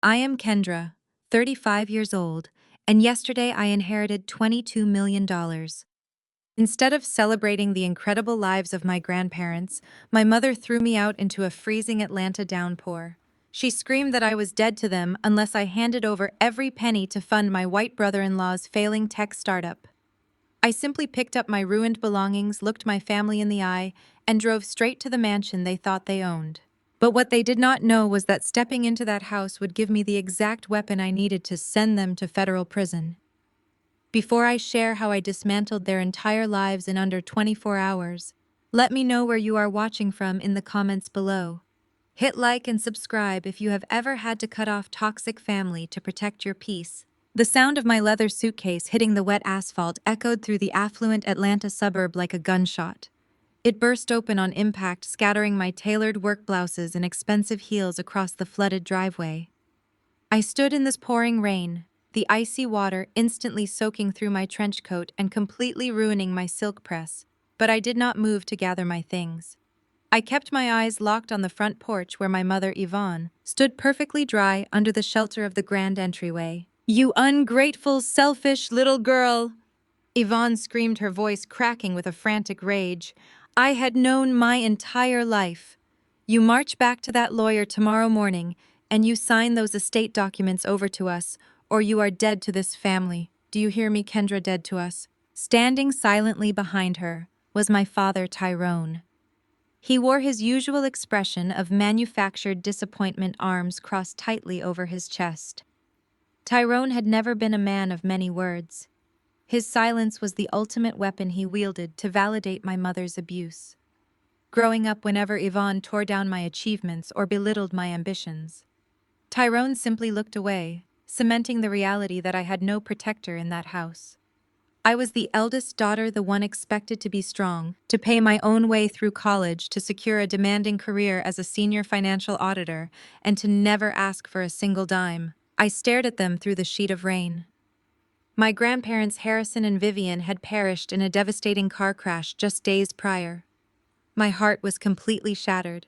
I am Kendra, 35 years old, and yesterday I inherited $22 million. Instead of celebrating the incredible lives of my grandparents, my mother threw me out into a freezing Atlanta downpour. She screamed that I was dead to them unless I handed over every penny to fund my white brother-in-law's failing tech startup. I simply picked up my ruined belongings, looked my family in the eye, and drove straight to the mansion they thought they owned. But what they did not know was that stepping into that house would give me the exact weapon I needed to send them to federal prison. Before I share how I dismantled their entire lives in under 24 hours, let me know where you are watching from in the comments below. Hit like and subscribe if you have ever had to cut off toxic family to protect your peace. The sound of my leather suitcase hitting the wet asphalt echoed through the affluent Atlanta suburb like a gunshot. It burst open on impact, scattering my tailored work blouses and expensive heels across the flooded driveway. I stood in this pouring rain, the icy water instantly soaking through my trench coat and completely ruining my silk press, but I did not move to gather my things. I kept my eyes locked on the front porch where my mother, Yvonne, stood perfectly dry under the shelter of the grand entryway. "You ungrateful, selfish little girl!" Yvonne screamed, her voice cracking with a frantic rage. "I had known my entire life. You march back to that lawyer tomorrow morning, and you sign those estate documents over to us, or you are dead to this family. Do you hear me, Kendra? Dead to us." Standing silently behind her was my father, Tyrone. He wore his usual expression of manufactured disappointment, arms crossed tightly over his chest. Tyrone had never been a man of many words. His silence was the ultimate weapon he wielded to validate my mother's abuse. Growing up, whenever Yvonne tore down my achievements or belittled my ambitions, Tyrone simply looked away, cementing the reality that I had no protector in that house. I was the eldest daughter, the one expected to be strong, to pay my own way through college, to secure a demanding career as a senior financial auditor, and to never ask for a single dime. I stared at them through the sheet of rain. My grandparents, Harrison and Vivian, had perished in a devastating car crash just days prior. My heart was completely shattered.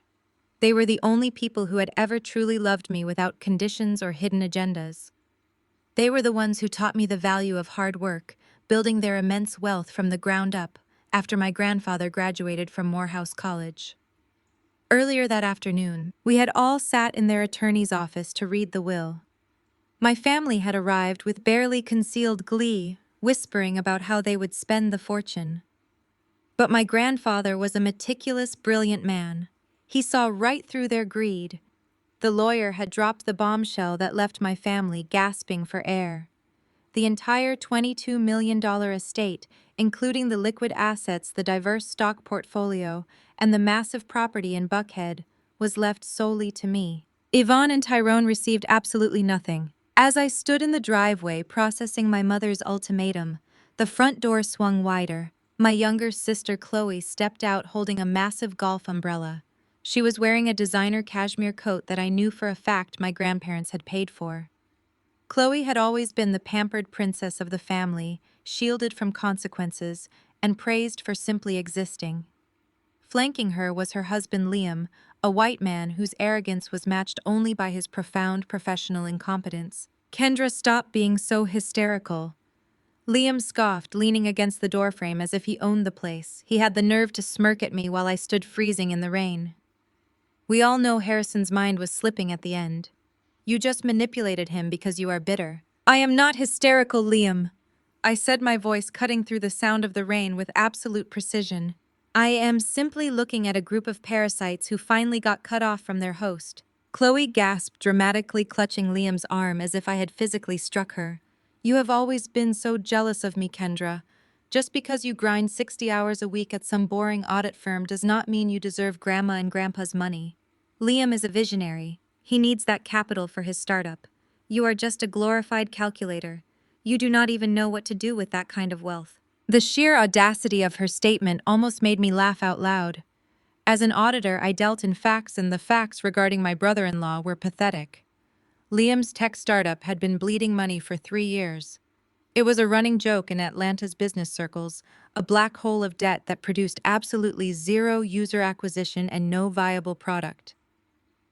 They were the only people who had ever truly loved me without conditions or hidden agendas. They were the ones who taught me the value of hard work, building their immense wealth from the ground up after my grandfather graduated from Morehouse College. Earlier that afternoon, we had all sat in their attorney's office to read the will. My family had arrived with barely concealed glee, whispering about how they would spend the fortune. But my grandfather was a meticulous, brilliant man. He saw right through their greed. The lawyer had dropped the bombshell that left my family gasping for air. The entire $22 million estate, including the liquid assets, the diverse stock portfolio, and the massive property in Buckhead, was left solely to me. Yvonne and Tyrone received absolutely nothing. As I stood in the driveway processing my mother's ultimatum, the front door swung wider. My younger sister Chloe stepped out holding a massive golf umbrella. She was wearing a designer cashmere coat that I knew for a fact my grandparents had paid for. Chloe had always been the pampered princess of the family, shielded from consequences, and praised for simply existing. Flanking her was her husband Liam, a white man whose arrogance was matched only by his profound professional incompetence. "Kendra, stop being so hysterical." Liam scoffed, leaning against the doorframe as if he owned the place. He had the nerve to smirk at me while I stood freezing in the rain. We all know Harrison's mind was slipping at the end. "You just manipulated him because you are bitter." "I am not hysterical, Liam," I said, my voice cutting through the sound of the rain with absolute precision. "I am simply looking at a group of parasites who finally got cut off from their host." Chloe gasped, dramatically clutching Liam's arm as if I had physically struck her. "You have always been so jealous of me, Kendra. Just because you grind 60 hours a week at some boring audit firm does not mean you deserve Grandma and Grandpa's money. Liam is a visionary. He needs that capital for his startup. You are just a glorified calculator. You do not even know what to do with that kind of wealth." The sheer audacity of her statement almost made me laugh out loud. As an auditor, I dealt in facts, and the facts regarding my brother-in-law were pathetic. Liam's tech startup had been bleeding money for 3 years. It was a running joke in Atlanta's business circles, a black hole of debt that produced absolutely zero user acquisition and no viable product.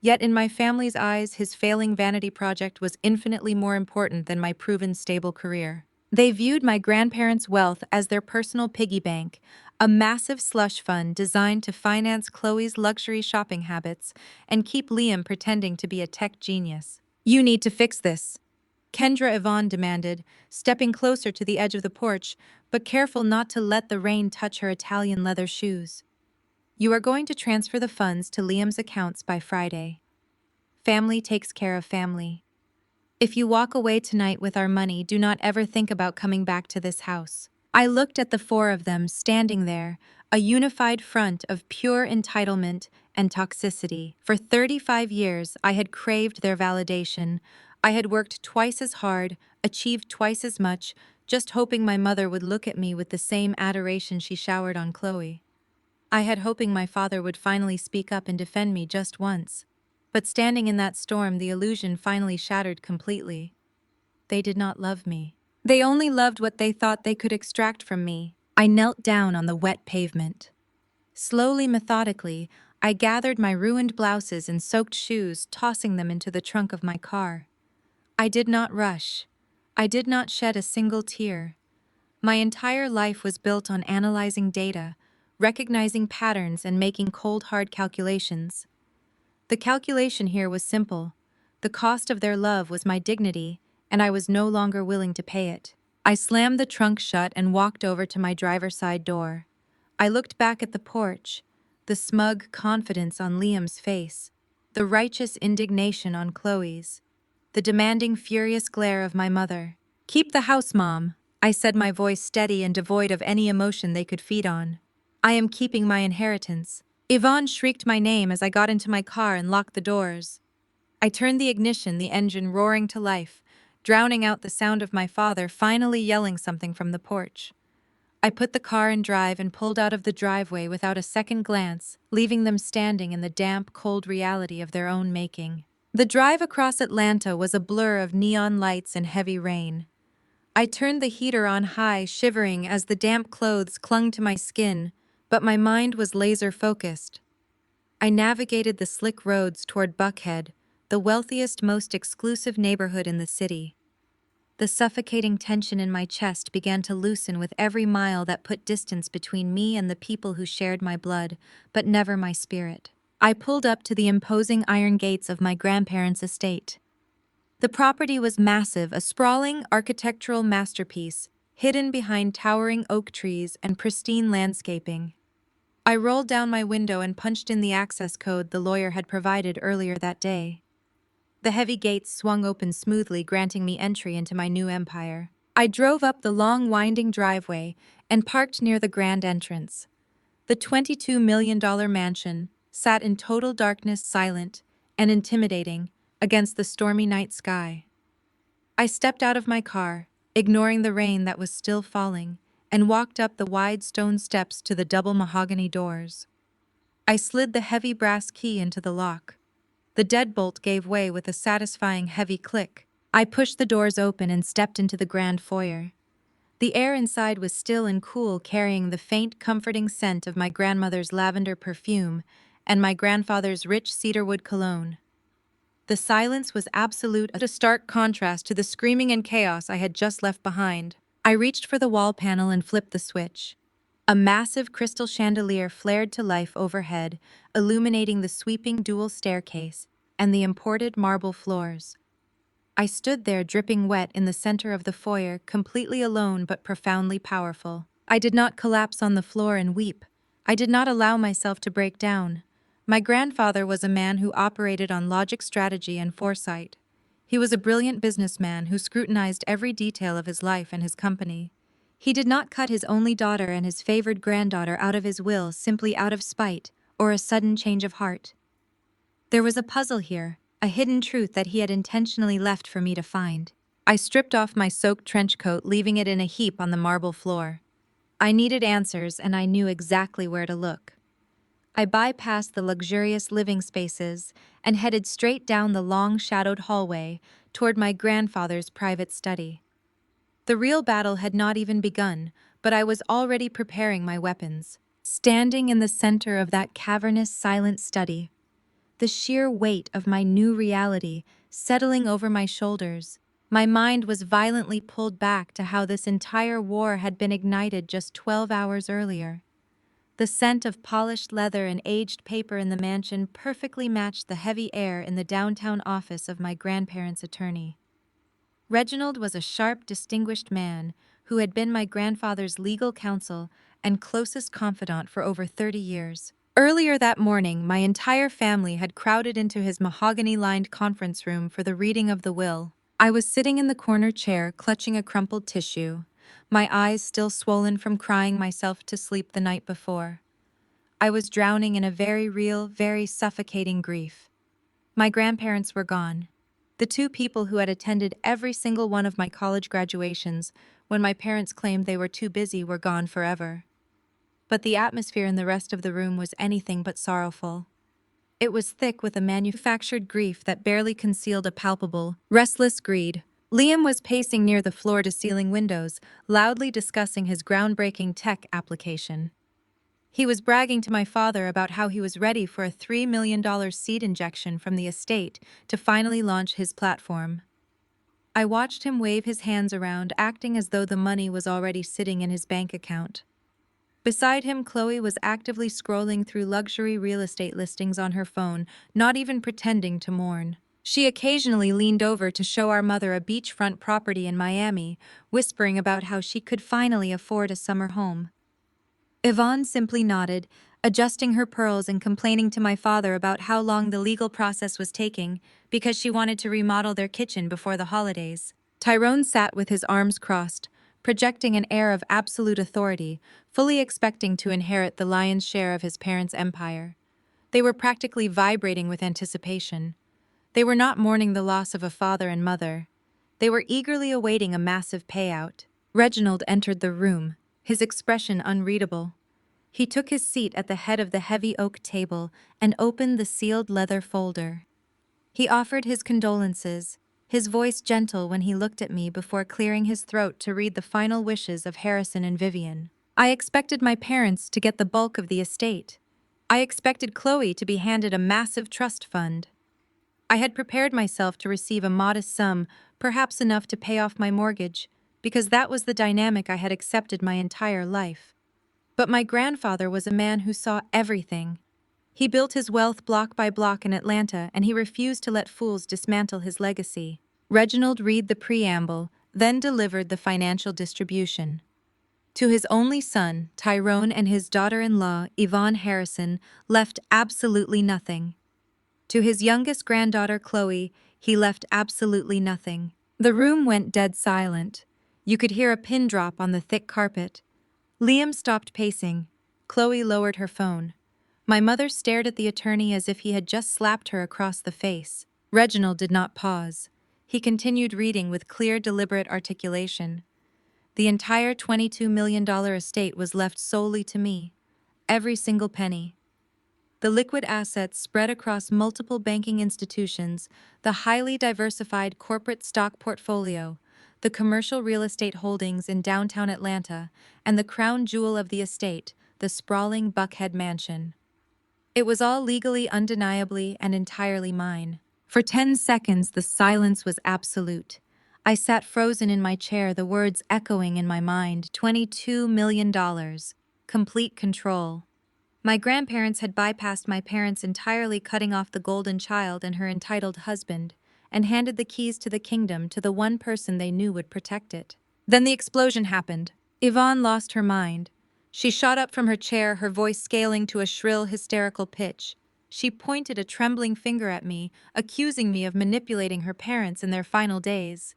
Yet in my family's eyes, his failing vanity project was infinitely more important than my proven stable career. They viewed my grandparents' wealth as their personal piggy bank, a massive slush fund designed to finance Chloe's luxury shopping habits and keep Liam pretending to be a tech genius. "You need to fix this," Kendra Yvonne demanded, stepping closer to the edge of the porch, but careful not to let the rain touch her Italian leather shoes. "You are going to transfer the funds to Liam's accounts by Friday. Family takes care of family. If you walk away tonight with our money, do not ever think about coming back to this house." I looked at the four of them standing there, a unified front of pure entitlement and toxicity. For 35 years, I had craved their validation. I had worked twice as hard, achieved twice as much, just hoping my mother would look at me with the same adoration she showered on Chloe. I had hoping my father would finally speak up and defend me just once. But standing in that storm, the illusion finally shattered completely. They did not love me. They only loved what they thought they could extract from me. I knelt down on the wet pavement. Slowly, methodically, I gathered my ruined blouses and soaked shoes, tossing them into the trunk of my car. I did not rush. I did not shed a single tear. My entire life was built on analyzing data, recognizing patterns, and making cold, hard calculations. The calculation here was simple. The cost of their love was my dignity, and I was no longer willing to pay it. I slammed the trunk shut and walked over to my driver's side door. I looked back at the porch, the smug confidence on Liam's face, the righteous indignation on Chloe's, the demanding, furious glare of my mother. "Keep the house, Mom," I said, my voice steady and devoid of any emotion they could feed on. "I am keeping my inheritance." Yvonne shrieked my name as I got into my car and locked the doors. I turned the ignition, the engine roaring to life, drowning out the sound of my father finally yelling something from the porch. I put the car in drive and pulled out of the driveway without a second glance, leaving them standing in the damp, cold reality of their own making. The drive across Atlanta was a blur of neon lights and heavy rain. I turned the heater on high, shivering as the damp clothes clung to my skin, but my mind was laser-focused. I navigated the slick roads toward Buckhead, the wealthiest, most exclusive neighborhood in the city. The suffocating tension in my chest began to loosen with every mile that put distance between me and the people who shared my blood, but never my spirit. I pulled up to the imposing iron gates of my grandparents' estate. The property was massive, a sprawling architectural masterpiece, hidden behind towering oak trees and pristine landscaping. I rolled down my window and punched in the access code the lawyer had provided earlier that day. The heavy gates swung open smoothly, granting me entry into my new empire. I drove up the long, winding driveway and parked near the grand entrance. The $22 million mansion sat in total darkness, silent and intimidating against the stormy night sky. I stepped out of my car, ignoring the rain that was still falling, and walked up the wide stone steps to the double mahogany doors. I slid the heavy brass key into the lock. The deadbolt gave way with a satisfying heavy click. I pushed the doors open and stepped into the grand foyer. The air inside was still and cool, carrying the faint, comforting scent of my grandmother's lavender perfume and my grandfather's rich cedarwood cologne. The silence was absolute, a stark contrast to the screaming and chaos I had just left behind. I reached for the wall panel and flipped the switch. A massive crystal chandelier flared to life overhead, illuminating the sweeping dual staircase and the imported marble floors. I stood there, dripping wet in the center of the foyer, completely alone but profoundly powerful. I did not collapse on the floor and weep. I did not allow myself to break down. My grandfather was a man who operated on logic, strategy, and foresight. He was a brilliant businessman who scrutinized every detail of his life and his company. He did not cut his only daughter and his favored granddaughter out of his will simply out of spite or a sudden change of heart. There was a puzzle here, a hidden truth that he had intentionally left for me to find. I stripped off my soaked trench coat, leaving it in a heap on the marble floor. I needed answers, and I knew exactly where to look. I bypassed the luxurious living spaces and headed straight down the long, shadowed hallway toward my grandfather's private study. The real battle had not even begun, but I was already preparing my weapons. Standing in the center of that cavernous, silent study, the sheer weight of my new reality settling over my shoulders. My mind was violently pulled back to how this entire war had been ignited just 12 hours earlier. The scent of polished leather and aged paper in the mansion perfectly matched the heavy air in the downtown office of my grandparents' attorney. Reginald was a sharp, distinguished man who had been my grandfather's legal counsel and closest confidant for over 30 years. Earlier that morning, my entire family had crowded into his mahogany-lined conference room for the reading of the will. I was sitting in the corner chair, clutching a crumpled tissue, my eyes still swollen from crying myself to sleep the night before. I was drowning in a very real, very suffocating grief. My grandparents were gone. The two people who had attended every single one of my college graduations when my parents claimed they were too busy were gone forever. But the atmosphere in the rest of the room was anything but sorrowful. It was thick with a manufactured grief that barely concealed a palpable, restless greed. Liam was pacing near the floor-to-ceiling windows, loudly discussing his groundbreaking tech application. He was bragging to my father about how he was ready for a $3 million seed injection from the estate to finally launch his platform. I watched him wave his hands around, acting as though the money was already sitting in his bank account. Beside him, Chloe was actively scrolling through luxury real estate listings on her phone, not even pretending to mourn. She occasionally leaned over to show our mother a beachfront property in Miami, whispering about how she could finally afford a summer home. Yvonne simply nodded, adjusting her pearls and complaining to my father about how long the legal process was taking because she wanted to remodel their kitchen before the holidays. Tyrone sat with his arms crossed, projecting an air of absolute authority, fully expecting to inherit the lion's share of his parents' empire. They were practically vibrating with anticipation. They were not mourning the loss of a father and mother. They were eagerly awaiting a massive payout. Reginald entered the room, his expression unreadable. He took his seat at the head of the heavy oak table and opened the sealed leather folder. He offered his condolences, his voice gentle when he looked at me before clearing his throat to read the final wishes of Harrison and Vivian. I expected my parents to get the bulk of the estate. I expected Chloe to be handed a massive trust fund. I had prepared myself to receive a modest sum, perhaps enough to pay off my mortgage, because that was the dynamic I had accepted my entire life. But my grandfather was a man who saw everything. He built his wealth block by block in Atlanta, and he refused to let fools dismantle his legacy. Reginald read the preamble, then delivered the financial distribution. To his only son, Tyrone, and his daughter-in-law, Yvonne Harrison, left absolutely nothing. To his youngest granddaughter, Chloe, he left absolutely nothing. The room went dead silent. You could hear a pin drop on the thick carpet. Liam stopped pacing. Chloe lowered her phone. My mother stared at the attorney as if he had just slapped her across the face. Reginald did not pause. He continued reading with clear, deliberate articulation. The entire $22 million estate was left solely to me. Every single penny. The liquid assets spread across multiple banking institutions, the highly diversified corporate stock portfolio, the commercial real estate holdings in downtown Atlanta, and the crown jewel of the estate, the sprawling Buckhead mansion. It was all legally, undeniably, and entirely mine. For 10 seconds, the silence was absolute. I sat frozen in my chair, the words echoing in my mind. $22 million. Complete control. My grandparents had bypassed my parents entirely, cutting off the golden child and her entitled husband, and handed the keys to the kingdom to the one person they knew would protect it. Then the explosion happened. Yvonne lost her mind. She shot up from her chair, her voice scaling to a shrill, hysterical pitch. She pointed a trembling finger at me, accusing me of manipulating her parents in their final days.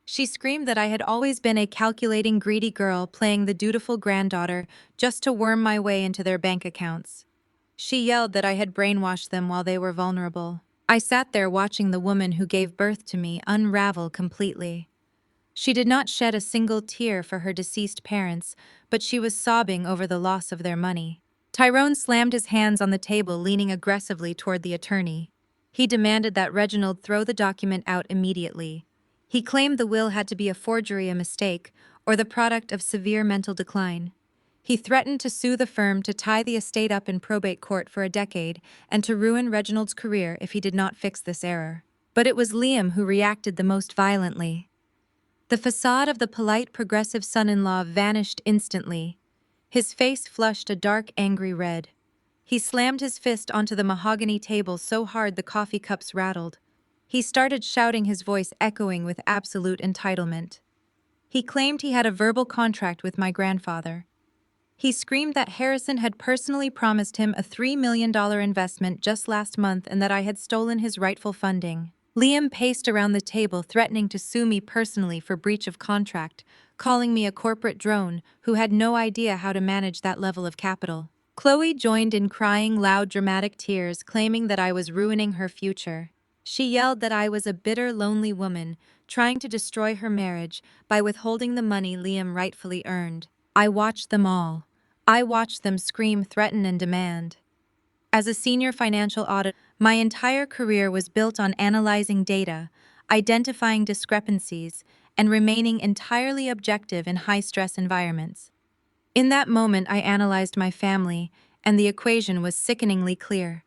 She screamed that I had always been a calculating, greedy girl playing the dutiful granddaughter just to worm my way into their bank accounts. She yelled that I had brainwashed them while they were vulnerable. I sat there watching the woman who gave birth to me unravel completely. She did not shed a single tear for her deceased parents, but she was sobbing over the loss of their money. Tyrone slammed his hands on the table, leaning aggressively toward the attorney. He demanded that Reginald throw the document out immediately. He claimed the will had to be a forgery, a mistake, or the product of severe mental decline. He threatened to sue the firm to tie the estate up in probate court for a decade and to ruin Reginald's career if he did not fix this error. But it was Liam who reacted the most violently. The facade of the polite, progressive son-in-law vanished instantly. His face flushed a dark, angry red. He slammed his fist onto the mahogany table so hard the coffee cups rattled. He started shouting, his voice echoing with absolute entitlement. He claimed he had a verbal contract with my grandfather. He screamed that Harrison had personally promised him a $3 million investment just last month and that I had stolen his rightful funding. Liam paced around the table, threatening to sue me personally for breach of contract, calling me a corporate drone who had no idea how to manage that level of capital. Chloe joined in, crying loud, dramatic tears, claiming that I was ruining her future. She yelled that I was a bitter, lonely woman, trying to destroy her marriage by withholding the money Liam rightfully earned. I watched them all. I watched them scream, threaten, and demand. As a senior financial auditor, my entire career was built on analyzing data, identifying discrepancies, and remaining entirely objective in high-stress environments. In that moment, I analyzed my family, and the equation was sickeningly clear.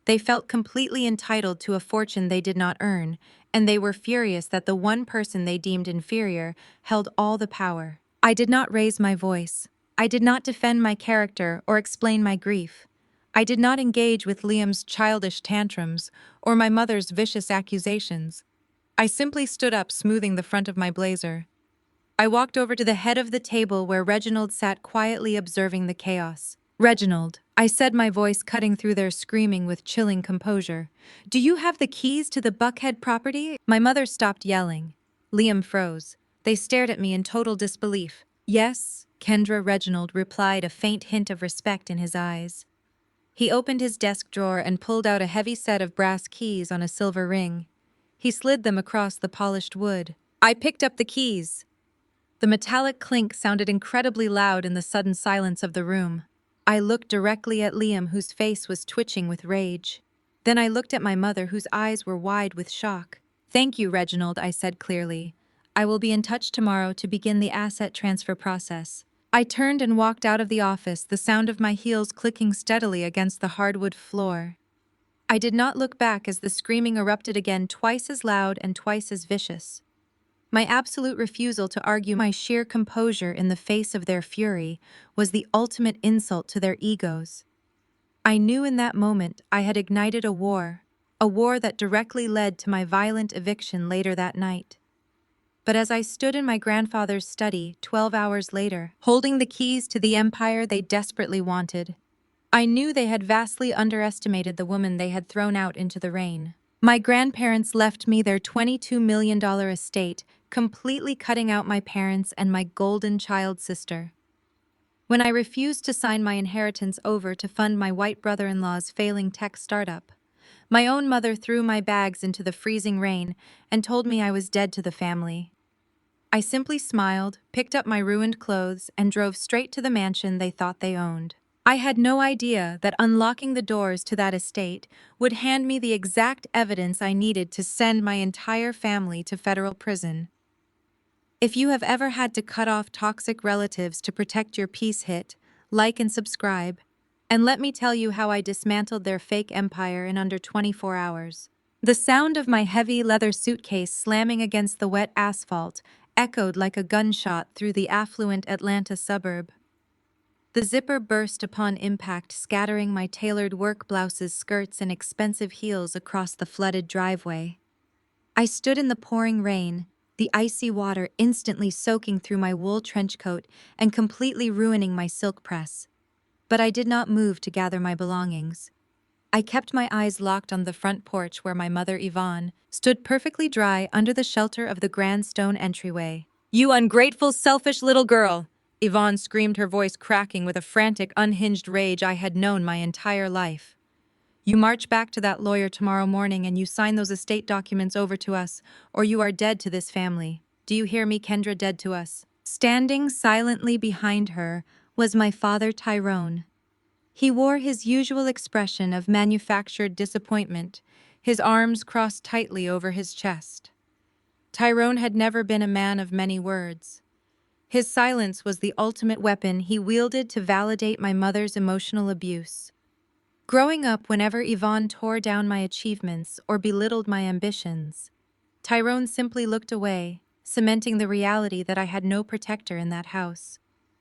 They felt completely entitled to a fortune they did not earn, and they were furious that the one person they deemed inferior held all the power. I did not raise my voice. I did not defend my character or explain my grief. I did not engage with Liam's childish tantrums or my mother's vicious accusations. I simply stood up, smoothing the front of my blazer. I walked over to the head of the table where Reginald sat, quietly observing the chaos. "Reginald," I said, my voice cutting through their screaming with chilling composure, "do you have the keys to the Buckhead property?" My mother stopped yelling. Liam froze. They stared at me in total disbelief. "Yes," Kendra, Reginald replied, a faint hint of respect in his eyes. He opened his desk drawer and pulled out a heavy set of brass keys on a silver ring. He slid them across the polished wood. I picked up the keys. The metallic clink sounded incredibly loud in the sudden silence of the room. I looked directly at Liam, whose face was twitching with rage. Then I looked at my mother, whose eyes were wide with shock. "Thank you, Reginald," I said clearly. "I will be in touch tomorrow to begin the asset transfer process." I turned and walked out of the office, the sound of my heels clicking steadily against the hardwood floor. I did not look back as the screaming erupted again, twice as loud and twice as vicious. My absolute refusal to argue, my sheer composure in the face of their fury, was the ultimate insult to their egos. I knew in that moment I had ignited a war that directly led to my violent eviction later that night. But as I stood in my grandfather's study 12 hours later, holding the keys to the empire they desperately wanted, I knew they had vastly underestimated the woman they had thrown out into the rain. My grandparents left me their $22 million estate, completely cutting out my parents and my golden child sister. When I refused to sign my inheritance over to fund my white brother-in-law's failing tech startup, my own mother threw my bags into the freezing rain and told me I was dead to the family. I simply smiled, picked up my ruined clothes, and drove straight to the mansion they thought they owned. I had no idea that unlocking the doors to that estate would hand me the exact evidence I needed to send my entire family to federal prison. If you have ever had to cut off toxic relatives to protect your peace, hit like and subscribe, and let me tell you how I dismantled their fake empire in under 24 hours. The sound of my heavy leather suitcase slamming against the wet asphalt echoed like a gunshot through the affluent Atlanta suburb. The zipper burst upon impact, scattering my tailored work blouses, skirts, and expensive heels across the flooded driveway. I stood in the pouring rain, the icy water instantly soaking through my wool trench coat and completely ruining my silk press. But I did not move to gather my belongings. I kept my eyes locked on the front porch where my mother, Yvonne, stood perfectly dry under the shelter of the grand stone entryway. "You ungrateful, selfish little girl!" Yvonne screamed, her voice cracking with a frantic, unhinged rage I had known my entire life. "You march back to that lawyer tomorrow morning and you sign those estate documents over to us, or you are dead to this family. Do you hear me, Kendra? Dead to us." Standing silently behind her was my father, Tyrone. He wore his usual expression of manufactured disappointment, his arms crossed tightly over his chest. Tyrone had never been a man of many words. His silence was the ultimate weapon he wielded to validate my mother's emotional abuse. Growing up, whenever Yvonne tore down my achievements or belittled my ambitions, Tyrone simply looked away, cementing the reality that I had no protector in that house.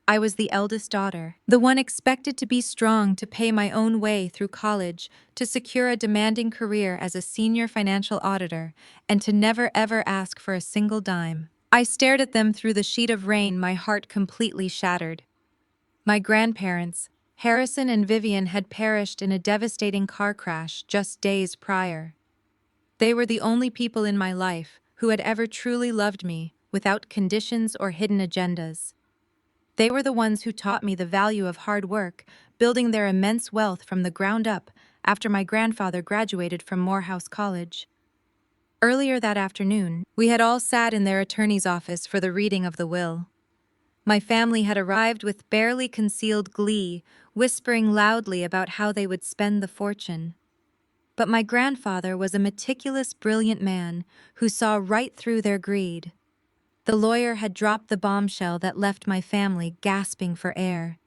I was the eldest daughter, the one expected to be strong to pay my own way through college, to secure a demanding career as a senior financial auditor, and to never ever ask for a single dime. I stared at them through the sheet of rain, my heart completely shattered. My grandparents, Harrison and Vivian, had perished in a devastating car crash just days prior. They were the only people in my life who had ever truly loved me without conditions or hidden agendas. They were the ones who taught me the value of hard work, building their immense wealth from the ground up after my grandfather graduated from Morehouse College. Earlier that afternoon, we had all sat in their attorney's office for the reading of the will. My family had arrived with barely concealed glee, whispering loudly about how they would spend the fortune. But my grandfather was a meticulous, brilliant man who saw right through their greed. The lawyer had dropped the bombshell that left my family gasping for air.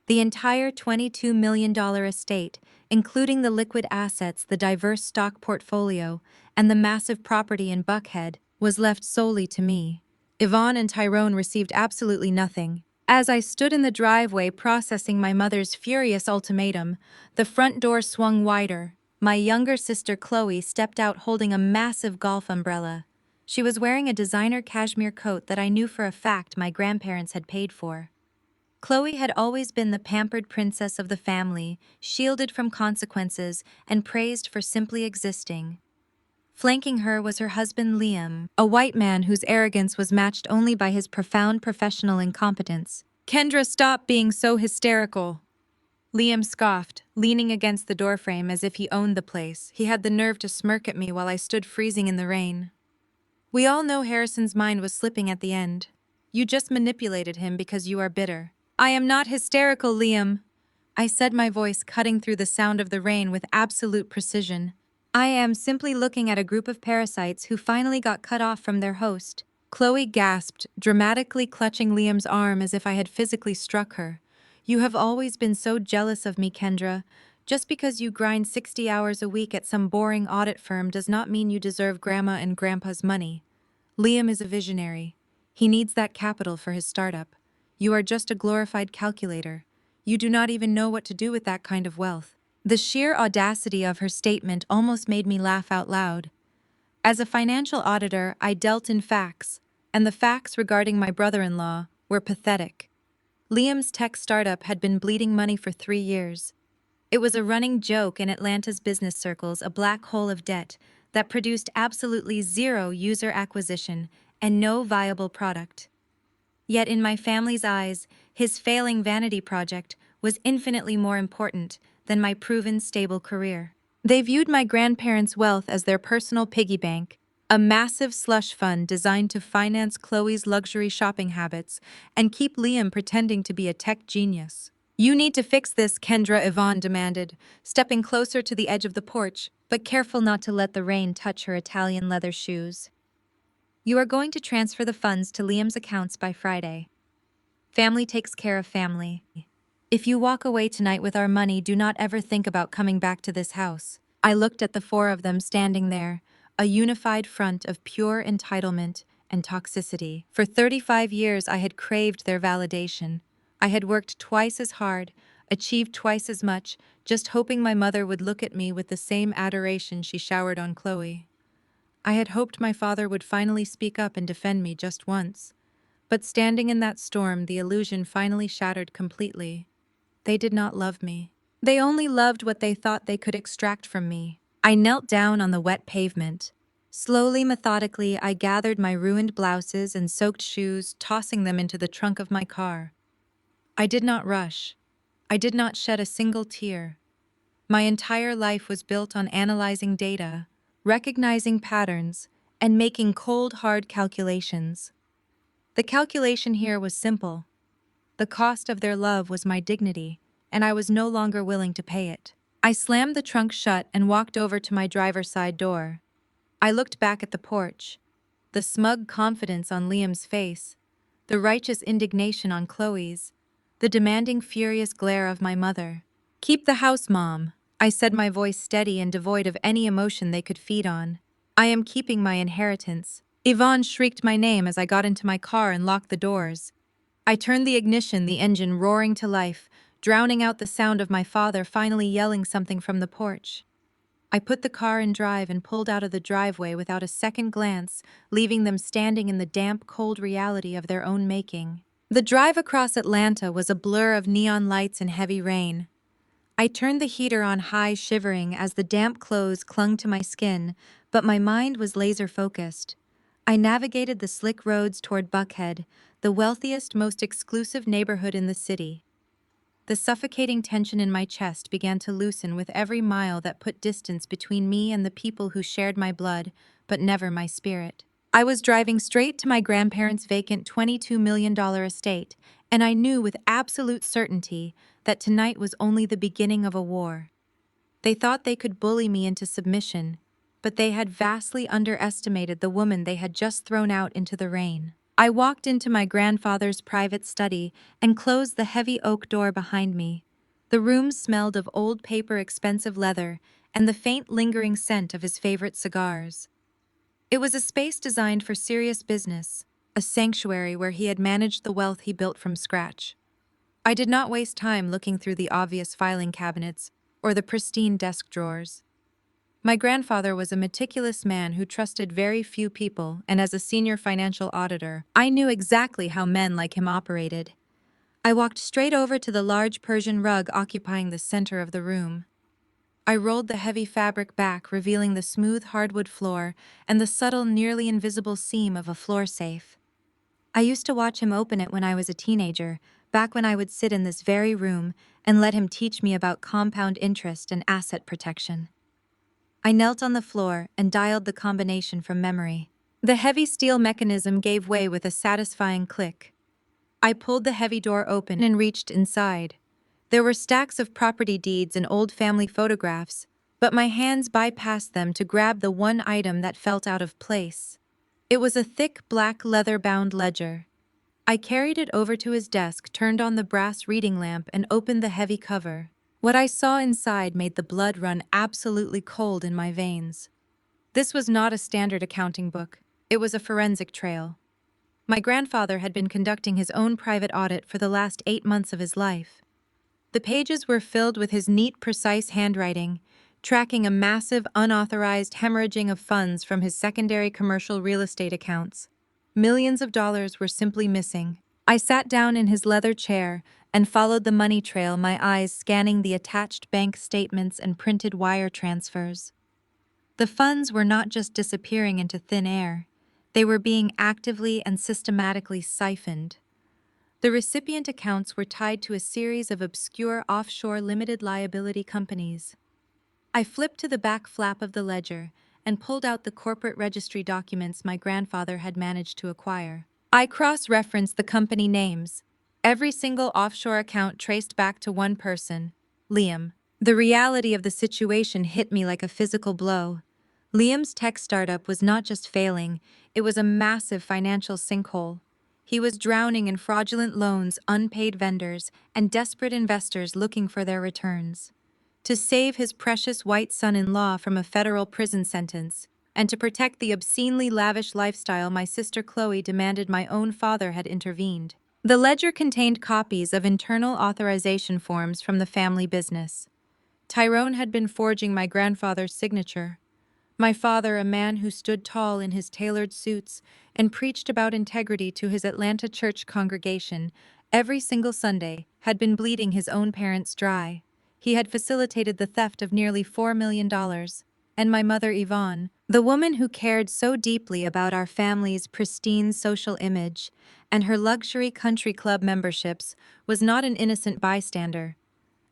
The entire $22 million estate, including the liquid assets, the diverse stock portfolio, and the massive property in Buckhead, was left solely to me. Yvonne and Tyrone received absolutely nothing. As I stood in the driveway processing my mother's furious ultimatum, the front door swung wider. My younger sister Chloe stepped out holding a massive golf umbrella. She was wearing a designer cashmere coat that I knew for a fact my grandparents had paid for. Chloe had always been the pampered princess of the family, shielded from consequences and praised for simply existing. Flanking her was her husband Liam, a white man whose arrogance was matched only by his profound professional incompetence. "Kendra, stop being so hysterical," Liam scoffed, leaning against the doorframe as if he owned the place. He had the nerve to smirk at me while I stood freezing in the rain. We all know Harrison's mind was slipping at the end. You just manipulated him because you are bitter. I am not hysterical, Liam, I said, my voice cutting through the sound of the rain with absolute precision. I am simply looking at a group of parasites who finally got cut off from their host. Chloe gasped, dramatically clutching Liam's arm as if I had physically struck her. You have always been so jealous of me, Kendra. Just because you grind 60 hours a week at some boring audit firm does not mean you deserve Grandma and Grandpa's money. Liam is a visionary. He needs that capital for his startup. You are just a glorified calculator. You do not even know what to do with that kind of wealth. The sheer audacity of her statement almost made me laugh out loud. As a financial auditor, I dealt in facts, and the facts regarding my brother-in-law were pathetic. Liam's tech startup had been bleeding money for 3 years. It was a running joke in Atlanta's business circles, a black hole of debt that produced absolutely zero user acquisition and no viable product. Yet in my family's eyes, his failing vanity project was infinitely more important than my proven stable career. They viewed my grandparents' wealth as their personal piggy bank, a massive slush fund designed to finance Chloe's luxury shopping habits and keep Liam pretending to be a tech genius. You need to fix this, Kendra, Yvonne demanded, stepping closer to the edge of the porch, but careful not to let the rain touch her Italian leather shoes. You are going to transfer the funds to Liam's accounts by Friday. Family takes care of family. If you walk away tonight with our money, do not ever think about coming back to this house. I looked at the 4 of them standing there, a unified front of pure entitlement and toxicity. For 35 years, I had craved their validation. I had worked twice as hard, achieved twice as much, just hoping my mother would look at me with the same adoration she showered on Chloe. I had hoped my father would finally speak up and defend me just once. But standing in that storm, the illusion finally shattered completely. They did not love me. They only loved what they thought they could extract from me. I knelt down on the wet pavement. Slowly, methodically, I gathered my ruined blouses and soaked shoes, tossing them into the trunk of my car. I did not rush. I did not shed a single tear. My entire life was built on analyzing data, recognizing patterns, and making cold, hard calculations. The calculation here was simple. The cost of their love was my dignity, and I was no longer willing to pay it. I slammed the trunk shut and walked over to my driver's side door. I looked back at the porch, the smug confidence on Liam's face, the righteous indignation on Chloe's, the demanding, furious glare of my mother. "Keep the house, Mom," I said, my voice steady and devoid of any emotion they could feed on. "I am keeping my inheritance." Yvonne shrieked my name as I got into my car and locked the doors. I turned the ignition, the engine roaring to life, drowning out the sound of my father finally yelling something from the porch. I put the car in drive and pulled out of the driveway without a second glance, leaving them standing in the damp, cold reality of their own making. The drive across Atlanta was a blur of neon lights and heavy rain. I turned the heater on high, shivering as the damp clothes clung to my skin, but my mind was laser-focused. I navigated the slick roads toward Buckhead, the wealthiest, most exclusive neighborhood in the city. The suffocating tension in my chest began to loosen with every mile that put distance between me and the people who shared my blood, but never my spirit. I was driving straight to my grandparents' vacant $22 million estate, and I knew with absolute certainty that tonight was only the beginning of a war. They thought they could bully me into submission, but they had vastly underestimated the woman they had just thrown out into the rain. I walked into my grandfather's private study and closed the heavy oak door behind me. The room smelled of old paper, expensive leather, and the faint lingering scent of his favorite cigars. It was a space designed for serious business, a sanctuary where he had managed the wealth he built from scratch. I did not waste time looking through the obvious filing cabinets or the pristine desk drawers. My grandfather was a meticulous man who trusted very few people, and as a senior financial auditor, I knew exactly how men like him operated. I walked straight over to the large Persian rug occupying the center of the room. I rolled the heavy fabric back, revealing the smooth hardwood floor and the subtle, nearly invisible seam of a floor safe. I used to watch him open it when I was a teenager, back when I would sit in this very room and let him teach me about compound interest and asset protection. I knelt on the floor and dialed the combination from memory. The heavy steel mechanism gave way with a satisfying click. I pulled the heavy door open and reached inside. There were stacks of property deeds and old family photographs, but my hands bypassed them to grab the one item that felt out of place. It was a thick black leather-bound ledger. I carried it over to his desk, turned on the brass reading lamp, and opened the heavy cover. What I saw inside made the blood run absolutely cold in my veins. This was not a standard accounting book. It was a forensic trail. My grandfather had been conducting his own private audit for the last 8 months of his life. The pages were filled with his neat, precise handwriting, tracking a massive, unauthorized hemorrhaging of funds from his secondary commercial real estate accounts. Millions of dollars were simply missing. I sat down in his leather chair and followed the money trail, my eyes scanning the attached bank statements and printed wire transfers. The funds were not just disappearing into thin air. They were being actively and systematically siphoned. The recipient accounts were tied to a series of obscure offshore limited liability companies. I flipped to the back flap of the ledger and pulled out the corporate registry documents my grandfather had managed to acquire. I cross-referenced the company names. Every single offshore account traced back to one person, Liam. The reality of the situation hit me like a physical blow. Liam's tech startup was not just failing, it was a massive financial sinkhole. He was drowning in fraudulent loans, unpaid vendors, and desperate investors looking for their returns. To save his precious white son-in-law from a federal prison sentence, and to protect the obscenely lavish lifestyle my sister Chloe demanded, my own father had intervened. The ledger contained copies of internal authorization forms from the family business. Tyrone had been forging my grandfather's signature. My father, a man who stood tall in his tailored suits and preached about integrity to his Atlanta church congregation every single Sunday, had been bleeding his own parents dry. He had facilitated the theft of nearly $4 million. And my mother, Yvonne, the woman who cared so deeply about our family's pristine social image and her luxury country club memberships, was not an innocent bystander.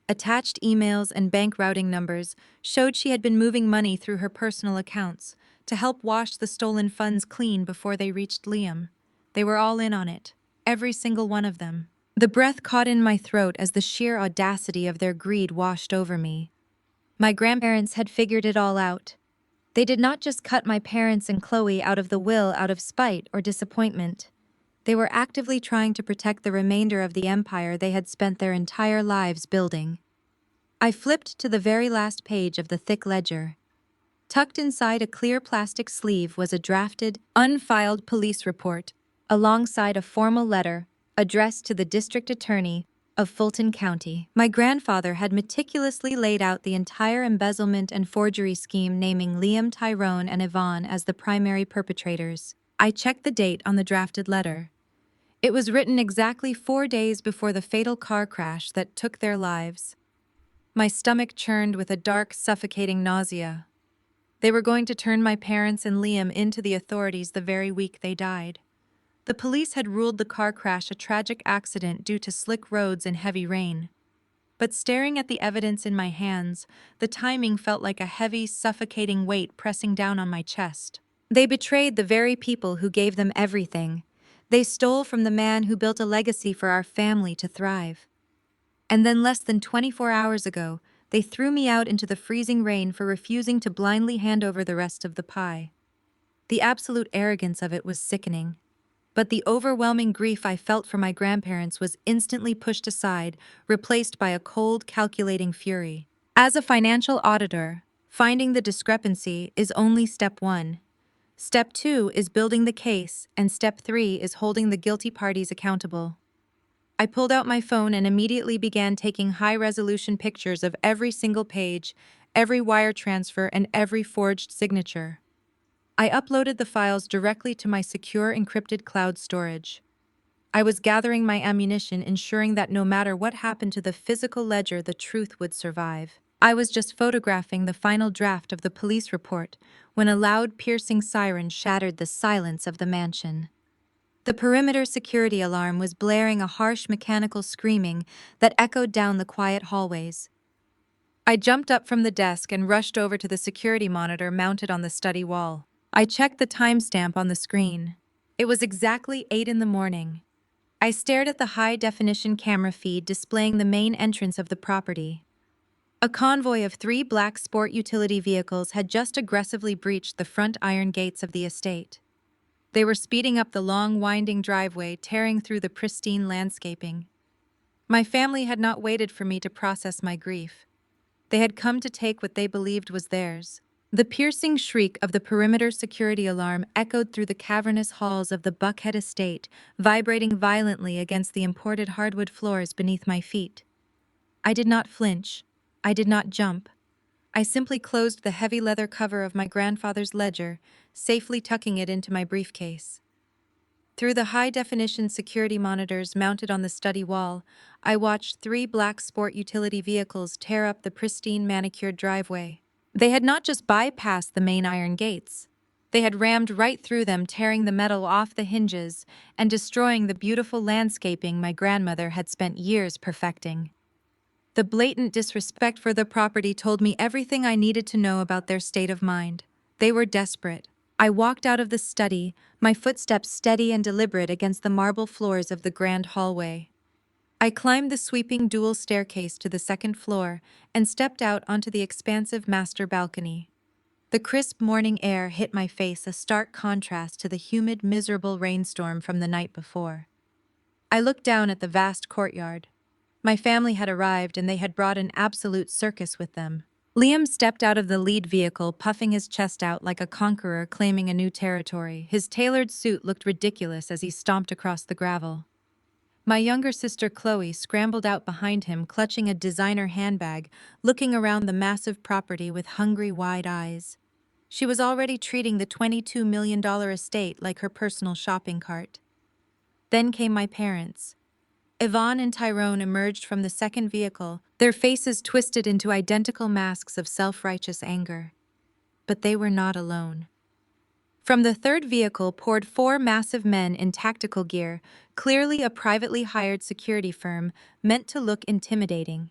Attached emails and bank routing numbers showed she had been moving money through her personal accounts to help wash the stolen funds clean before they reached Liam. They were all in on it, every single one of them. The breath caught in my throat as the sheer audacity of their greed washed over me. My grandparents had figured it all out. They did not just cut my parents and Chloe out of the will out of spite or disappointment. They were actively trying to protect the remainder of the empire they had spent their entire lives building. I flipped to the very last page of the thick ledger. Tucked inside a clear plastic sleeve was a drafted, unfiled police report, alongside a formal letter addressed to the district attorney of Fulton County. My grandfather had meticulously laid out the entire embezzlement and forgery scheme, naming Liam, Tyrone, and Yvonne as the primary perpetrators. I checked the date on the drafted letter. It was written exactly 4 days before the fatal car crash that took their lives. My stomach churned with a dark, suffocating nausea. They were going to turn my parents and Liam into the authorities the very week they died. The police had ruled the car crash a tragic accident due to slick roads and heavy rain. But staring at the evidence in my hands, the timing felt like a heavy, suffocating weight pressing down on my chest. They betrayed the very people who gave them everything. They stole from the man who built a legacy for our family to thrive. And then less than 24 hours ago, they threw me out into the freezing rain for refusing to blindly hand over the rest of the pie. The absolute arrogance of it was sickening. But the overwhelming grief I felt for my grandparents was instantly pushed aside, replaced by a cold, calculating fury. As a financial auditor, finding the discrepancy is only step one. Step two is building the case, and step three is holding the guilty parties accountable. I pulled out my phone and immediately began taking high-resolution pictures of every single page, every wire transfer, and every forged signature. I uploaded the files directly to my secure encrypted cloud storage. I was gathering my ammunition, ensuring that no matter what happened to the physical ledger, the truth would survive. I was just photographing the final draft of the police report when a loud, piercing siren shattered the silence of the mansion. The perimeter security alarm was blaring a harsh mechanical screaming that echoed down the quiet hallways. I jumped up from the desk and rushed over to the security monitor mounted on the study wall. I checked the timestamp on the screen. It was exactly 8 in the morning. I stared at the high-definition camera feed displaying the main entrance of the property. A convoy of 3 black sport utility vehicles had just aggressively breached the front iron gates of the estate. They were speeding up the long, winding driveway, tearing through the pristine landscaping. My family had not waited for me to process my grief. They had come to take what they believed was theirs. The piercing shriek of the perimeter security alarm echoed through the cavernous halls of the Buckhead estate, vibrating violently against the imported hardwood floors beneath my feet. I did not flinch. I did not jump. I simply closed the heavy leather cover of my grandfather's ledger, safely tucking it into my briefcase. Through the high-definition security monitors mounted on the study wall, I watched 3 black sport utility vehicles tear up the pristine manicured driveway. They had not just bypassed the main iron gates. They had rammed right through them, tearing the metal off the hinges and destroying the beautiful landscaping my grandmother had spent years perfecting. The blatant disrespect for the property told me everything I needed to know about their state of mind. They were desperate. I walked out of the study, my footsteps steady and deliberate against the marble floors of the grand hallway. I climbed the sweeping dual staircase to the second floor and stepped out onto the expansive master balcony. The crisp morning air hit my face, a stark contrast to the humid, miserable rainstorm from the night before. I looked down at the vast courtyard. My family had arrived and they had brought an absolute circus with them. Liam stepped out of the lead vehicle, puffing his chest out like a conqueror claiming a new territory. His tailored suit looked ridiculous as he stomped across the gravel. My younger sister Chloe scrambled out behind him, clutching a designer handbag, looking around the massive property with hungry, wide eyes. She was already treating the $22 million estate like her personal shopping cart. Then came my parents. Yvonne and Tyrone emerged from the second vehicle, their faces twisted into identical masks of self-righteous anger. But they were not alone. From the third vehicle poured 4 massive men in tactical gear, clearly a privately hired security firm meant to look intimidating.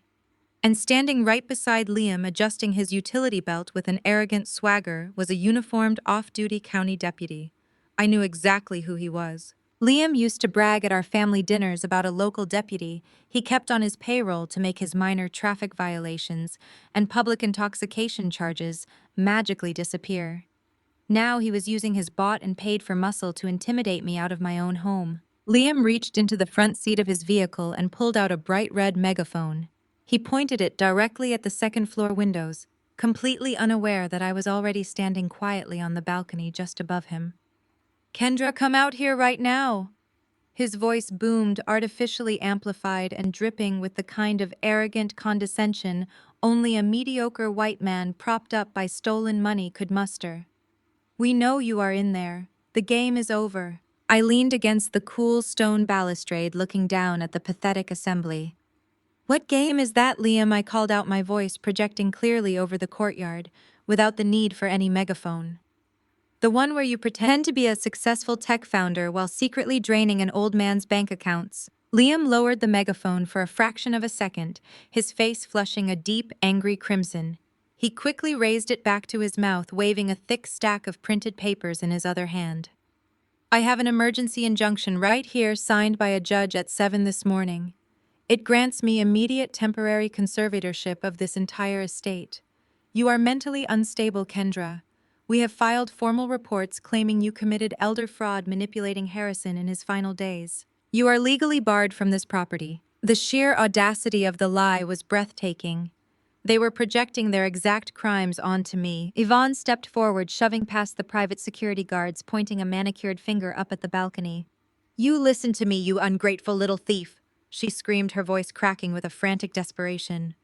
And standing right beside Liam, adjusting his utility belt with an arrogant swagger, was a uniformed off-duty county deputy. I knew exactly who he was. Liam used to brag at our family dinners about a local deputy he kept on his payroll to make his minor traffic violations and public intoxication charges magically disappear. Now he was using his bought and paid for muscle to intimidate me out of my own home. Liam reached into the front seat of his vehicle and pulled out a bright red megaphone. He pointed it directly at the second-floor windows, completely unaware that I was already standing quietly on the balcony just above him. "Kendra, come out here right now!" His voice boomed, artificially amplified and dripping with the kind of arrogant condescension only a mediocre white man propped up by stolen money could muster. "We know you are in there. The game is over." I leaned against the cool stone balustrade looking down at the pathetic assembly. "What game is that, Liam?" I called out, my voice projecting clearly over the courtyard, without the need for any megaphone. "The one where you pretend to be a successful tech founder while secretly draining an old man's bank accounts." Liam lowered the megaphone for a fraction of a second, his face flushing a deep, angry crimson. He quickly raised it back to his mouth, waving a thick stack of printed papers in his other hand. "I have an emergency injunction right here signed by a judge at 7 this morning. It grants me immediate temporary conservatorship of this entire estate. You are mentally unstable, Kendra. We have filed formal reports claiming you committed elder fraud manipulating Harrison in his final days. You are legally barred from this property." The sheer audacity of the lie was breathtaking. They were projecting their exact crimes onto me. Yvonne stepped forward, shoving past the private security guards, pointing a manicured finger up at the balcony. "You listen to me, you ungrateful little thief," she screamed, her voice cracking with a frantic desperation.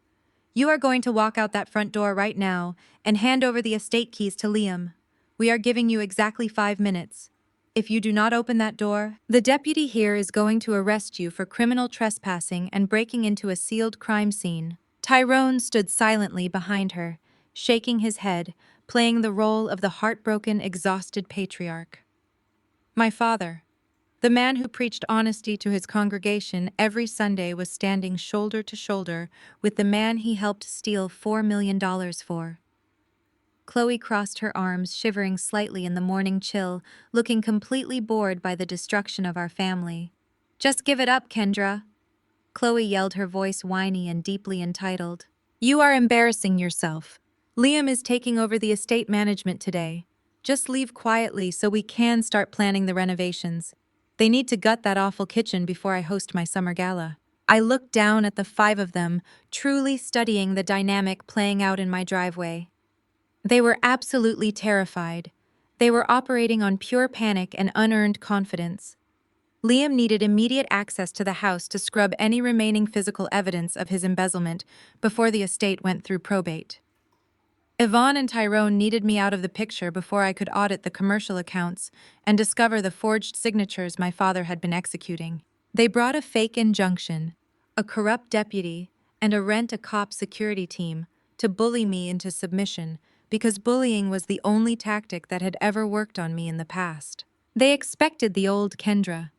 "You are going to walk out that front door right now and hand over the estate keys to Liam. We are giving you exactly 5 minutes. If you do not open that door, the deputy here is going to arrest you for criminal trespassing and breaking into a sealed crime scene." Tyrone stood silently behind her, shaking his head, playing the role of the heartbroken, exhausted patriarch. My father, the man who preached honesty to his congregation every Sunday, was standing shoulder to shoulder with the man he helped steal $4 million for. Chloe crossed her arms, shivering slightly in the morning chill, looking completely bored by the destruction of our family. "Just give it up, Kendra," Chloe yelled, her voice whiny and deeply entitled. "You are embarrassing yourself. Liam is taking over the estate management today. Just leave quietly so we can start planning the renovations. They need to gut that awful kitchen before I host my summer gala." I looked down at the 5 of them, truly studying the dynamic playing out in my driveway. They were absolutely terrified. They were operating on pure panic and unearned confidence. Liam needed immediate access to the house to scrub any remaining physical evidence of his embezzlement before the estate went through probate. Yvonne and Tyrone needed me out of the picture before I could audit the commercial accounts and discover the forged signatures my father had been executing. They brought a fake injunction, a corrupt deputy, and a rent-a-cop security team to bully me into submission, because bullying was the only tactic that had ever worked on me in the past. They expected the old Kendra.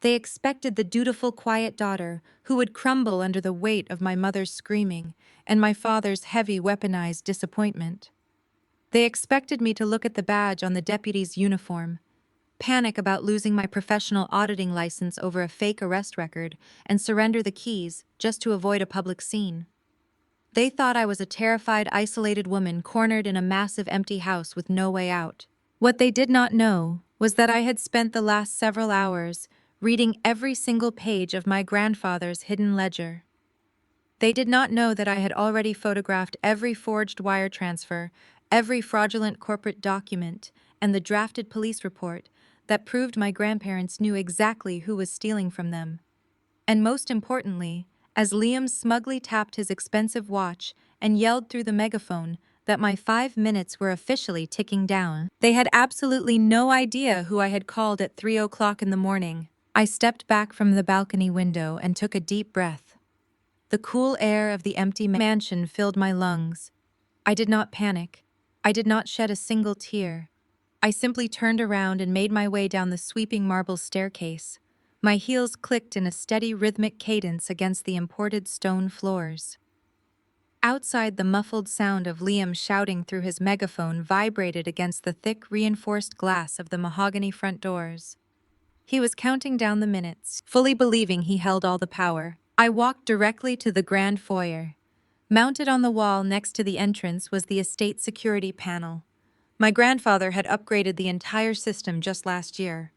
They expected the dutiful, quiet daughter who would crumble under the weight of my mother's screaming and my father's heavy, weaponized disappointment. They expected me to look at the badge on the deputy's uniform, panic about losing my professional auditing license over a fake arrest record, and surrender the keys just to avoid a public scene. They thought I was a terrified, isolated woman cornered in a massive empty house with no way out. What they did not know was that I had spent the last several hours reading every single page of my grandfather's hidden ledger. They did not know that I had already photographed every forged wire transfer, every fraudulent corporate document, and the drafted police report that proved my grandparents knew exactly who was stealing from them. And most importantly, as Liam smugly tapped his expensive watch and yelled through the megaphone that my 5 minutes were officially ticking down, they had absolutely no idea who I had called at 3 o'clock in the morning. I stepped back from the balcony window and took a deep breath. The cool air of the empty mansion filled my lungs. I did not panic. I did not shed a single tear. I simply turned around and made my way down the sweeping marble staircase. My heels clicked in a steady, rhythmic cadence against the imported stone floors. Outside, the muffled sound of Liam shouting through his megaphone vibrated against the thick, reinforced glass of the mahogany front doors. He was counting down the minutes, fully believing he held all the power. I walked directly to the grand foyer. Mounted on the wall next to the entrance was the estate security panel. My grandfather had upgraded the entire system just last year.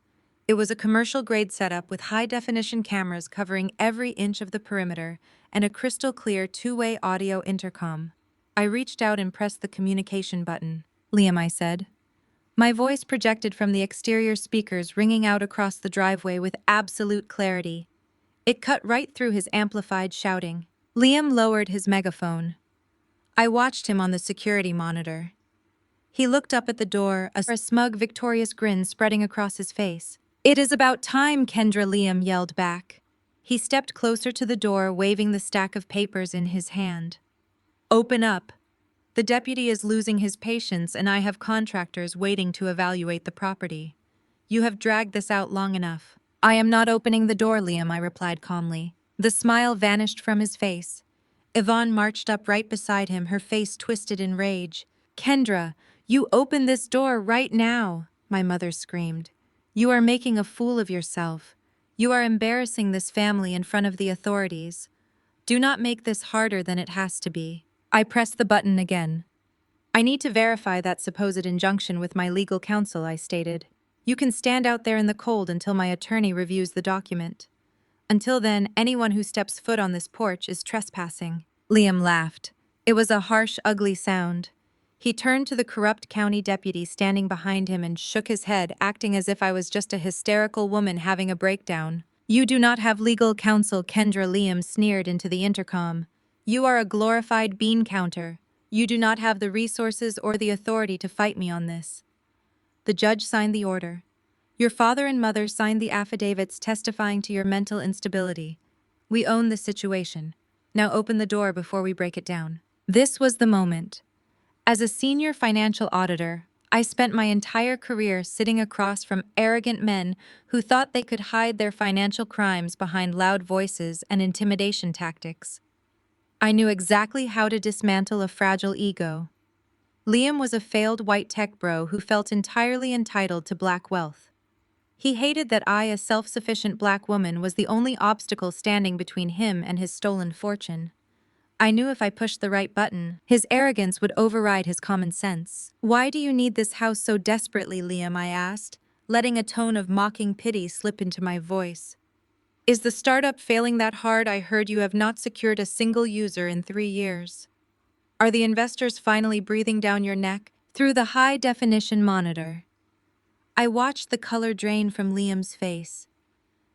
It was a commercial-grade setup with high-definition cameras covering every inch of the perimeter and a crystal-clear two-way audio intercom. I reached out and pressed the communication button. "Liam," I said. My voice projected from the exterior speakers ringing out across the driveway with absolute clarity. It cut right through his amplified shouting. Liam lowered his megaphone. I watched him on the security monitor. He looked up at the door, a smug, victorious grin spreading across his face. "It is about time," Kendra, Liam yelled back. He stepped closer to the door, waving the stack of papers in his hand. "Open up. The deputy is losing his patience and I have contractors waiting to evaluate the property. You have dragged this out long enough." "I am not opening the door, Liam," I replied calmly. The smile vanished from his face. Yvonne marched up right beside him, her face twisted in rage. "Kendra, you open this door right now," my mother screamed. "You are making a fool of yourself. You are embarrassing this family in front of the authorities. Do not make this harder than it has to be." I pressed the button again. "I need to verify that supposed injunction with my legal counsel," I stated. "You can stand out there in the cold until my attorney reviews the document. Until then, anyone who steps foot on this porch is trespassing." Liam laughed. It was a harsh, ugly sound. He turned to the corrupt county deputy standing behind him and shook his head, acting as if I was just a hysterical woman having a breakdown. "You do not have legal counsel," Kendra, Liam sneered into the intercom. "You are a glorified bean counter. You do not have the resources or the authority to fight me on this." The judge signed the order. "Your father and mother signed the affidavits testifying to your mental instability. We own the situation. Now open the door before we break it down." This was the moment. As a senior financial auditor, I spent my entire career sitting across from arrogant men who thought they could hide their financial crimes behind loud voices and intimidation tactics. I knew exactly how to dismantle a fragile ego. Liam was a failed white tech bro who felt entirely entitled to black wealth. He hated that I, a self-sufficient black woman, was the only obstacle standing between him and his stolen fortune. I knew if I pushed the right button, his arrogance would override his common sense. "Why do you need this house so desperately, Liam?" I asked, letting a tone of mocking pity slip into my voice. "Is the startup failing that hard? I heard you have not secured a single user in 3 years. Are the investors finally breathing down your neck?" Through the high-definition monitor, I watched the color drain from Liam's face.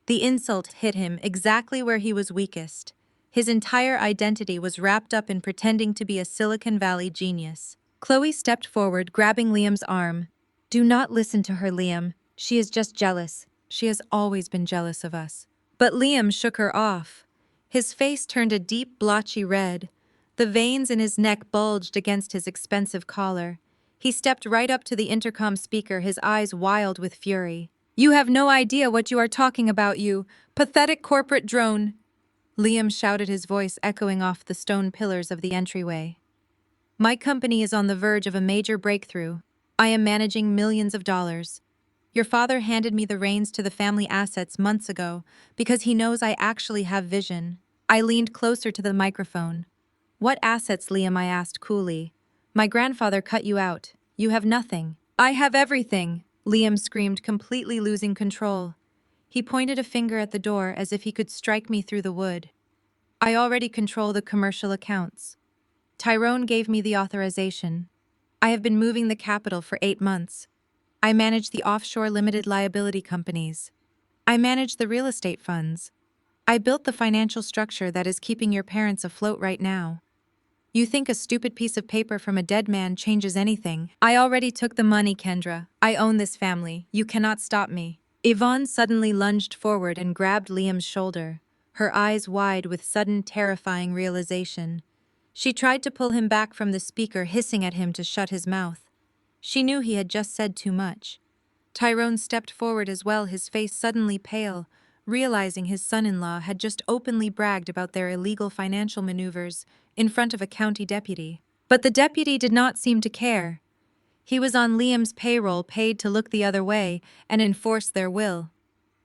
The insult hit him exactly where he was weakest. His entire identity was wrapped up in pretending to be a Silicon Valley genius. Chloe stepped forward, grabbing Liam's arm. "Do not listen to her, Liam. She is just jealous. She has always been jealous of us." But Liam shook her off. His face turned a deep, blotchy red. The veins in his neck bulged against his expensive collar. He stepped right up to the intercom speaker, his eyes wild with fury. "You have no idea what you are talking about, you pathetic corporate drone!" Liam shouted, his voice echoing off the stone pillars of the entryway. "My company is on the verge of a major breakthrough. I am managing millions of dollars. Your father handed me the reins to the family assets months ago because he knows I actually have vision." I leaned closer to the microphone. "What assets, Liam?" I asked coolly. "My grandfather cut you out. You have nothing." "I have everything," Liam screamed, completely losing control. He pointed a finger at the door as if he could strike me through the wood. "I already control the commercial accounts. Tyrone gave me the authorization. I have been moving the capital for 8 months. I manage the offshore limited liability companies. I manage the real estate funds. I built the financial structure that is keeping your parents afloat right now. You think a stupid piece of paper from a dead man changes anything? I already took the money, Kendra. I own this family. You cannot stop me." Yvonne suddenly lunged forward and grabbed Liam's shoulder, her eyes wide with sudden, terrifying realization. She tried to pull him back from the speaker, hissing at him to shut his mouth. She knew he had just said too much. Tyrone stepped forward as well, his face suddenly pale, realizing his son-in-law had just openly bragged about their illegal financial maneuvers in front of a county deputy. But the deputy did not seem to care. He was on Liam's payroll, paid to look the other way and enforce their will.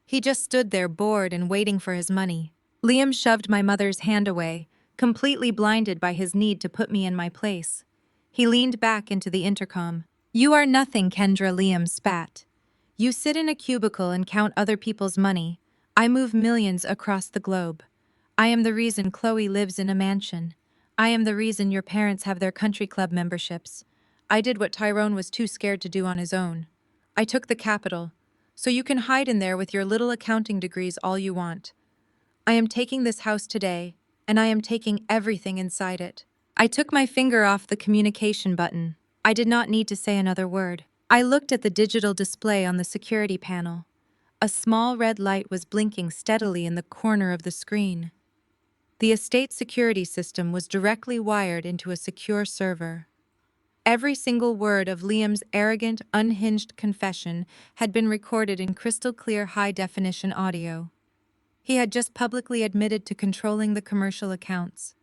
He just stood there, bored and waiting for his money. Liam shoved my mother's hand away, completely blinded by his need to put me in my place. He leaned back into the intercom. "You are nothing, Kendra," Liam spat. You sit in a cubicle and count other people's money. I move millions across the globe. I am the reason Chloe lives in a mansion. I am the reason your parents have their country club memberships. I did what Tyrone was too scared to do on his own. I took the capital. So you can hide in there with your little accounting degrees all you want. I am taking this house today, and I am taking everything inside it. I took my finger off the communication button. I did not need to say another word. I looked at the digital display on the security panel. A small red light was blinking steadily in the corner of the screen. The estate security system was directly wired into a secure server. Every single word of Liam's arrogant, unhinged confession had been recorded in crystal-clear high-definition audio. He had just publicly admitted to controlling the commercial accounts.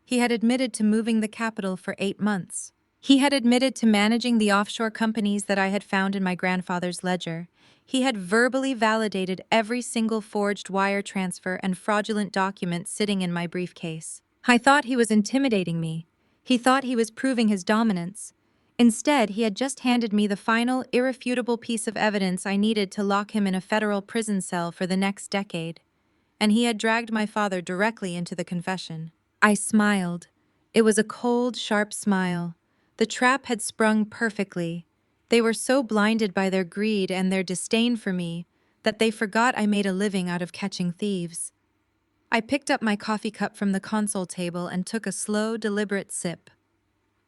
He had admitted to moving the capital for 8 months. He had admitted to managing the offshore companies that I had found in my grandfather's ledger. He had verbally validated every single forged wire transfer and fraudulent document sitting in my briefcase. I thought he was intimidating me. He thought he was proving his dominance. Instead, he had just handed me the final, irrefutable piece of evidence I needed to lock him in a federal prison cell for the next decade. And he had dragged my father directly into the confession. I smiled. It was a cold, sharp smile. The trap had sprung perfectly. They were so blinded by their greed and their disdain for me that they forgot I made a living out of catching thieves. I picked up my coffee cup from the console table and took a slow, deliberate sip.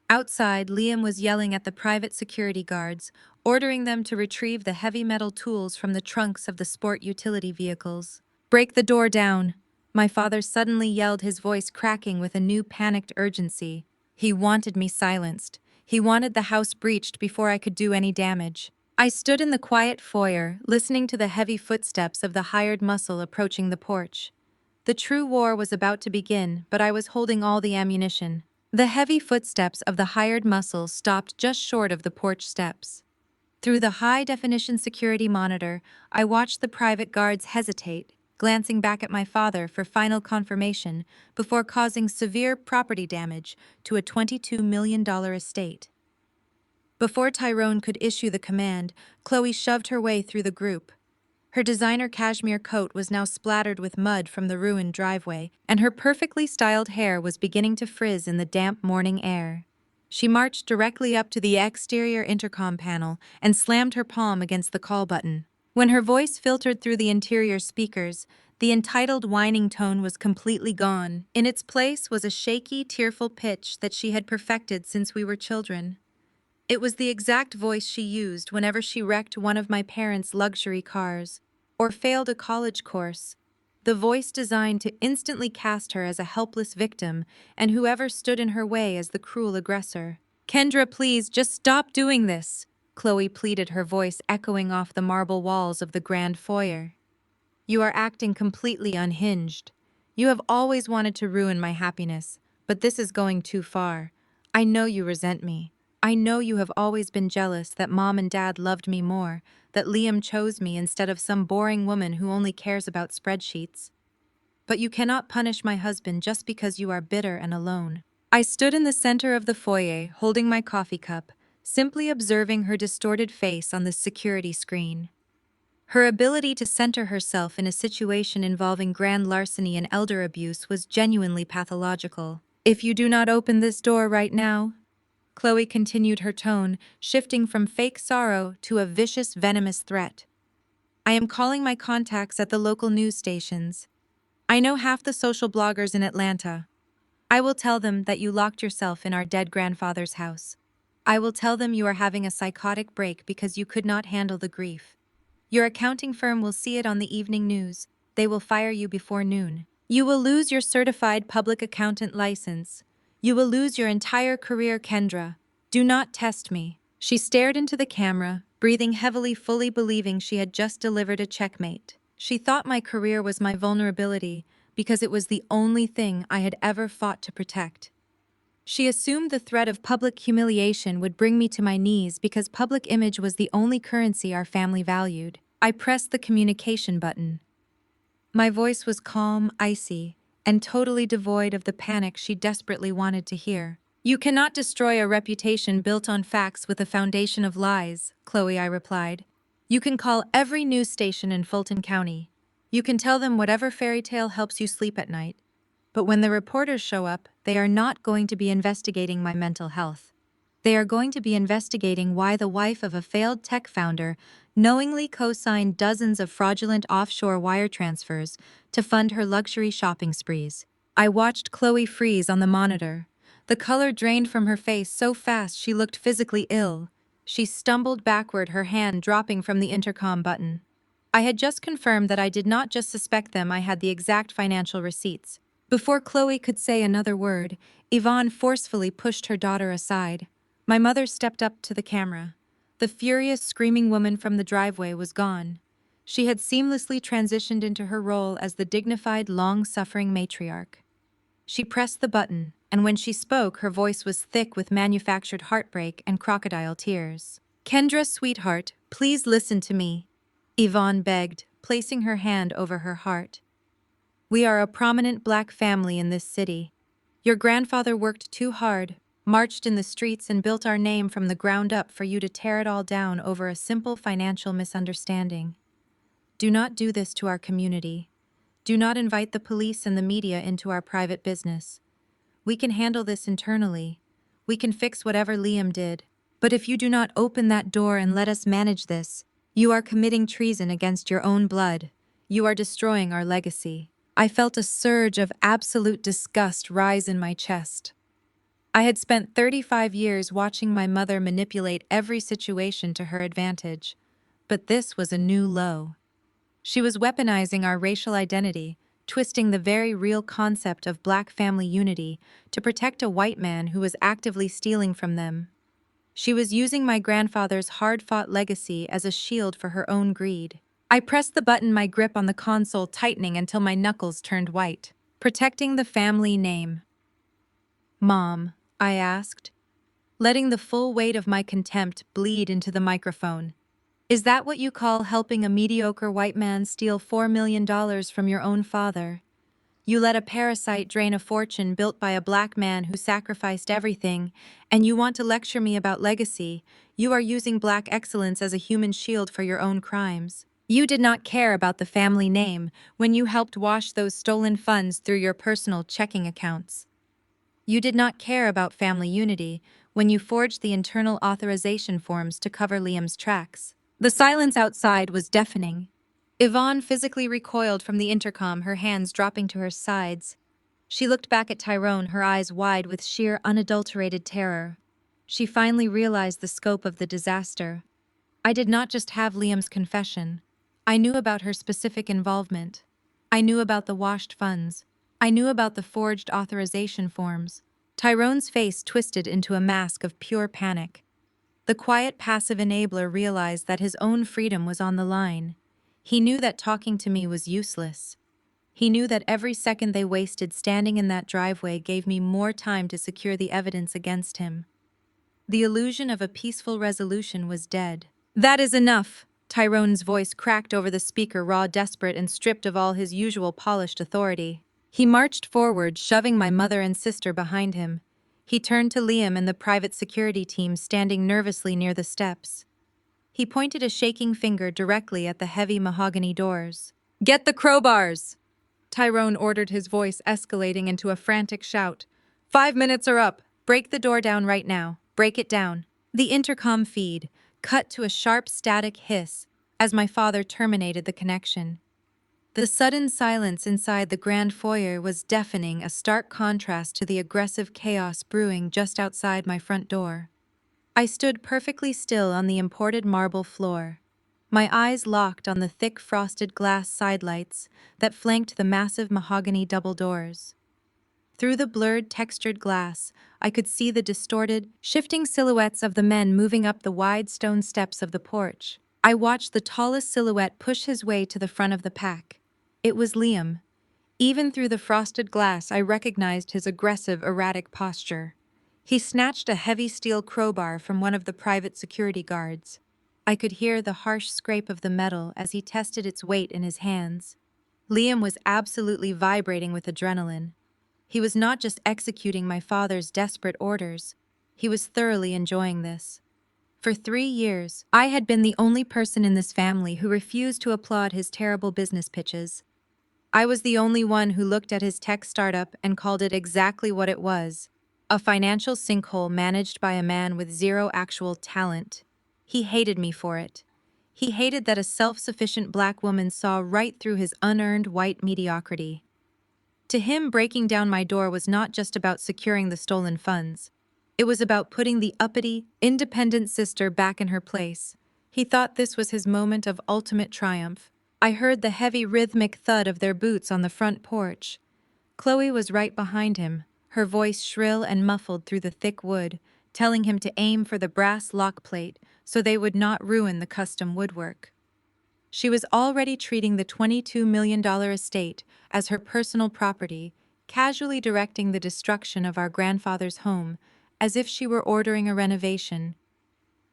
Outside, Liam was yelling at the private security guards, ordering them to retrieve the heavy metal tools from the trunks of the sport utility vehicles. "Break the door down!" My father suddenly yelled, his voice cracking with a new panicked urgency. He wanted me silenced. He wanted the house breached before I could do any damage. I stood in the quiet foyer, listening to the heavy footsteps of the hired muscle approaching the porch. The true war was about to begin, but I was holding all the ammunition. The heavy footsteps of the hired muscle stopped just short of the porch steps. Through the high-definition security monitor, I watched the private guards hesitate, glancing back at my father for final confirmation before causing severe property damage to a $22 million estate. Before Tyrone could issue the command, Chloe shoved her way through the group. Her designer cashmere coat was now splattered with mud from the ruined driveway, and her perfectly styled hair was beginning to frizz in the damp morning air. She marched directly up to the exterior intercom panel and slammed her palm against the call button. When her voice filtered through the interior speakers, the entitled whining tone was completely gone. In its place was a shaky, tearful pitch that she had perfected since we were children. It was the exact voice she used whenever she wrecked one of my parents' luxury cars or failed a college course, the voice designed to instantly cast her as a helpless victim and whoever stood in her way as the cruel aggressor. "Kendra, please, just stop doing this," Chloe pleaded, her voice echoing off the marble walls of the grand foyer. "You are acting completely unhinged. You have always wanted to ruin my happiness, but this is going too far. I know you resent me. I know you have always been jealous that Mom and Dad loved me more, that Liam chose me instead of some boring woman who only cares about spreadsheets. But you cannot punish my husband just because you are bitter and alone." I stood in the center of the foyer, holding my coffee cup, simply observing her distorted face on the security screen. Her ability to center herself in a situation involving grand larceny and elder abuse was genuinely pathological. "If you do not open this door right now," Chloe continued, her tone shifting from fake sorrow to a vicious, venomous threat, "I am calling my contacts at the local news stations. I know half the social bloggers in Atlanta. I will tell them that you locked yourself in our dead grandfather's house. I will tell them you are having a psychotic break because you could not handle the grief. Your accounting firm will see it on the evening news. They will fire you before noon. You will lose your certified public accountant license. You will lose your entire career, Kendra. Do not test me." She stared into the camera, breathing heavily, fully believing she had just delivered a checkmate. She thought my career was my vulnerability because it was the only thing I had ever fought to protect. She assumed the threat of public humiliation would bring me to my knees because public image was the only currency our family valued. I pressed the communication button. My voice was calm, icy, and totally devoid of the panic she desperately wanted to hear. "You cannot destroy a reputation built on facts with a foundation of lies," Chloe, I replied. You can call every news station in Fulton County. You can tell them whatever fairy tale helps you sleep at night. But when the reporters show up, they are not going to be investigating my mental health. They are going to be investigating why the wife of a failed tech founder knowingly co-signed dozens of fraudulent offshore wire transfers to fund her luxury shopping sprees. I watched Chloe freeze on the monitor. The color drained from her face so fast she looked physically ill. She stumbled backward, her hand dropping from the intercom button. I had just confirmed that I did not just suspect them, I had the exact financial receipts. Before Chloe could say another word, Yvonne forcefully pushed her daughter aside. My mother stepped up to the camera. The furious, screaming woman from the driveway was gone. She had seamlessly transitioned into her role as the dignified, long-suffering matriarch. She pressed the button, and when she spoke, her voice was thick with manufactured heartbreak and crocodile tears. "Kendra, sweetheart, please listen to me," Yvonne begged, placing her hand over her heart. "We are a prominent Black family in this city. Your grandfather worked too hard, marched in the streets, and built our name from the ground up for you to tear it all down over a simple financial misunderstanding. Do not do this to our community. Do not invite the police and the media into our private business. We can handle this internally. We can fix whatever Liam did. But if you do not open that door and let us manage this, you are committing treason against your own blood. You are destroying our legacy." I felt a surge of absolute disgust rise in my chest. I had spent 35 years watching my mother manipulate every situation to her advantage, but this was a new low. She was weaponizing our racial identity, twisting the very real concept of Black family unity to protect a white man who was actively stealing from them. She was using my grandfather's hard-fought legacy as a shield for her own greed. I pressed the button, my grip on the console tightening until my knuckles turned white. "Protecting the family name." "Mom," I asked, letting the full weight of my contempt bleed into the microphone. "Is that what you call helping a mediocre white man steal $4 million from your own father? You let a parasite drain a fortune built by a Black man who sacrificed everything, and you want to lecture me about legacy? You are using Black excellence as a human shield for your own crimes. You did not care about the family name when you helped wash those stolen funds through your personal checking accounts. You did not care about family unity when you forged the internal authorization forms to cover Liam's tracks." The silence outside was deafening. Yvonne physically recoiled from the intercom, her hands dropping to her sides. She looked back at Tyrone, her eyes wide with sheer, unadulterated terror. She finally realized the scope of the disaster. I did not just have Liam's confession. I knew about her specific involvement. I knew about the washed funds. I knew about the forged authorization forms. Tyrone's face twisted into a mask of pure panic. The quiet, passive enabler realized that his own freedom was on the line. He knew that talking to me was useless. He knew that every second they wasted standing in that driveway gave me more time to secure the evidence against him. The illusion of a peaceful resolution was dead. "That is enough," Tyrone's voice cracked over the speaker, raw, desperate, and stripped of all his usual polished authority. He marched forward, shoving my mother and sister behind him. He turned to Liam and the private security team standing nervously near the steps. He pointed a shaking finger directly at the heavy mahogany doors. "Get the crowbars!" Tyrone ordered, his voice escalating into a frantic shout. "5 minutes are up. Break the door down right now. Break it down." The intercom feed cut to a sharp static hiss as my father terminated the connection. The sudden silence inside the grand foyer was deafening, a stark contrast to the aggressive chaos brewing just outside my front door. I stood perfectly still on the imported marble floor, my eyes locked on the thick frosted glass sidelights that flanked the massive mahogany double doors. Through the blurred, textured glass, I could see the distorted, shifting silhouettes of the men moving up the wide stone steps of the porch. I watched the tallest silhouette push his way to the front of the pack. It was Liam. Even through the frosted glass, I recognized his aggressive, erratic posture. He snatched a heavy steel crowbar from one of the private security guards. I could hear the harsh scrape of the metal as he tested its weight in his hands. Liam was absolutely vibrating with adrenaline. He was not just executing my father's desperate orders. He was thoroughly enjoying this. For 3 years, I had been the only person in this family who refused to applaud his terrible business pitches. I was the only one who looked at his tech startup and called it exactly what it was: a financial sinkhole managed by a man with zero actual talent. He hated me for it. He hated that a self-sufficient black woman saw right through his unearned white mediocrity. To him, breaking down my door was not just about securing the stolen funds. It was about putting the uppity, independent sister back in her place. He thought this was his moment of ultimate triumph. I heard the heavy rhythmic thud of their boots on the front porch. Chloe was right behind him, her voice shrill and muffled through the thick wood, telling him to aim for the brass lock plate so they would not ruin the custom woodwork. She was already treating the $22 million estate as her personal property, casually directing the destruction of our grandfather's home, as if she were ordering a renovation.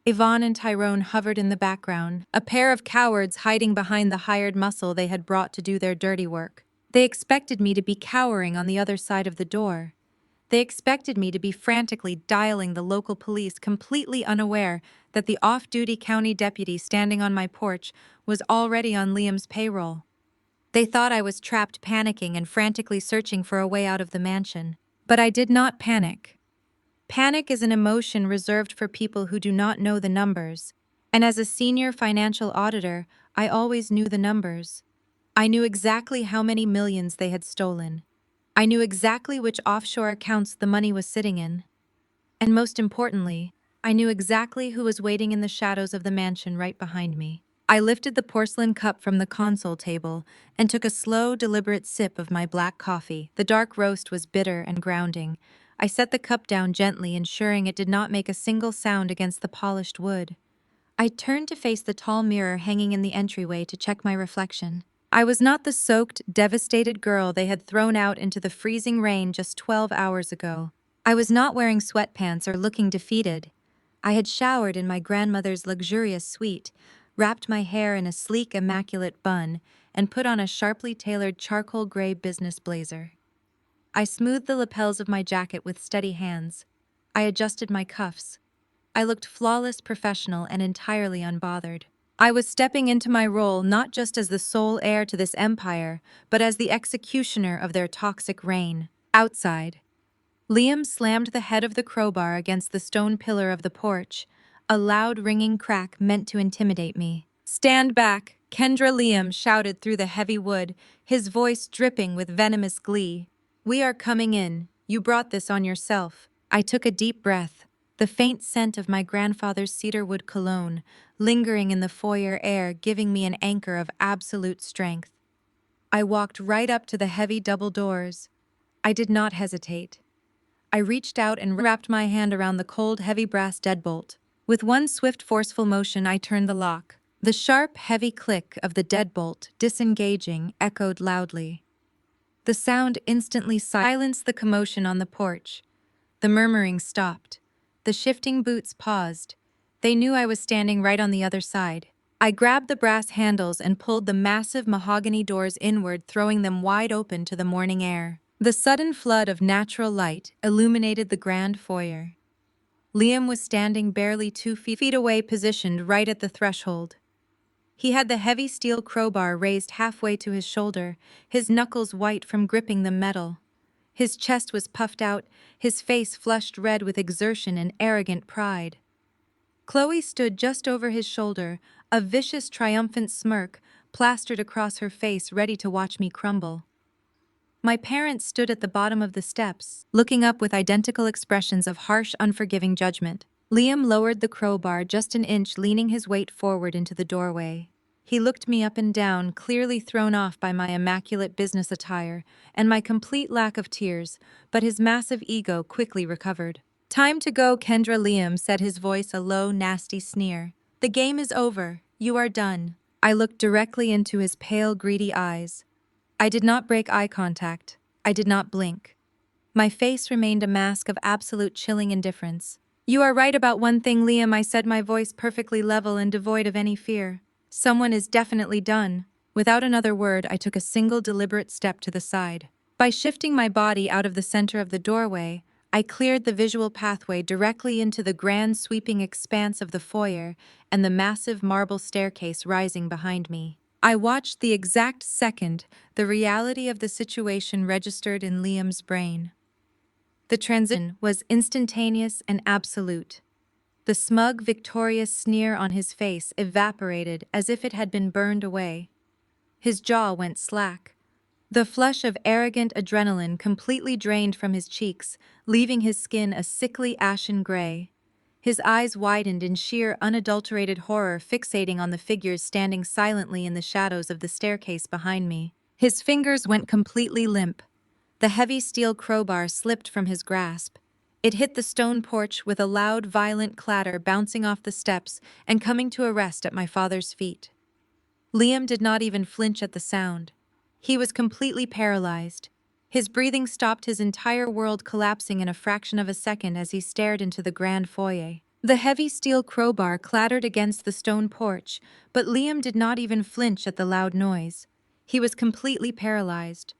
Yvonne and Tyrone hovered in the background, a pair of cowards hiding behind the hired muscle they had brought to do their dirty work. They expected me to be cowering on the other side of the door. They expected me to be frantically dialing the local police, completely unaware that the off-duty county deputy standing on my porch was already on Liam's payroll. They thought I was trapped, panicking and frantically searching for a way out of the mansion. But I did not panic. Panic is an emotion reserved for people who do not know the numbers. And as a senior financial auditor, I always knew the numbers. I knew exactly how many millions they had stolen. I knew exactly which offshore accounts the money was sitting in. And most importantly, I knew exactly who was waiting in the shadows of the mansion right behind me. I lifted the porcelain cup from the console table and took a slow, deliberate sip of my black coffee. The dark roast was bitter and grounding. I set the cup down gently, ensuring it did not make a single sound against the polished wood. I turned to face the tall mirror hanging in the entryway to check my reflection. I was not the soaked, devastated girl they had thrown out into the freezing rain just 12 hours ago. I was not wearing sweatpants or looking defeated. I had showered in my grandmother's luxurious suite, wrapped my hair in a sleek, immaculate bun, and put on a sharply tailored charcoal gray business blazer. I smoothed the lapels of my jacket with steady hands. I adjusted my cuffs. I looked flawless, professional, and entirely unbothered. I was stepping into my role not just as the sole heir to this empire, but as the executioner of their toxic reign. Outside, Liam slammed the head of the crowbar against the stone pillar of the porch, a loud ringing crack meant to intimidate me. "Stand back!" Kendra Liam shouted through the heavy wood, his voice dripping with venomous glee. "We are coming in. You brought this on yourself." I took a deep breath, the faint scent of my grandfather's cedarwood cologne lingering in the foyer air, giving me an anchor of absolute strength. I walked right up to the heavy double doors. I did not hesitate. I reached out and wrapped my hand around the cold, heavy brass deadbolt. With one swift, forceful motion, I turned the lock. The sharp, heavy click of the deadbolt, disengaging, echoed loudly. The sound instantly silenced the commotion on the porch. The murmuring stopped. The shifting boots paused. They knew I was standing right on the other side. I grabbed the brass handles and pulled the massive mahogany doors inward, throwing them wide open to the morning air. The sudden flood of natural light illuminated the grand foyer. Liam was standing barely 2 feet away, positioned right at the threshold. He had the heavy steel crowbar raised halfway to his shoulder, his knuckles white from gripping the metal. His chest was puffed out, his face flushed red with exertion and arrogant pride. Chloe stood just over his shoulder, a vicious, triumphant smirk plastered across her face, ready to watch me crumble. My parents stood at the bottom of the steps, looking up with identical expressions of harsh, unforgiving judgment. Liam lowered the crowbar just an inch, leaning his weight forward into the doorway. He looked me up and down, clearly thrown off by my immaculate business attire and my complete lack of tears, but his massive ego quickly recovered. "Time to go, Kendra." Liam said, his voice a low, nasty sneer. "The game is over. You are done." I looked directly into his pale, greedy eyes. I did not break eye contact. I did not blink. My face remained a mask of absolute chilling indifference. "You are right about one thing, Liam," I said, my voice perfectly level and devoid of any fear. "Someone is definitely done." Without another word, I took a single deliberate step to the side. By shifting my body out of the center of the doorway, I cleared the visual pathway directly into the grand sweeping expanse of the foyer and the massive marble staircase rising behind me. I watched the exact second the reality of the situation registered in Liam's brain. The transition was instantaneous and absolute. The smug, victorious sneer on his face evaporated as if it had been burned away. His jaw went slack. The flush of arrogant adrenaline completely drained from his cheeks, leaving his skin a sickly ashen gray. His eyes widened in sheer unadulterated horror, fixating on the figures standing silently in the shadows of the staircase behind me. His fingers went completely limp. The heavy steel crowbar slipped from his grasp. It hit the stone porch with a loud, violent clatter, bouncing off the steps and coming to a rest at my father's feet. Liam did not even flinch at the sound. He was completely paralyzed. His breathing stopped, his entire world collapsing in a fraction of a second as he stared into the grand foyer. The heavy steel crowbar clattered against the stone porch, but Liam did not even flinch at the loud noise. He was completely paralyzed.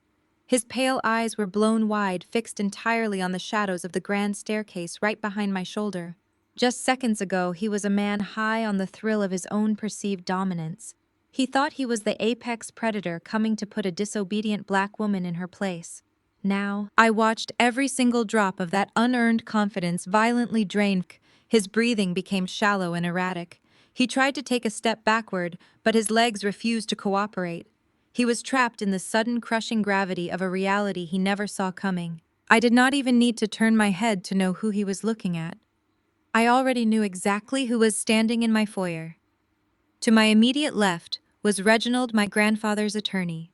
His pale eyes were blown wide, fixed entirely on the shadows of the grand staircase right behind my shoulder. Just seconds ago, he was a man high on the thrill of his own perceived dominance. He thought he was the apex predator coming to put a disobedient black woman in her place. Now, I watched every single drop of that unearned confidence violently drain. His breathing became shallow and erratic. He tried to take a step backward, but his legs refused to cooperate. He was trapped in the sudden crushing gravity of a reality he never saw coming. I did not even need to turn my head to know who he was looking at. I already knew exactly who was standing in my foyer. To my immediate left was Reginald, my grandfather's attorney.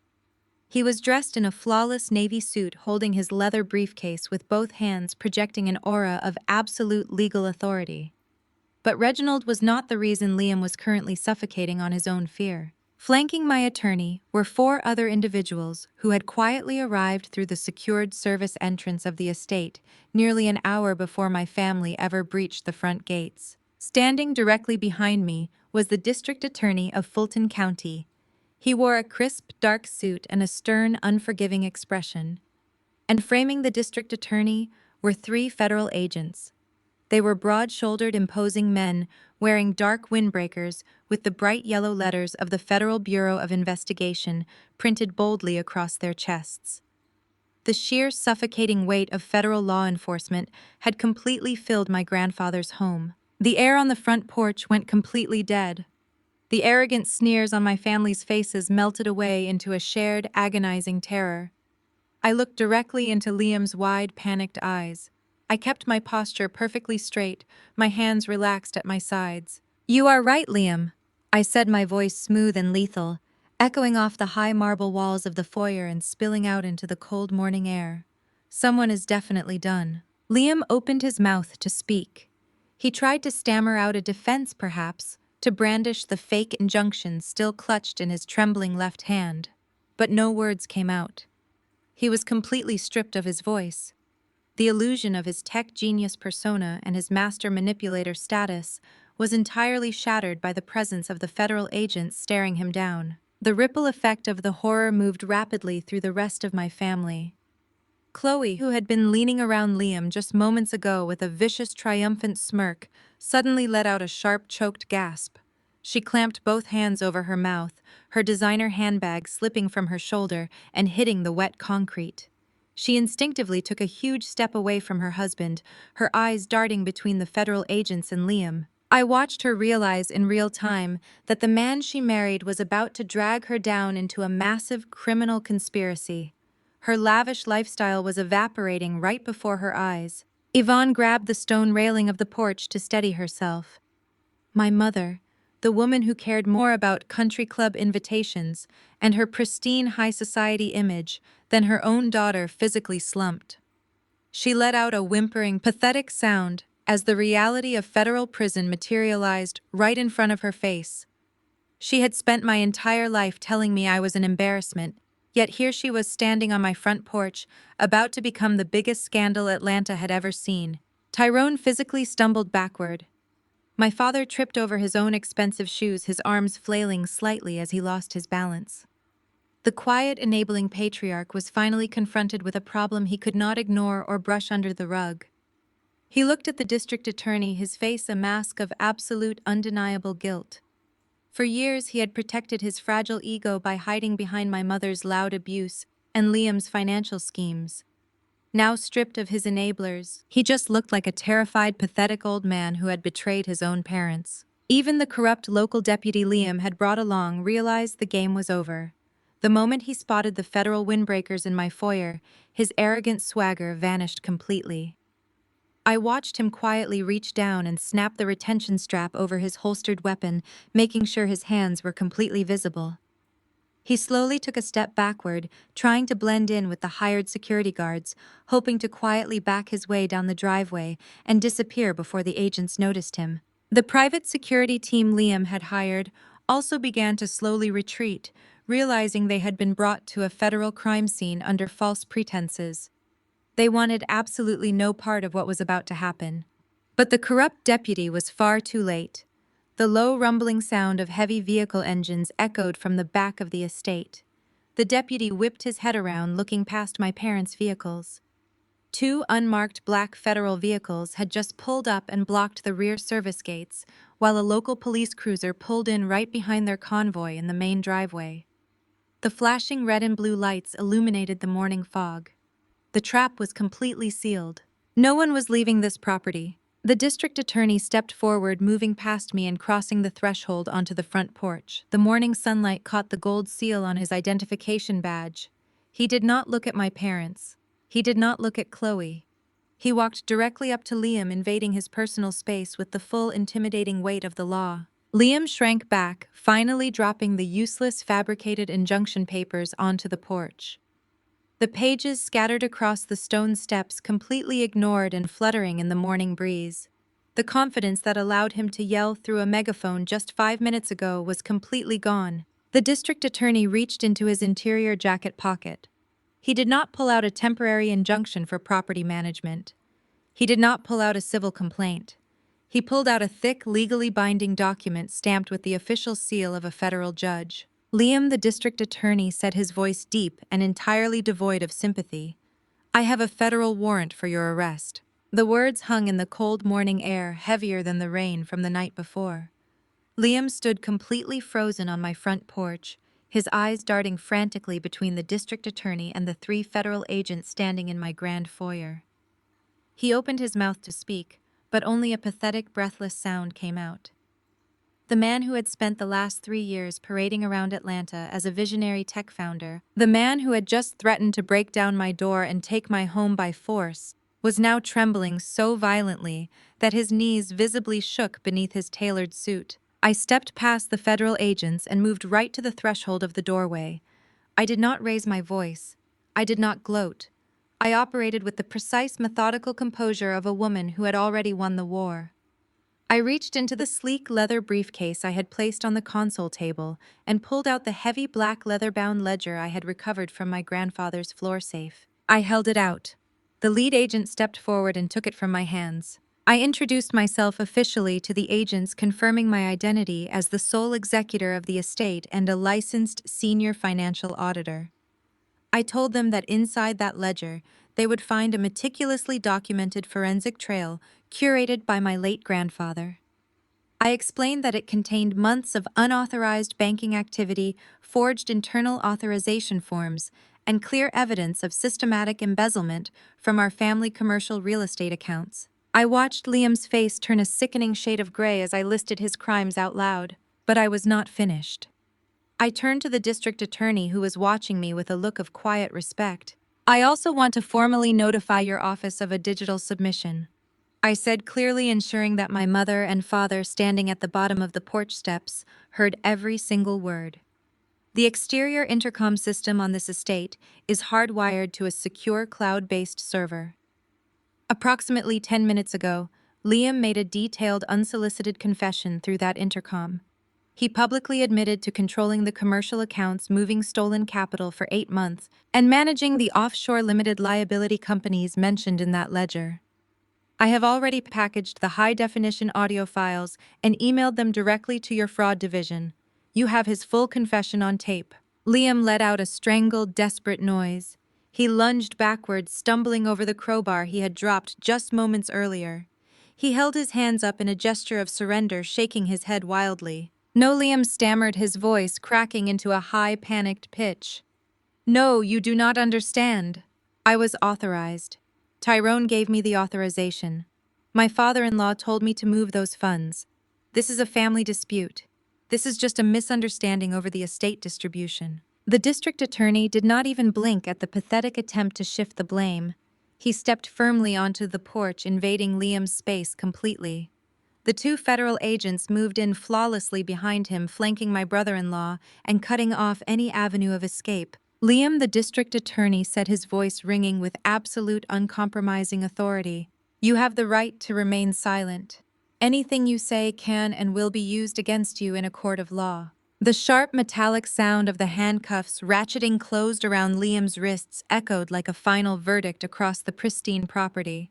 He was dressed in a flawless navy suit, holding his leather briefcase with both hands, projecting an aura of absolute legal authority. But Reginald was not the reason Liam was currently suffocating on his own fear. Flanking my attorney were four other individuals who had quietly arrived through the secured service entrance of the estate nearly an hour before my family ever breached the front gates. Standing directly behind me was the district attorney of Fulton County. He wore a crisp, dark suit and a stern, unforgiving expression. And framing the district attorney were three federal agents. They were broad-shouldered, imposing men wearing dark windbreakers with the bright yellow letters of the Federal Bureau of Investigation printed boldly across their chests. The sheer suffocating weight of federal law enforcement had completely filled my grandfather's home. The air on the front porch went completely dead. The arrogant sneers on my family's faces melted away into a shared, agonizing terror. I looked directly into Liam's wide, panicked eyes. I kept my posture perfectly straight, my hands relaxed at my sides. "You are right, Liam," I said, my voice smooth and lethal, echoing off the high marble walls of the foyer and spilling out into the cold morning air. "Someone is definitely done." Liam opened his mouth to speak. He tried to stammer out a defense, perhaps, to brandish the fake injunctions still clutched in his trembling left hand. But no words came out. He was completely stripped of his voice. The illusion of his tech genius persona and his master manipulator status was entirely shattered by the presence of the federal agents staring him down. The ripple effect of the horror moved rapidly through the rest of my family. Chloe, who had been leaning around Liam just moments ago with a vicious, triumphant smirk, suddenly let out a sharp, choked gasp. She clamped both hands over her mouth, her designer handbag slipping from her shoulder and hitting the wet concrete. She instinctively took a huge step away from her husband, her eyes darting between the federal agents and Liam. I watched her realize in real time that the man she married was about to drag her down into a massive criminal conspiracy. Her lavish lifestyle was evaporating right before her eyes. Yvonne grabbed the stone railing of the porch to steady herself. My mother, the woman who cared more about country club invitations and her pristine high society image than her own daughter, physically slumped. She let out a whimpering, pathetic sound as the reality of federal prison materialized right in front of her face. She had spent my entire life telling me I was an embarrassment, yet here she was standing on my front porch, about to become the biggest scandal Atlanta had ever seen. Tyrone physically stumbled backward. My father tripped over his own expensive shoes, his arms flailing slightly as he lost his balance. The quiet, enabling patriarch was finally confronted with a problem he could not ignore or brush under the rug. He looked at the district attorney, his face a mask of absolute, undeniable guilt. For years, he had protected his fragile ego by hiding behind my mother's loud abuse and Liam's financial schemes. Now stripped of his enablers, he just looked like a terrified, pathetic old man who had betrayed his own parents. Even the corrupt local deputy Liam had brought along realized the game was over. The moment he spotted the federal windbreakers in my foyer, his arrogant swagger vanished completely. I watched him quietly reach down and snap the retention strap over his holstered weapon, making sure his hands were completely visible. He slowly took a step backward, trying to blend in with the hired security guards, hoping to quietly back his way down the driveway and disappear before the agents noticed him. The private security team Liam had hired also began to slowly retreat, realizing they had been brought to a federal crime scene under false pretenses. They wanted absolutely no part of what was about to happen. But the corrupt deputy was far too late. The low rumbling sound of heavy vehicle engines echoed from the back of the estate. The deputy whipped his head around, looking past my parents' vehicles. Two unmarked black federal vehicles had just pulled up and blocked the rear service gates, while a local police cruiser pulled in right behind their convoy in the main driveway. The flashing red and blue lights illuminated the morning fog. The trap was completely sealed. No one was leaving this property. The district attorney stepped forward, moving past me and crossing the threshold onto the front porch. The morning sunlight caught the gold seal on his identification badge. He did not look at my parents. He did not look at Chloe. He walked directly up to Liam, invading his personal space with the full, intimidating weight of the law. Liam shrank back, finally dropping the useless, fabricated injunction papers onto the porch. The pages scattered across the stone steps, completely ignored and fluttering in the morning breeze. The confidence that allowed him to yell through a megaphone just 5 minutes ago was completely gone. The district attorney reached into his interior jacket pocket. He did not pull out a temporary injunction for property management. He did not pull out a civil complaint. He pulled out a thick, legally binding document stamped with the official seal of a federal judge. Liam, the district attorney, said, his voice deep and entirely devoid of sympathy. "I have a federal warrant for your arrest." The words hung in the cold morning air, heavier than the rain from the night before. Liam stood completely frozen on my front porch, his eyes darting frantically between the district attorney and the 3 federal agents standing in my grand foyer. He opened his mouth to speak, but only a pathetic, breathless sound came out. The man who had spent the last 3 years parading around Atlanta as a visionary tech founder, the man who had just threatened to break down my door and take my home by force, was now trembling so violently that his knees visibly shook beneath his tailored suit. I stepped past the federal agents and moved right to the threshold of the doorway. I did not raise my voice. I did not gloat. I operated with the precise, methodical composure of a woman who had already won the war. I reached into the sleek leather briefcase I had placed on the console table and pulled out the heavy black leather-bound ledger I had recovered from my grandfather's floor safe. I held it out. The lead agent stepped forward and took it from my hands. I introduced myself officially to the agents, confirming my identity as the sole executor of the estate and a licensed senior financial auditor. I told them that inside that ledger, they would find a meticulously documented forensic trail curated by my late grandfather. I explained that it contained months of unauthorized banking activity, forged internal authorization forms, and clear evidence of systematic embezzlement from our family commercial real estate accounts. I watched Liam's face turn a sickening shade of gray as I listed his crimes out loud, but I was not finished. I turned to the district attorney, who was watching me with a look of quiet respect. "I also want to formally notify your office of a digital submission," I said, clearly, ensuring that my mother and father, standing at the bottom of the porch steps, heard every single word. The exterior intercom system on this estate is hardwired to a secure cloud-based server. Approximately 10 minutes ago, Liam made a detailed, unsolicited confession through that intercom. He publicly admitted to controlling the commercial accounts, moving stolen capital for 8 months, and managing the offshore limited liability companies mentioned in that ledger. I have already packaged the high-definition audio files and emailed them directly to your fraud division. You have his full confession on tape. Liam let out a strangled, desperate noise. He lunged backward, stumbling over the crowbar he had dropped just moments earlier. He held his hands up in a gesture of surrender, shaking his head wildly. No, Liam stammered, his voice cracking into a high, panicked pitch. No, you do not understand. I was authorized. Tyrone gave me the authorization. My father-in-law told me to move those funds. This is a family dispute. This is just a misunderstanding over the estate distribution. The district attorney did not even blink at the pathetic attempt to shift the blame. He stepped firmly onto the porch, invading Liam's space completely. The two federal agents moved in flawlessly behind him, flanking my brother-in-law and cutting off any avenue of escape. Liam, the district attorney, said, his voice ringing with absolute, uncompromising authority. You have the right to remain silent. Anything you say can and will be used against you in a court of law. The sharp, metallic sound of the handcuffs ratcheting closed around Liam's wrists echoed like a final verdict across the pristine property.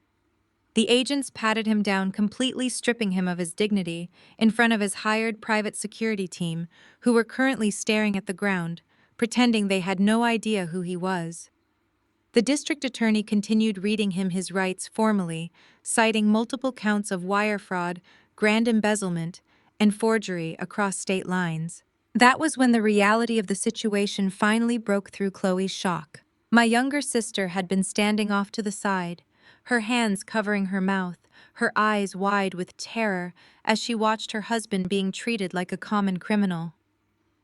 The agents patted him down, completely stripping him of his dignity, in front of his hired private security team, who were currently staring at the ground, pretending they had no idea who he was. The district attorney continued reading him his rights formally, citing multiple counts of wire fraud, grand embezzlement, and forgery across state lines. That was when the reality of the situation finally broke through Chloe's shock. My younger sister had been standing off to the side, her hands covering her mouth, her eyes wide with terror as she watched her husband being treated like a common criminal.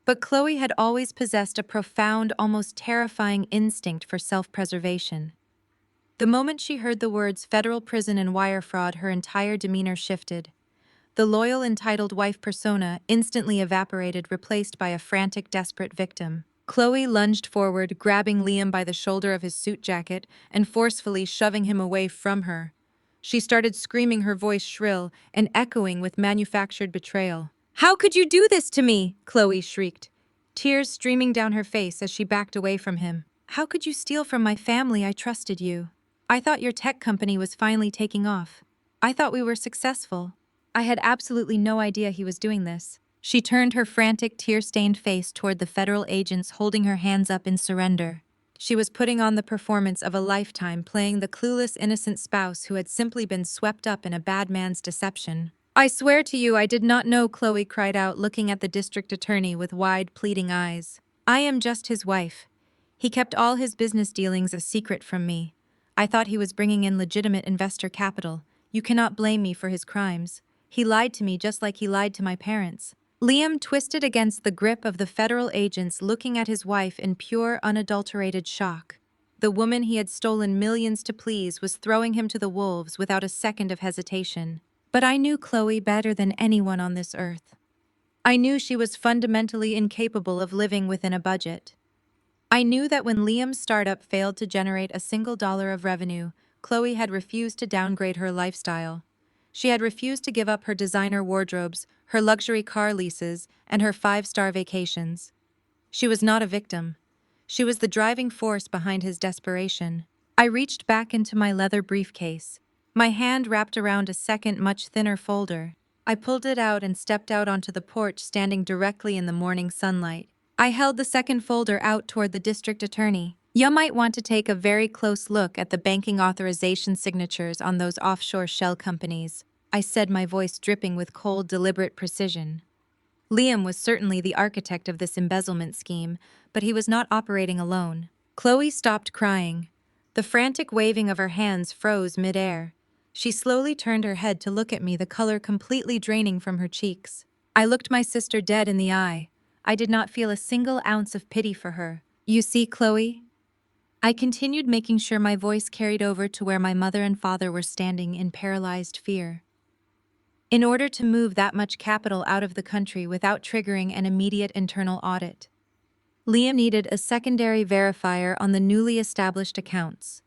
But Chloe had always possessed a profound, almost terrifying instinct for self-preservation. The moment she heard the words federal prison and wire fraud, her entire demeanor shifted. The loyal, entitled wife persona instantly evaporated, replaced by a frantic, desperate victim. Chloe lunged forward, grabbing Liam by the shoulder of his suit jacket and forcefully shoving him away from her. She started screaming, her voice shrill and echoing with manufactured betrayal. How could you do this to me? Chloe shrieked, tears streaming down her face as she backed away from him. How could you steal from my family? I trusted you. I thought your tech company was finally taking off. I thought we were successful. I had absolutely no idea he was doing this. She turned her frantic, tear-stained face toward the federal agents, holding her hands up in surrender. She was putting on the performance of a lifetime, playing the clueless, innocent spouse who had simply been swept up in a bad man's deception. I swear to you, I did not know, Chloe cried out, looking at the district attorney with wide, pleading eyes. I am just his wife. He kept all his business dealings a secret from me. I thought he was bringing in legitimate investor capital. You cannot blame me for his crimes. He lied to me just like he lied to my parents. Liam twisted against the grip of the federal agents, looking at his wife in pure, unadulterated shock. The woman he had stolen millions to please was throwing him to the wolves without a second of hesitation. But I knew Chloe better than anyone on this earth. I knew she was fundamentally incapable of living within a budget. I knew that when Liam's startup failed to generate a single dollar of revenue, Chloe had refused to downgrade her lifestyle. She had refused to give up her designer wardrobes, her luxury car leases, and her five-star vacations. She was not a victim. She was the driving force behind his desperation. I reached back into my leather briefcase. My hand wrapped around a second, much thinner folder. I pulled it out and stepped out onto the porch, standing directly in the morning sunlight. I held the second folder out toward the district attorney. You might want to take a very close look at the banking authorization signatures on those offshore shell companies, I said, my voice dripping with cold, deliberate precision. Liam was certainly the architect of this embezzlement scheme, but he was not operating alone. Chloe stopped crying. The frantic waving of her hands froze mid-air. She slowly turned her head to look at me, the color completely draining from her cheeks. I looked my sister dead in the eye. I did not feel a single ounce of pity for her. You see, Chloe? I continued, making sure my voice carried over to where my mother and father were standing in paralyzed fear. In order to move that much capital out of the country without triggering an immediate internal audit, Liam needed a secondary verifier on the newly established accounts.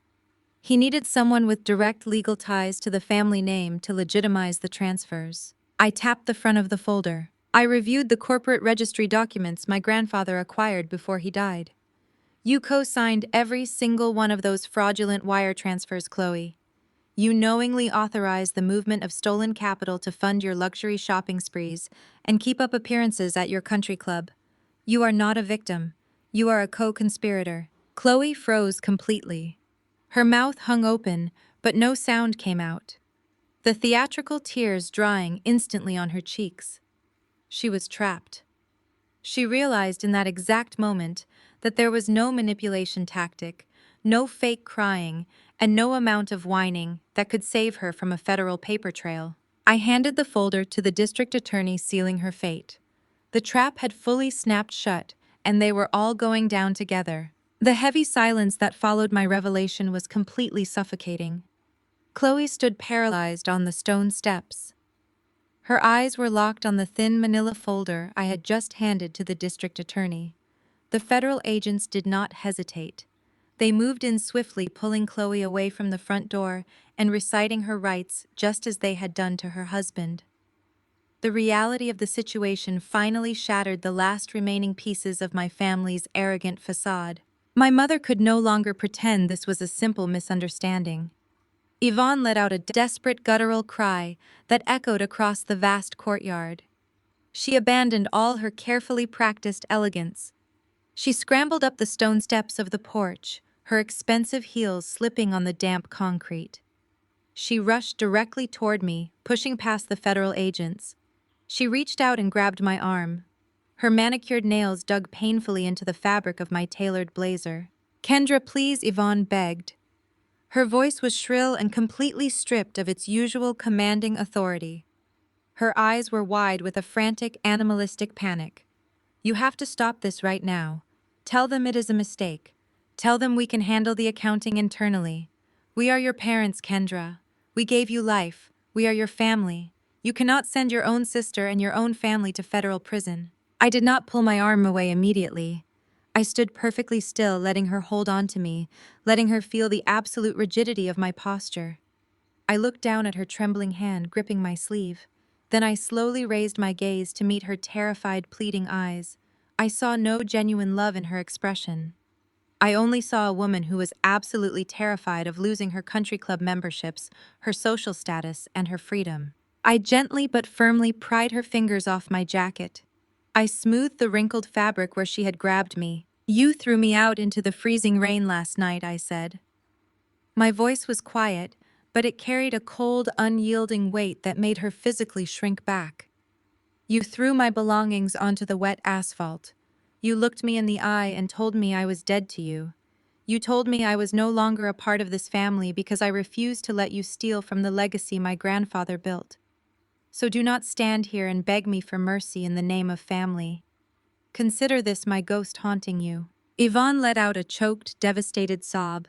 He needed someone with direct legal ties to the family name to legitimize the transfers. I tapped the front of the folder. I reviewed the corporate registry documents my grandfather acquired before he died. You co-signed every single one of those fraudulent wire transfers, Chloe. You knowingly authorized the movement of stolen capital to fund your luxury shopping sprees and keep up appearances at your country club. You are not a victim. You are a co-conspirator. Chloe froze completely. Her mouth hung open, but no sound came out, the theatrical tears drying instantly on her cheeks. She was trapped. She realized in that exact moment that there was no manipulation tactic, no fake crying, and no amount of whining that could save her from a federal paper trail. I handed the folder to the district attorney, sealing her fate. The trap had fully snapped shut, and they were all going down together. The heavy silence that followed my revelation was completely suffocating. Chloe stood paralyzed on the stone steps. Her eyes were locked on the thin manila folder I had just handed to the district attorney. The federal agents did not hesitate. They moved in swiftly, pulling Chloe away from the front door and reciting her rights just as they had done to her husband. The reality of the situation finally shattered the last remaining pieces of my family's arrogant facade. My mother could no longer pretend this was a simple misunderstanding. Yvonne let out a desperate guttural cry that echoed across the vast courtyard. She abandoned all her carefully practiced elegance. She scrambled up the stone steps of the porch, her expensive heels slipping on the damp concrete. She rushed directly toward me, pushing past the federal agents. She reached out and grabbed my arm. Her manicured nails dug painfully into the fabric of my tailored blazer. "Kendra, please," Yvonne begged. Her voice was shrill and completely stripped of its usual commanding authority. Her eyes were wide with a frantic, animalistic panic. "You have to stop this right now. Tell them it is a mistake. Tell them we can handle the accounting internally. We are your parents, Kendra. We gave you life. We are your family. You cannot send your own sister and your own family to federal prison." I did not pull my arm away immediately. I stood perfectly still, letting her hold on to me, letting her feel the absolute rigidity of my posture. I looked down at her trembling hand gripping my sleeve. Then I slowly raised my gaze to meet her terrified, pleading eyes. I saw no genuine love in her expression. I only saw a woman who was absolutely terrified of losing her country club memberships, her social status, and her freedom. I gently but firmly pried her fingers off my jacket. I smoothed the wrinkled fabric where she had grabbed me. "You threw me out into the freezing rain last night," I said. My voice was quiet, but it carried a cold, unyielding weight that made her physically shrink back. "You threw my belongings onto the wet asphalt. You looked me in the eye and told me I was dead to you. You told me I was no longer a part of this family because I refused to let you steal from the legacy my grandfather built. So do not stand here and beg me for mercy in the name of family. Consider this my ghost haunting you." Yvonne let out a choked, devastated sob.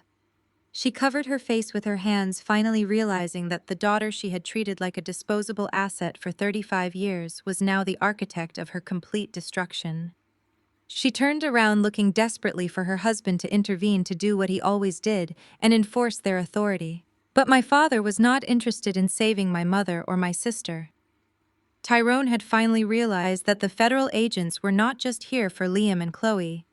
She covered her face with her hands, finally realizing that the daughter she had treated like a disposable asset for 35 years was now the architect of her complete destruction. She turned around, looking desperately for her husband to intervene, to do what he always did and enforce their authority. But my father was not interested in saving my mother or my sister. Tyrone had finally realized that the federal agents were not just here for Liam and Chloe.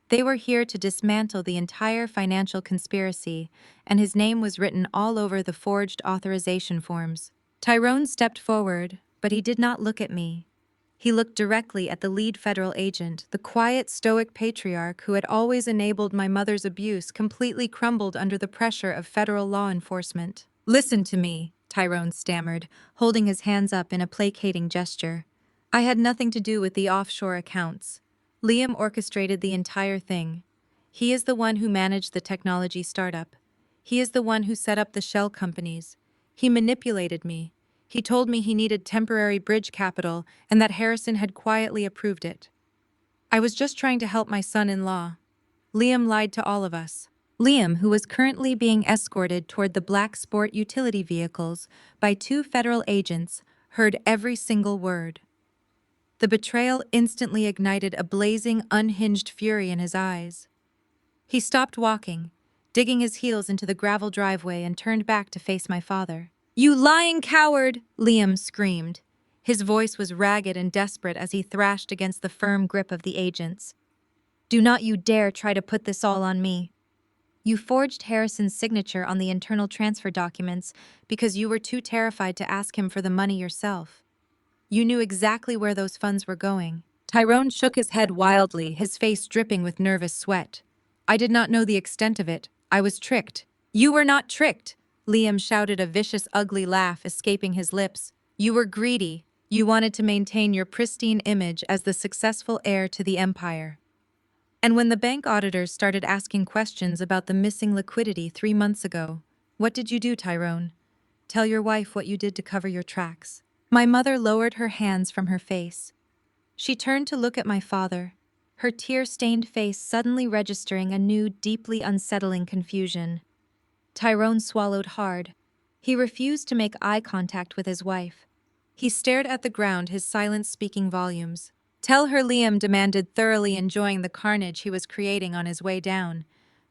They were here to dismantle the entire financial conspiracy, and his name was written all over the forged authorization forms. Tyrone stepped forward, but he did not look at me. He looked directly at the lead federal agent, the quiet, stoic patriarch who had always enabled my mother's abuse, completely crumbled under the pressure of federal law enforcement. "Listen to me," Tyrone stammered, holding his hands up in a placating gesture. "I had nothing to do with the offshore accounts. Liam orchestrated the entire thing. He is the one who managed the technology startup. He is the one who set up the shell companies. He manipulated me. He told me he needed temporary bridge capital and that Harrison had quietly approved it. I was just trying to help my son-in-law. Liam lied to all of us." Liam, who was currently being escorted toward the black sport utility vehicles by 2 federal agents, heard every single word. The betrayal instantly ignited a blazing, unhinged fury in his eyes. He stopped walking, digging his heels into the gravel driveway, and turned back to face my father. "You lying coward!" Liam screamed. His voice was ragged and desperate as he thrashed against the firm grip of the agents. "Do not you dare try to put this all on me. You forged Harrison's signature on the internal transfer documents because you were too terrified to ask him for the money yourself. You knew exactly where those funds were going." Tyrone shook his head wildly, his face dripping with nervous sweat. I did not know the extent of it. I was tricked. You were not tricked, Liam shouted, a vicious, ugly laugh escaping his lips. You were greedy. You wanted to maintain your pristine image as the successful heir to the empire. And when the bank auditors started asking questions about the missing liquidity 3 months ago, what did you do, Tyrone? Tell your wife what you did to cover your tracks. My mother lowered her hands from her face. She turned to look at my father, her tear-stained face suddenly registering a new, deeply unsettling confusion. Tyrone swallowed hard. He refused to make eye contact with his wife. He stared at the ground, his silence speaking volumes. Tell her, Liam demanded, thoroughly enjoying the carnage he was creating on his way down.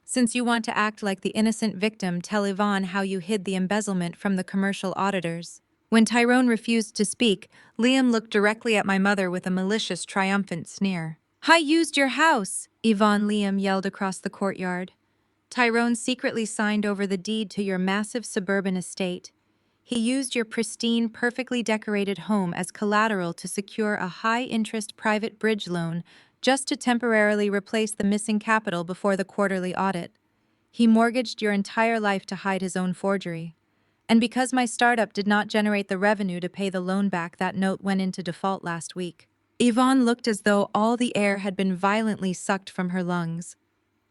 Since you want to act like the innocent victim, tell Yvonne how you hid the embezzlement from the commercial auditors. When Tyrone refused to speak, Liam looked directly at my mother with a malicious, triumphant sneer. I used your house, Yvonne, Liam yelled across the courtyard. Tyrone secretly signed over the deed to your massive suburban estate. He used your pristine, perfectly decorated home as collateral to secure a high-interest private bridge loan just to temporarily replace the missing capital before the quarterly audit. He mortgaged your entire life to hide his own forgery. And because my startup did not generate the revenue to pay the loan back, that note went into default last week. Yvonne looked as though all the air had been violently sucked from her lungs.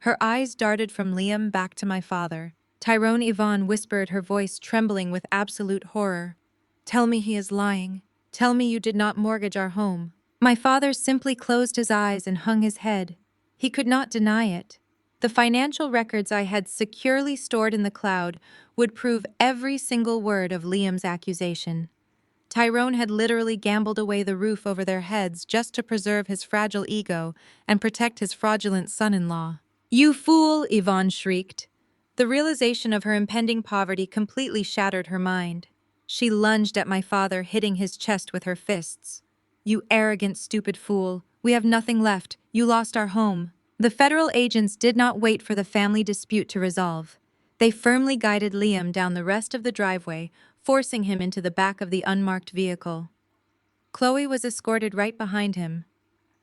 Her eyes darted from Liam back to my father. Tyrone, Yvonne whispered, her voice trembling with absolute horror. Tell me he is lying. Tell me you did not mortgage our home. My father simply closed his eyes and hung his head. He could not deny it. The financial records I had securely stored in the cloud would prove every single word of Liam's accusation. Tyrone had literally gambled away the roof over their heads just to preserve his fragile ego and protect his fraudulent son-in-law. You fool, Yvonne shrieked. The realization of her impending poverty completely shattered her mind. She lunged at my father, hitting his chest with her fists. You arrogant, stupid fool. We have nothing left. You lost our home. The federal agents did not wait for the family dispute to resolve. They firmly guided Liam down the rest of the driveway, forcing him into the back of the unmarked vehicle. Chloe was escorted right behind him.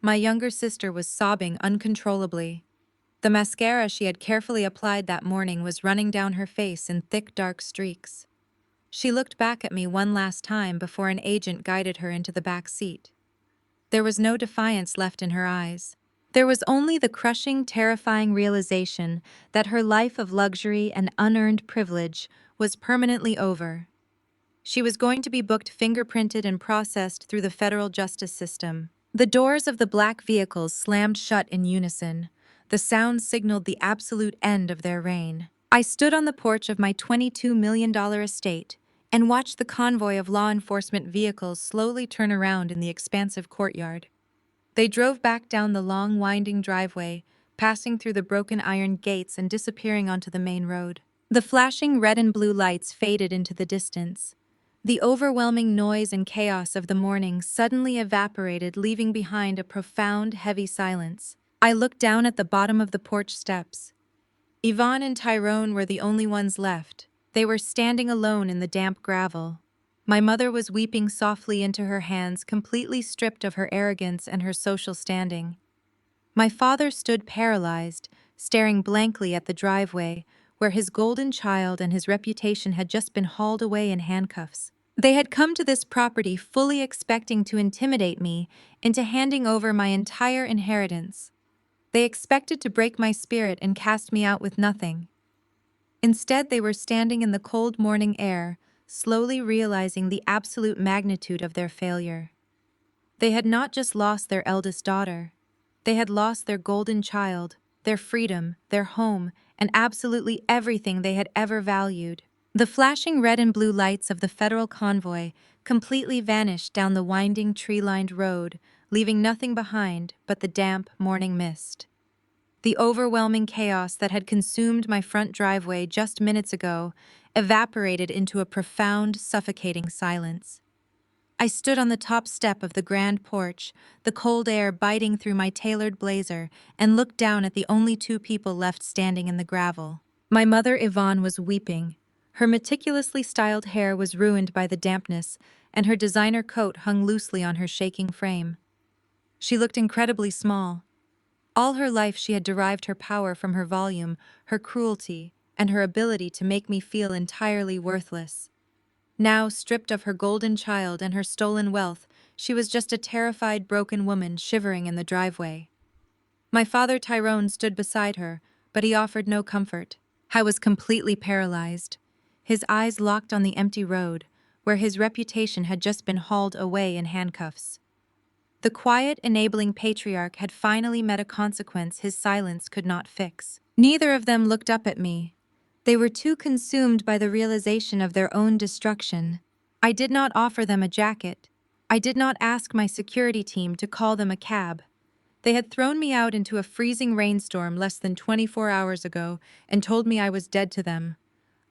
My younger sister was sobbing uncontrollably. The mascara she had carefully applied that morning was running down her face in thick, dark streaks. She looked back at me one last time before an agent guided her into the back seat. There was no defiance left in her eyes. There was only the crushing, terrifying realization that her life of luxury and unearned privilege was permanently over. She was going to be booked, fingerprinted, and processed through the federal justice system. The doors of the black vehicles slammed shut in unison. The sound signaled the absolute end of their reign. I stood on the porch of my $22 million estate and watched the convoy of law enforcement vehicles slowly turn around in the expansive courtyard. They drove back down the long, winding driveway, passing through the broken iron gates and disappearing onto the main road. The flashing red and blue lights faded into the distance. The overwhelming noise and chaos of the morning suddenly evaporated, leaving behind a profound, heavy silence. I looked down at the bottom of the porch steps. Yvonne and Tyrone were the only ones left. They were standing alone in the damp gravel. My mother was weeping softly into her hands, completely stripped of her arrogance and her social standing. My father stood paralyzed, staring blankly at the driveway, where his golden child and his reputation had just been hauled away in handcuffs. They had come to this property fully expecting to intimidate me into handing over my entire inheritance. They expected to break my spirit and cast me out with nothing. Instead, they were standing in the cold morning air, slowly realizing the absolute magnitude of their failure. They had not just lost their eldest daughter. They had lost their golden child, their freedom, their home, and absolutely everything they had ever valued. The flashing red and blue lights of the federal convoy completely vanished down the winding tree-lined road, leaving nothing behind but the damp morning mist. The overwhelming chaos that had consumed my front driveway just minutes ago evaporated into a profound, suffocating silence. I stood on the top step of the grand porch, the cold air biting through my tailored blazer, and looked down at the only two people left standing in the gravel. My mother, Yvonne, was weeping. Her meticulously styled hair was ruined by the dampness, and her designer coat hung loosely on her shaking frame. She looked incredibly small. All her life she had derived her power from her volume, her cruelty, and her ability to make me feel entirely worthless. Now, stripped of her golden child and her stolen wealth, she was just a terrified, broken woman shivering in the driveway. My father Tyrone stood beside her, but he offered no comfort. I was completely paralyzed. His eyes locked on the empty road, where his reputation had just been hauled away in handcuffs. The quiet, enabling patriarch had finally met a consequence his silence could not fix. Neither of them looked up at me. They were too consumed by the realization of their own destruction. I did not offer them a jacket. I did not ask my security team to call them a cab. They had thrown me out into a freezing rainstorm less than 24 hours ago and told me I was dead to them.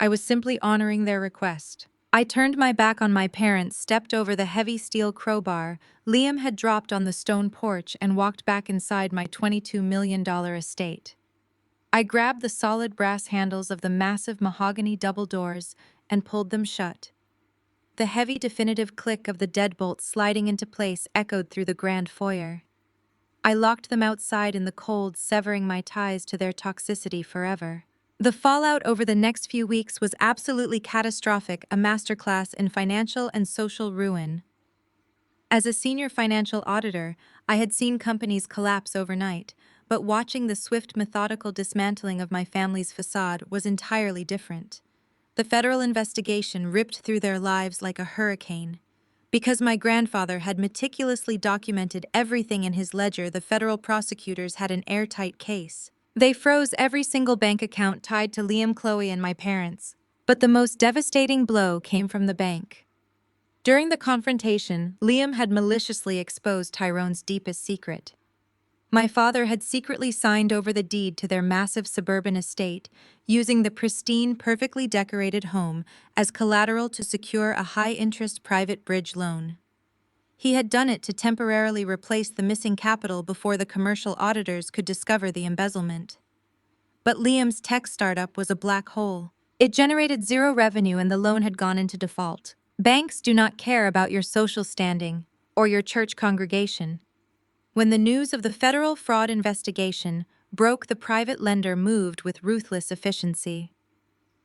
I was simply honoring their request. I turned my back on my parents, stepped over the heavy steel crowbar Liam had dropped on the stone porch, and walked back inside my $22 million estate. I grabbed the solid brass handles of the massive mahogany double doors and pulled them shut. The heavy, definitive click of the deadbolt sliding into place echoed through the grand foyer. I locked them outside in the cold, severing my ties to their toxicity forever. The fallout over the next few weeks was absolutely catastrophic, a masterclass in financial and social ruin. As a senior financial auditor, I had seen companies collapse overnight, but watching the swift, methodical dismantling of my family's facade was entirely different. The federal investigation ripped through their lives like a hurricane. Because my grandfather had meticulously documented everything in his ledger, the federal prosecutors had an airtight case. They froze every single bank account tied to Liam, Chloe, and my parents. But the most devastating blow came from the bank. During the confrontation, Liam had maliciously exposed Tyrone's deepest secret. My father had secretly signed over the deed to their massive suburban estate, using the pristine, perfectly decorated home as collateral to secure a high-interest private bridge loan. He had done it to temporarily replace the missing capital before the commercial auditors could discover the embezzlement. But Liam's tech startup was a black hole. It generated zero revenue and the loan had gone into default. Banks do not care about your social standing or your church congregation. When the news of the federal fraud investigation broke, the private lender moved with ruthless efficiency.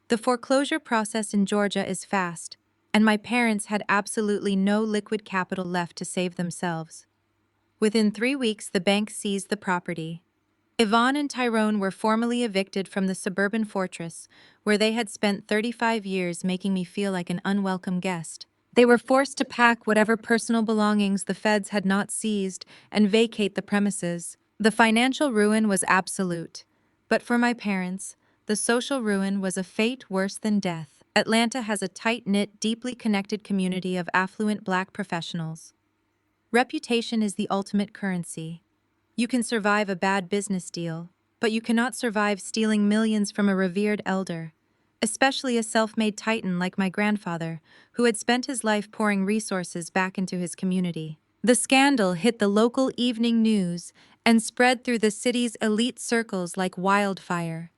The foreclosure process in Georgia is fast, and my parents had absolutely no liquid capital left to save themselves. Within 3 weeks, the bank seized the property. Yvonne and Tyrone were formally evicted from the suburban fortress, where they had spent 35 years, making me feel like an unwelcome guest. They were forced to pack whatever personal belongings the feds had not seized and vacate the premises. The financial ruin was absolute. But for my parents, the social ruin was a fate worse than death. Atlanta has a tight-knit, deeply connected community of affluent Black professionals. Reputation is the ultimate currency. You can survive a bad business deal, but you cannot survive stealing millions from a revered elder, especially a self-made titan like my grandfather, who had spent his life pouring resources back into his community. The scandal hit the local evening news and spread through the city's elite circles like wildfire.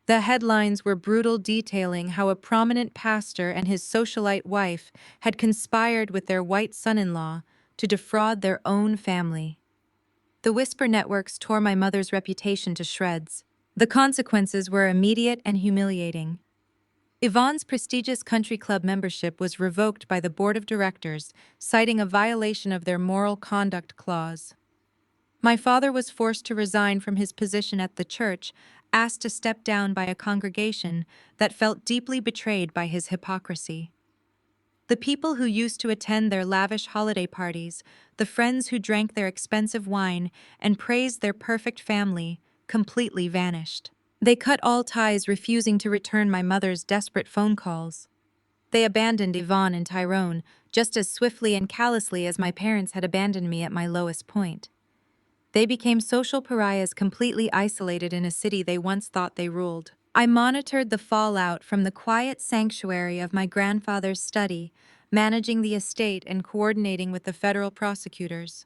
The headlines were brutal, detailing how a prominent pastor and his socialite wife had conspired with their white son-in-law to defraud their own family. The whisper networks tore my mother's reputation to shreds. The consequences were immediate and humiliating. Yvonne's prestigious country club membership was revoked by the board of directors, citing a violation of their moral conduct clause. My father was forced to resign from his position at the church, asked to step down by a congregation that felt deeply betrayed by his hypocrisy. The people who used to attend their lavish holiday parties, the friends who drank their expensive wine and praised their perfect family, completely vanished. They cut all ties, refusing to return my mother's desperate phone calls. They abandoned Yvonne and Tyrone just as swiftly and callously as my parents had abandoned me at my lowest point. They became social pariahs, completely isolated in a city they once thought they ruled. I monitored the fallout from the quiet sanctuary of my grandfather's study, managing the estate and coordinating with the federal prosecutors.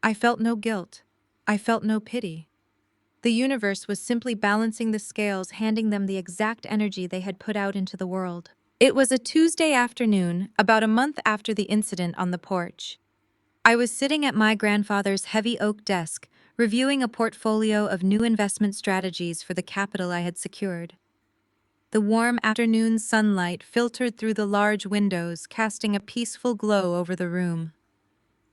I felt no guilt. I felt no pity. The universe was simply balancing the scales, handing them the exact energy they had put out into the world. It was a Tuesday afternoon, about a month after the incident on the porch. I was sitting at my grandfather's heavy oak desk, reviewing a portfolio of new investment strategies for the capital I had secured. The warm afternoon sunlight filtered through the large windows, casting a peaceful glow over the room.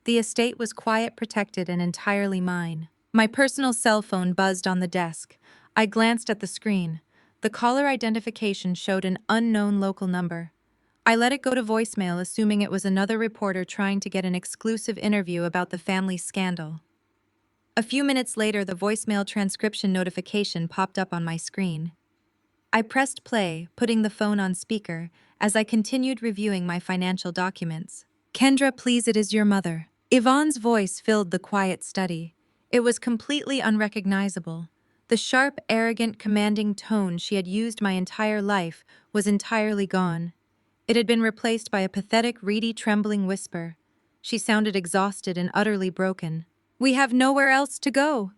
The estate was quiet, protected, and entirely mine. My personal cell phone buzzed on the desk. I glanced at the screen. The caller identification showed an unknown local number. I let it go to voicemail, assuming it was another reporter trying to get an exclusive interview about the family scandal. A few minutes later, the voicemail transcription notification popped up on my screen. I pressed play, putting the phone on speaker, as I continued reviewing my financial documents. Kendra, please, it is your mother. Yvonne's voice filled the quiet study. It was completely unrecognizable. The sharp, arrogant, commanding tone she had used my entire life was entirely gone. It had been replaced by a pathetic, reedy, trembling whisper. She sounded exhausted and utterly broken. We have nowhere else to go,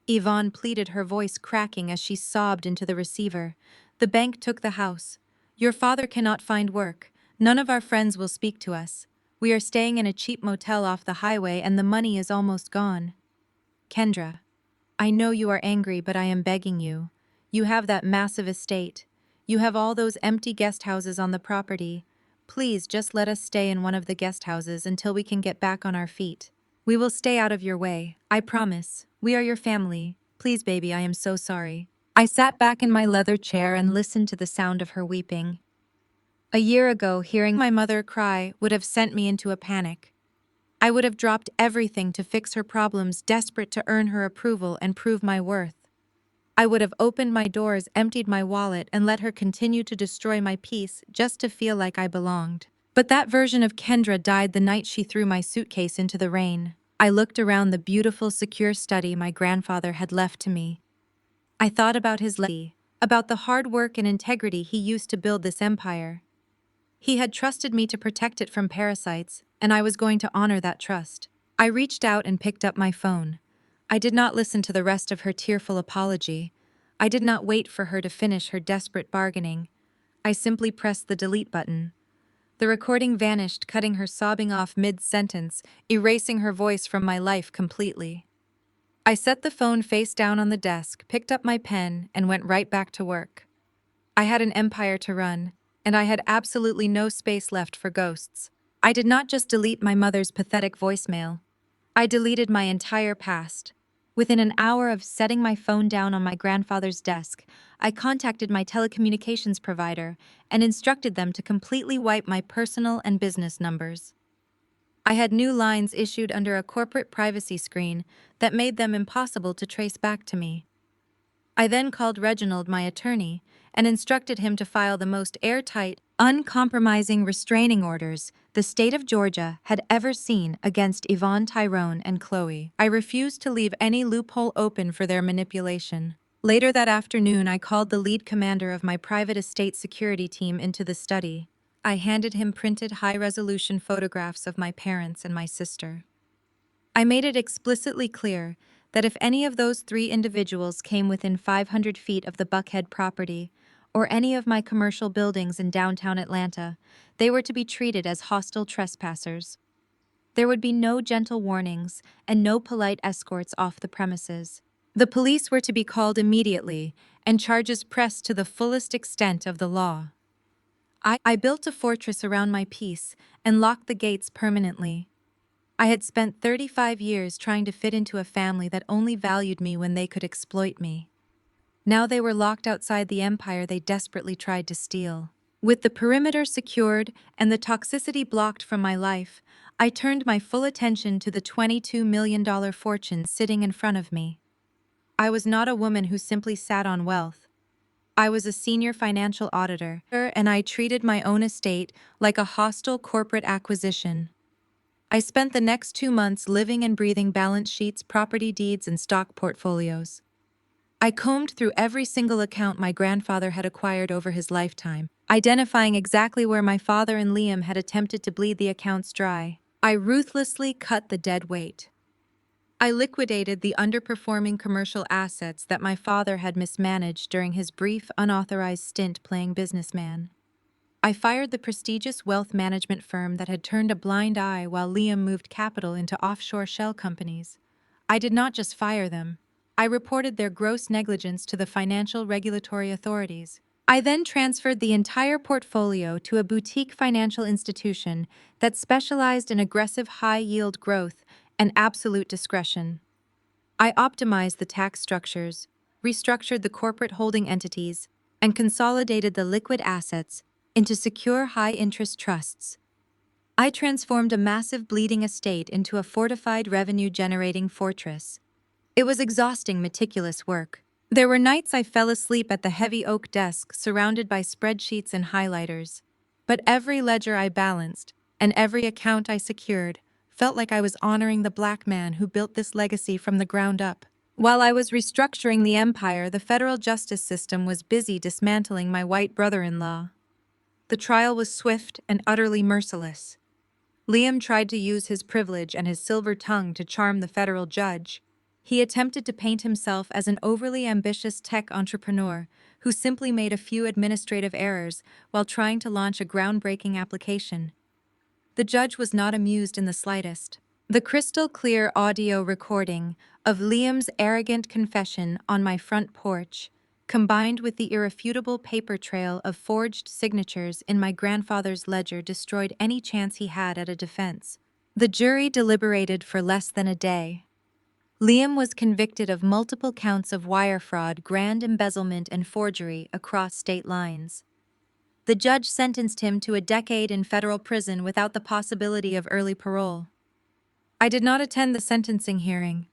Yvonne pleaded, her voice cracking as she sobbed into the receiver. The bank took the house. Your father cannot find work. None of our friends will speak to us. We are staying in a cheap motel off the highway and the money is almost gone. Kendra, I know you are angry, but I am begging you. You have that massive estate. You have all those empty guest houses on the property. Please just let us stay in one of the guest houses until we can get back on our feet. We will stay out of your way, I promise. We are your family. Please, baby, I am so sorry. I sat back in my leather chair and listened to the sound of her weeping. A year ago, hearing my mother cry would have sent me into a panic. I would have dropped everything to fix her problems, desperate to earn her approval and prove my worth. I would have opened my doors, emptied my wallet, and let her continue to destroy my peace just to feel like I belonged. But that version of Kendra died the night she threw my suitcase into the rain. I looked around the beautiful, secure study my grandfather had left to me. I thought about his legacy, about the hard work and integrity he used to build this empire. He had trusted me to protect it from parasites, and I was going to honor that trust. I reached out and picked up my phone. I did not listen to the rest of her tearful apology. I did not wait for her to finish her desperate bargaining. I simply pressed the delete button. The recording vanished, cutting her sobbing off mid-sentence, erasing her voice from my life completely. I set the phone face down on the desk, picked up my pen, and went right back to work. I had an empire to run, and I had absolutely no space left for ghosts. I did not just delete my mother's pathetic voicemail. I deleted my entire past. Within an hour of setting my phone down on my grandfather's desk, I contacted my telecommunications provider and instructed them to completely wipe my personal and business numbers. I had new lines issued under a corporate privacy screen that made them impossible to trace back to me. I then called Reginald, my attorney, and instructed him to file the most airtight, uncompromising restraining orders the state of Georgia had ever seen against Yvonne, Tyrone, and Chloe. I refused to leave any loophole open for their manipulation. Later that afternoon, I called the lead commander of my private estate security team into the study. I handed him printed high-resolution photographs of my parents and my sister. I made it explicitly clear that if any of those three individuals came within 500 feet of the Buckhead property or any of my commercial buildings in downtown Atlanta, they were to be treated as hostile trespassers. There would be no gentle warnings and no polite escorts off the premises. The police were to be called immediately and charges pressed to the fullest extent of the law. I built a fortress around my peace and locked the gates permanently. I had spent 35 years trying to fit into a family that only valued me when they could exploit me. Now they were locked outside the empire they desperately tried to steal. With the perimeter secured and the toxicity blocked from my life, I turned my full attention to the $22 million fortune sitting in front of me. I was not a woman who simply sat on wealth. I was a senior financial auditor, and I treated my own estate like a hostile corporate acquisition. I spent the next 2 months living and breathing balance sheets, property deeds, and stock portfolios. I combed through every single account my grandfather had acquired over his lifetime, identifying exactly where my father and Liam had attempted to bleed the accounts dry. I ruthlessly cut the dead weight. I liquidated the underperforming commercial assets that my father had mismanaged during his brief, unauthorized stint playing businessman. I fired the prestigious wealth management firm that had turned a blind eye while Liam moved capital into offshore shell companies. I did not just fire them. I reported their gross negligence to the financial regulatory authorities. I then transferred the entire portfolio to a boutique financial institution that specialized in aggressive high-yield growth and absolute discretion. I optimized the tax structures, restructured the corporate holding entities, and consolidated the liquid assets into secure high-interest trusts. I transformed a massive bleeding estate into a fortified revenue-generating fortress. It was exhausting, meticulous work. There were nights I fell asleep at the heavy oak desk surrounded by spreadsheets and highlighters. But every ledger I balanced, and every account I secured, felt like I was honoring the black man who built this legacy from the ground up. While I was restructuring the empire, the federal justice system was busy dismantling my white brother-in-law. The trial was swift and utterly merciless. Liam tried to use his privilege and his silver tongue to charm the federal judge. He attempted to paint himself as an overly ambitious tech entrepreneur who simply made a few administrative errors while trying to launch a groundbreaking application. The judge was not amused in the slightest. The crystal-clear audio recording of Liam's arrogant confession on my front porch, combined with the irrefutable paper trail of forged signatures in my grandfather's ledger, destroyed any chance he had at a defense. The jury deliberated for less than a day. Liam was convicted of multiple counts of wire fraud, grand embezzlement, and forgery across state lines. The judge sentenced him to a decade in federal prison without the possibility of early parole. I did not attend the sentencing hearing.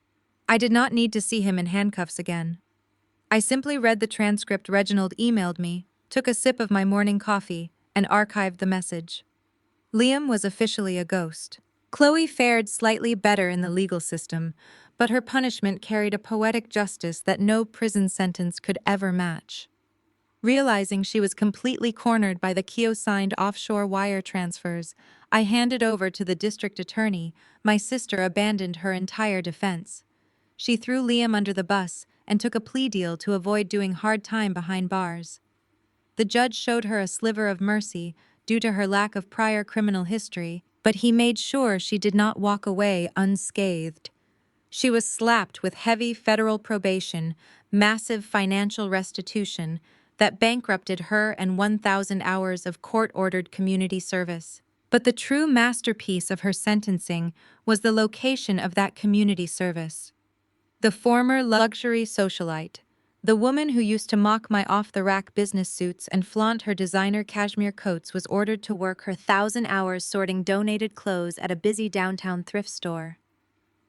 I did not need to see him in handcuffs again. I simply read the transcript Reginald emailed me, took a sip of my morning coffee, and archived the message. Liam was officially a ghost. Chloe fared slightly better in the legal system, but her punishment carried a poetic justice that no prison sentence could ever match. Realizing she was completely cornered by the Keo-signed offshore wire transfers, I handed over to the district attorney. My sister abandoned her entire defense. She threw Liam under the bus and took a plea deal to avoid doing hard time behind bars. The judge showed her a sliver of mercy due to her lack of prior criminal history, but he made sure she did not walk away unscathed. She was slapped with heavy federal probation, massive financial restitution that bankrupted her and 1,000 hours of court-ordered community service. But the true masterpiece of her sentencing was the location of that community service. The former luxury socialite, the woman who used to mock my off-the-rack business suits and flaunt her designer cashmere coats, was ordered to work her 1,000 hours sorting donated clothes at a busy downtown thrift store.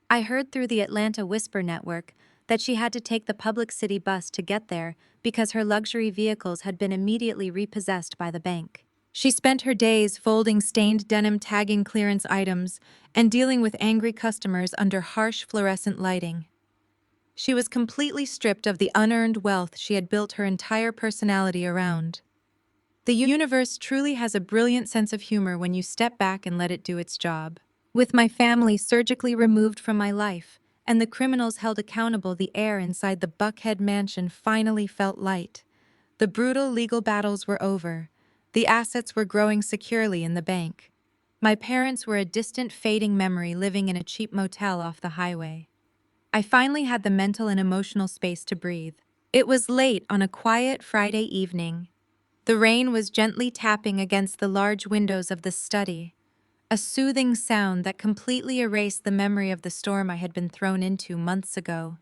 I heard through the Atlanta Whisper network that she had to take the public city bus to get there because her luxury vehicles had been immediately repossessed by the bank. She spent her days folding stained denim, tagging clearance items, and dealing with angry customers under harsh fluorescent lighting. She was completely stripped of the unearned wealth she had built her entire personality around. The universe truly has a brilliant sense of humor when you step back and let it do its job. With my family surgically removed from my life, and the criminals held accountable, the air inside the Buckhead mansion finally felt light. The brutal legal battles were over. The assets were growing securely in the bank. My parents were a distant, fading memory living in a cheap motel off the highway. I finally had the mental and emotional space to breathe. It was late on a quiet Friday evening. The rain was gently tapping against the large windows of the study, a soothing sound that completely erased the memory of the storm I had been thrown into months ago.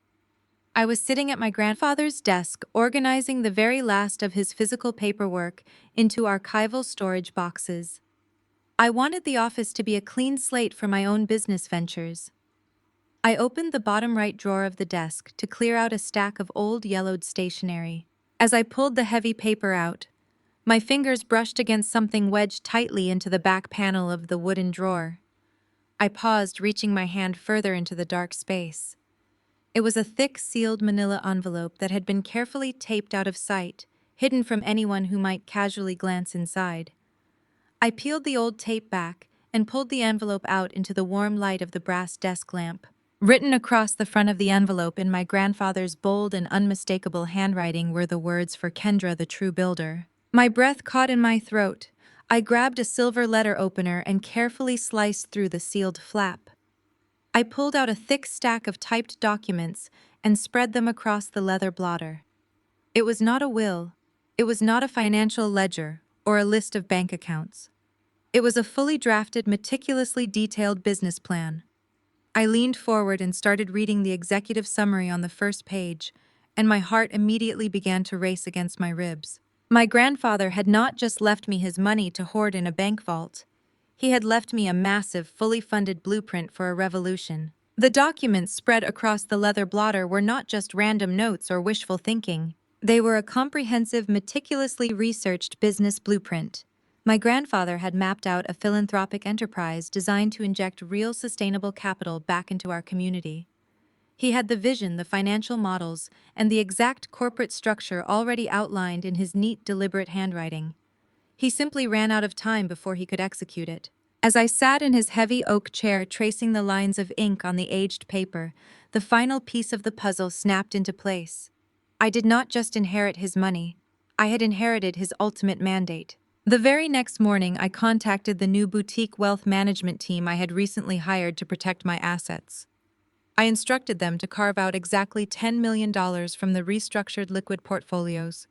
I was sitting at my grandfather's desk, organizing the very last of his physical paperwork into archival storage boxes. I wanted the office to be a clean slate for my own business ventures. I opened the bottom right drawer of the desk to clear out a stack of old yellowed stationery. As I pulled the heavy paper out, my fingers brushed against something wedged tightly into the back panel of the wooden drawer. I paused, reaching my hand further into the dark space. It was a thick, sealed manila envelope that had been carefully taped out of sight, hidden from anyone who might casually glance inside. I peeled the old tape back and pulled the envelope out into the warm light of the brass desk lamp. Written across the front of the envelope in my grandfather's bold and unmistakable handwriting were the words, "For Kendra, the true builder." My breath caught in my throat, I grabbed a silver letter opener and carefully sliced through the sealed flap. I pulled out a thick stack of typed documents and spread them across the leather blotter. It was not a will. It was not a financial ledger or a list of bank accounts. It was a fully drafted, meticulously detailed business plan. I leaned forward and started reading the executive summary on the first page, and my heart immediately began to race against my ribs. My grandfather had not just left me his money to hoard in a bank vault. He had left me a massive, fully funded blueprint for a revolution. The documents spread across the leather blotter were not just random notes or wishful thinking. They were a comprehensive, meticulously researched business blueprint. My grandfather had mapped out a philanthropic enterprise designed to inject real sustainable capital back into our community. He had the vision, the financial models, and the exact corporate structure already outlined in his neat, deliberate handwriting. He simply ran out of time before he could execute it. As I sat in his heavy oak chair tracing the lines of ink on the aged paper, the final piece of the puzzle snapped into place. I did not just inherit his money. I had inherited his ultimate mandate. The very next morning, I contacted the new boutique wealth management team I had recently hired to protect my assets. I instructed them to carve out exactly $10 million from the restructured liquid portfolios.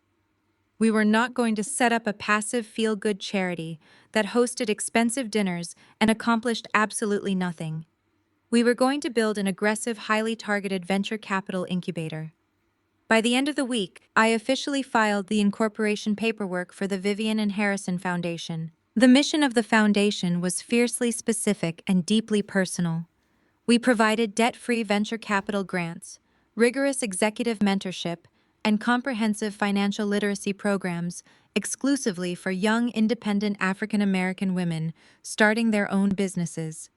We were not going to set up a passive feel-good charity that hosted expensive dinners and accomplished absolutely nothing. We were going to build an aggressive, highly targeted venture capital incubator. By the end of the week, I officially filed the incorporation paperwork for the Vivian and Harrison Foundation. The mission of the foundation was fiercely specific and deeply personal. We provided debt-free venture capital grants, rigorous executive mentorship, and comprehensive financial literacy programs exclusively for young, independent African American women starting their own businesses.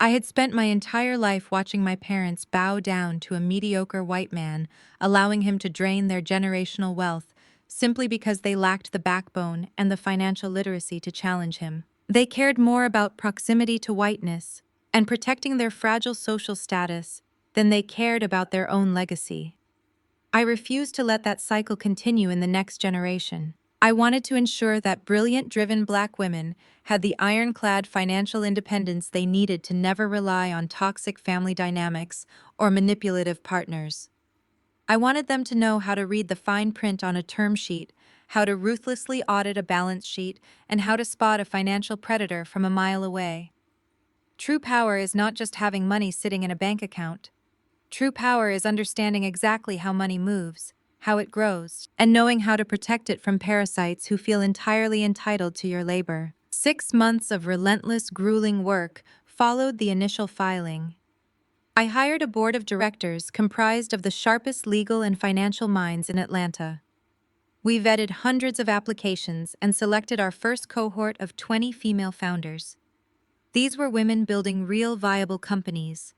I had spent my entire life watching my parents bow down to a mediocre white man, allowing him to drain their generational wealth simply because they lacked the backbone and the financial literacy to challenge him. They cared more about proximity to whiteness and protecting their fragile social status than they cared about their own legacy. I refused to let that cycle continue in the next generation. I wanted to ensure that brilliant, driven Black women had the ironclad financial independence they needed to never rely on toxic family dynamics or manipulative partners. I wanted them to know how to read the fine print on a term sheet, how to ruthlessly audit a balance sheet, and how to spot a financial predator from a mile away. True power is not just having money sitting in a bank account. True power is understanding exactly how money moves, how it grows, and knowing how to protect it from parasites who feel entirely entitled to your labor. 6 months of relentless, grueling work followed the initial filing. I hired a board of directors comprised of the sharpest legal and financial minds in Atlanta. We vetted hundreds of applications and selected our first cohort of 20 female founders. These were women building real, viable companies.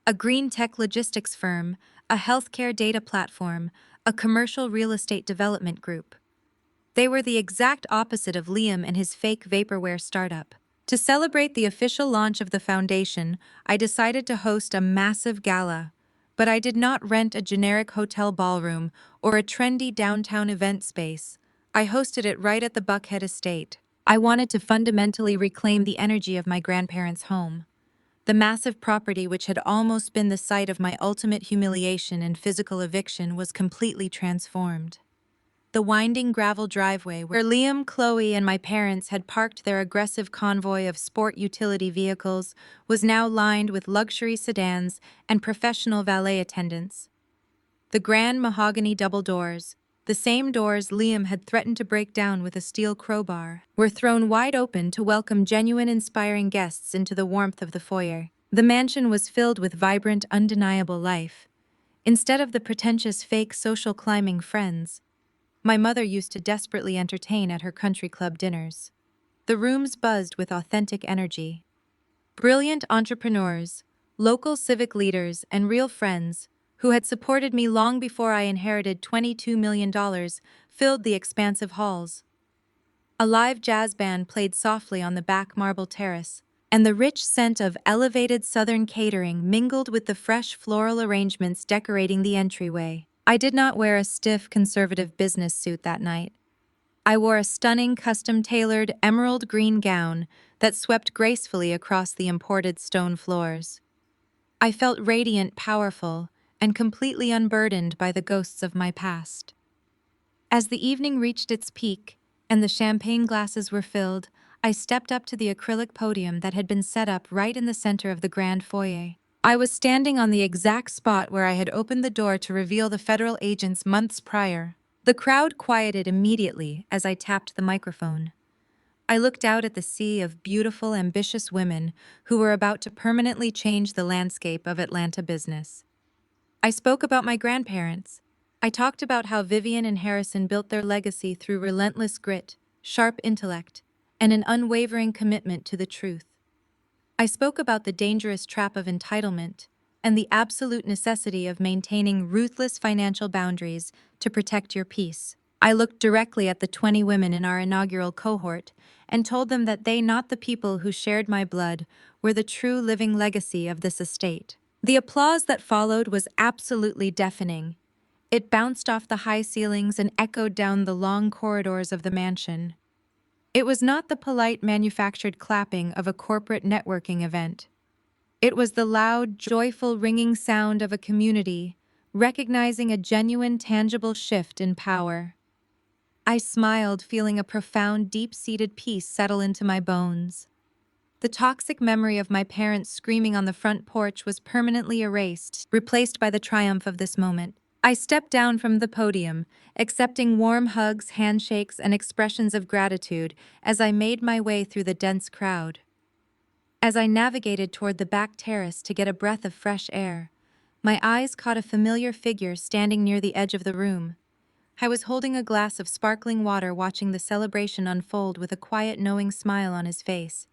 A green tech logistics firm, a healthcare data platform, a commercial real estate development group. They were the exact opposite of Liam and his fake vaporware startup. To celebrate the official launch of the foundation, I decided to host a massive gala. But I did not rent a generic hotel ballroom or a trendy downtown event space. I hosted it right at the Buckhead estate. I wanted to fundamentally reclaim the energy of my grandparents' home. The massive property which had almost been the site of my ultimate humiliation and physical eviction was completely transformed. The winding gravel driveway where Liam, Chloe, and my parents had parked their aggressive convoy of sport utility vehicles was now lined with luxury sedans and professional valet attendants. The grand mahogany double doors, the same doors Liam had threatened to break down with a steel crowbar, were thrown wide open to welcome genuine, inspiring guests into the warmth of the foyer. The mansion was filled with vibrant, undeniable life. Instead of the pretentious fake social climbing friends my mother used to desperately entertain at her country club dinners, the rooms buzzed with authentic energy. Brilliant entrepreneurs, local civic leaders, and real friends who had supported me long before I inherited $22 million filled the expansive halls. A live jazz band played softly on the back marble terrace, and the rich scent of elevated southern catering mingled with the fresh floral arrangements decorating the entryway. I did not wear a stiff, conservative business suit that night. I wore a stunning custom-tailored emerald green gown that swept gracefully across the imported stone floors. I felt radiant, powerful, and completely unburdened by the ghosts of my past. As the evening reached its peak and the champagne glasses were filled, I stepped up to the acrylic podium that had been set up right in the center of the grand foyer. I was standing on the exact spot where I had opened the door to reveal the federal agents months prior. The crowd quieted immediately as I tapped the microphone. I looked out at the sea of beautiful, ambitious women who were about to permanently change the landscape of Atlanta business. I spoke about my grandparents. I talked about how Vivian and Harrison built their legacy through relentless grit, sharp intellect, and an unwavering commitment to the truth. I spoke about the dangerous trap of entitlement and the absolute necessity of maintaining ruthless financial boundaries to protect your peace. I looked directly at the 20 women in our inaugural cohort and told them that they, not the people who shared my blood, were the true living legacy of this estate. The applause that followed was absolutely deafening. It bounced off the high ceilings and echoed down the long corridors of the mansion. It was not the polite manufactured clapping of a corporate networking event. It was the loud, joyful, ringing sound of a community, recognizing a genuine, tangible shift in power. I smiled, feeling a profound, deep-seated peace settle into my bones. The toxic memory of my parents screaming on the front porch was permanently erased, replaced by the triumph of this moment. I stepped down from the podium, accepting warm hugs, handshakes, and expressions of gratitude as I made my way through the dense crowd. As I navigated toward the back terrace to get a breath of fresh air, my eyes caught a familiar figure standing near the edge of the room. I was holding a glass of sparkling water, watching the celebration unfold with a quiet, knowing smile on his face.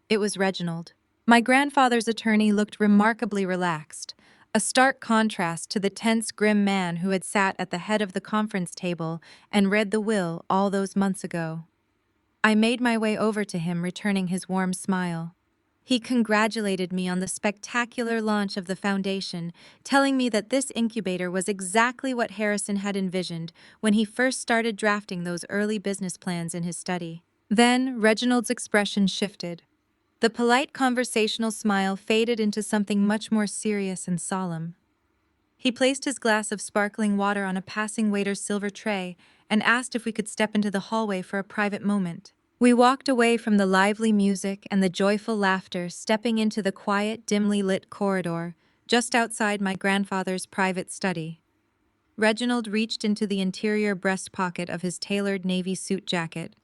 It was Reginald. My grandfather's attorney looked remarkably relaxed, a stark contrast to the tense, grim man who had sat at the head of the conference table and read the will all those months ago. I made my way over to him, returning his warm smile. He congratulated me on the spectacular launch of the foundation, telling me that this incubator was exactly what Harrison had envisioned when he first started drafting those early business plans in his study. Then Reginald's expression shifted. The polite conversational smile faded into something much more serious and solemn. He placed his glass of sparkling water on a passing waiter's silver tray and asked if we could step into the hallway for a private moment. We walked away from the lively music and the joyful laughter, stepping into the quiet, dimly lit corridor just outside my grandfather's private study. Reginald reached into the interior breast pocket of his tailored navy suit jacket.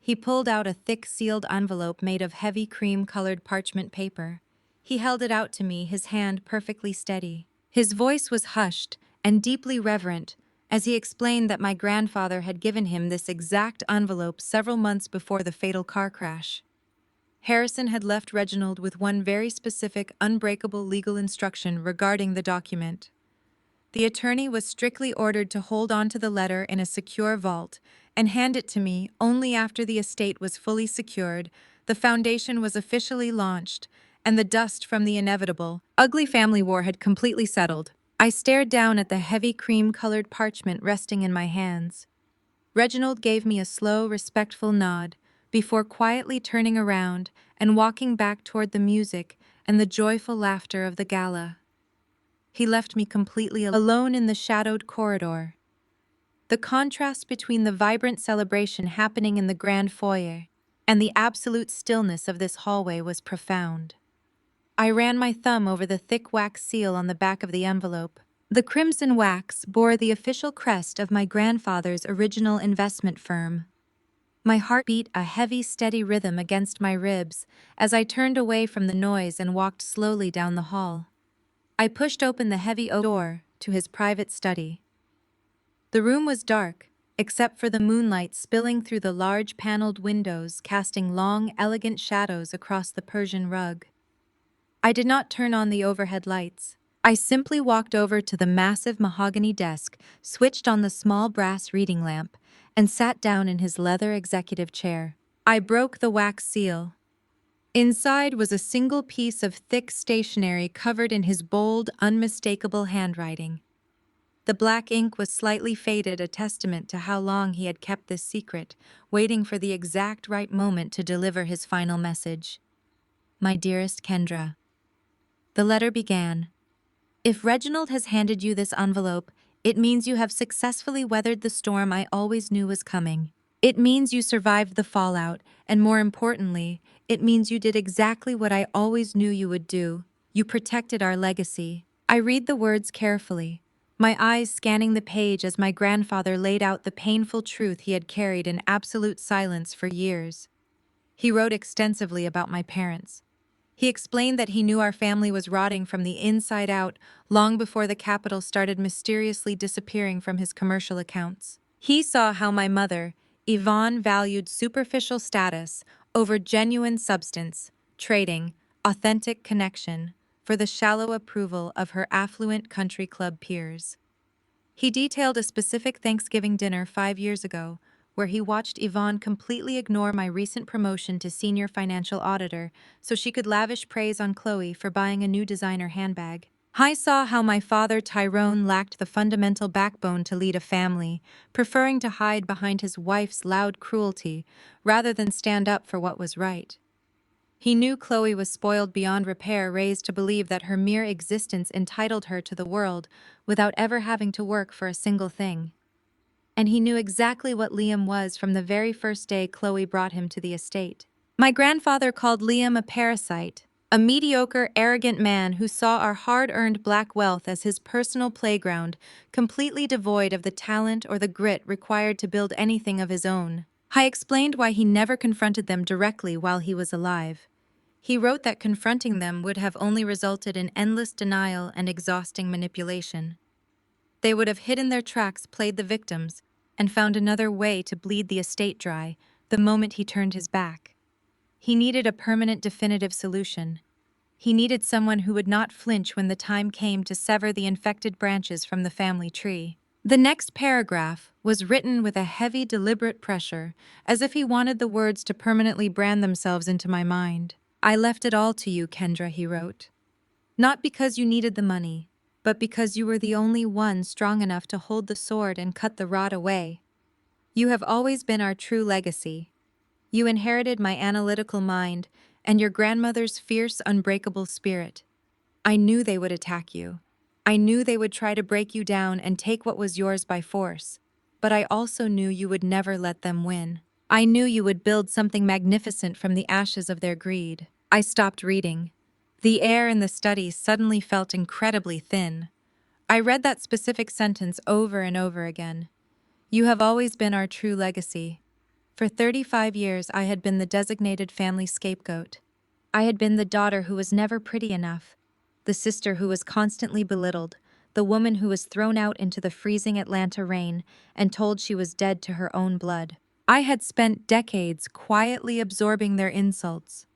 He pulled out a thick sealed envelope made of heavy cream-colored parchment paper. He held it out to me, his hand perfectly steady. His voice was hushed and deeply reverent as he explained that my grandfather had given him this exact envelope several months before the fatal car crash. Harrison had left Reginald with one very specific, unbreakable legal instruction regarding the document. The attorney was strictly ordered to hold on to the letter in a secure vault and hand it to me only after the estate was fully secured, the foundation was officially launched, and the dust from the inevitable, ugly family war had completely settled. I stared down at the heavy cream-colored parchment resting in my hands. Reginald gave me a slow, respectful nod before quietly turning around and walking back toward the music and the joyful laughter of the gala. He left me completely alone in the shadowed corridor. The contrast between the vibrant celebration happening in the grand foyer and the absolute stillness of this hallway was profound. I ran my thumb over the thick wax seal on the back of the envelope. The crimson wax bore the official crest of my grandfather's original investment firm. My heart beat a heavy, steady rhythm against my ribs as I turned away from the noise and walked slowly down the hall. I pushed open the heavy oak door to his private study. The room was dark, except for the moonlight spilling through the large paneled windows, casting long, elegant shadows across the Persian rug. I did not turn on the overhead lights. I simply walked over to the massive mahogany desk, switched on the small brass reading lamp, and sat down in his leather executive chair. I broke the wax seal. Inside was a single piece of thick stationery covered in his bold, unmistakable handwriting. The black ink was slightly faded, a testament to how long he had kept this secret, waiting for the exact right moment to deliver his final message. My dearest Kendra. The letter began. If Reginald has handed you this envelope, it means you have successfully weathered the storm I always knew was coming. It means you survived the fallout, and more importantly, it means you did exactly what I always knew you would do. You protected our legacy. I read the words carefully, my eyes scanning the page as my grandfather laid out the painful truth he had carried in absolute silence for years. He wrote extensively about my parents. He explained that he knew our family was rotting from the inside out long before the capital started mysteriously disappearing from his commercial accounts. He saw how my mother, Yvonne, valued superficial status over genuine substance, trading authentic connection for the shallow approval of her affluent country club peers. He detailed a specific Thanksgiving dinner 5 years ago, where he watched Yvonne completely ignore my recent promotion to senior financial auditor so she could lavish praise on Chloe for buying a new designer handbag. I saw how my father Tyrone lacked the fundamental backbone to lead a family, preferring to hide behind his wife's loud cruelty rather than stand up for what was right. He knew Chloe was spoiled beyond repair, raised to believe that her mere existence entitled her to the world without ever having to work for a single thing. And he knew exactly what Liam was from the very first day Chloe brought him to the estate. My grandfather called Liam a parasite, a mediocre, arrogant man who saw our hard-earned black wealth as his personal playground, completely devoid of the talent or the grit required to build anything of his own. I explained why he never confronted them directly while he was alive. He wrote that confronting them would have only resulted in endless denial and exhausting manipulation. They would have hidden their tracks, played the victims, and found another way to bleed the estate dry the moment he turned his back. He needed a permanent, definitive solution. He needed someone who would not flinch when the time came to sever the infected branches from the family tree. The next paragraph was written with a heavy, deliberate pressure, as if he wanted the words to permanently brand themselves into my mind. I left it all to you, Kendra, he wrote. Not because you needed the money, but because you were the only one strong enough to hold the sword and cut the rot away. You have always been our true legacy. You inherited my analytical mind and your grandmother's fierce, unbreakable spirit. I knew they would attack you. I knew they would try to break you down and take what was yours by force. But I also knew you would never let them win. I knew you would build something magnificent from the ashes of their greed. I stopped reading. The air in the study suddenly felt incredibly thin. I read that specific sentence over and over again. You have always been our true legacy. For 35 years, I had been the designated family scapegoat. I had been the daughter who was never pretty enough, the sister who was constantly belittled, the woman who was thrown out into the freezing Atlanta rain and told she was dead to her own blood. I had spent decades quietly absorbing their insults,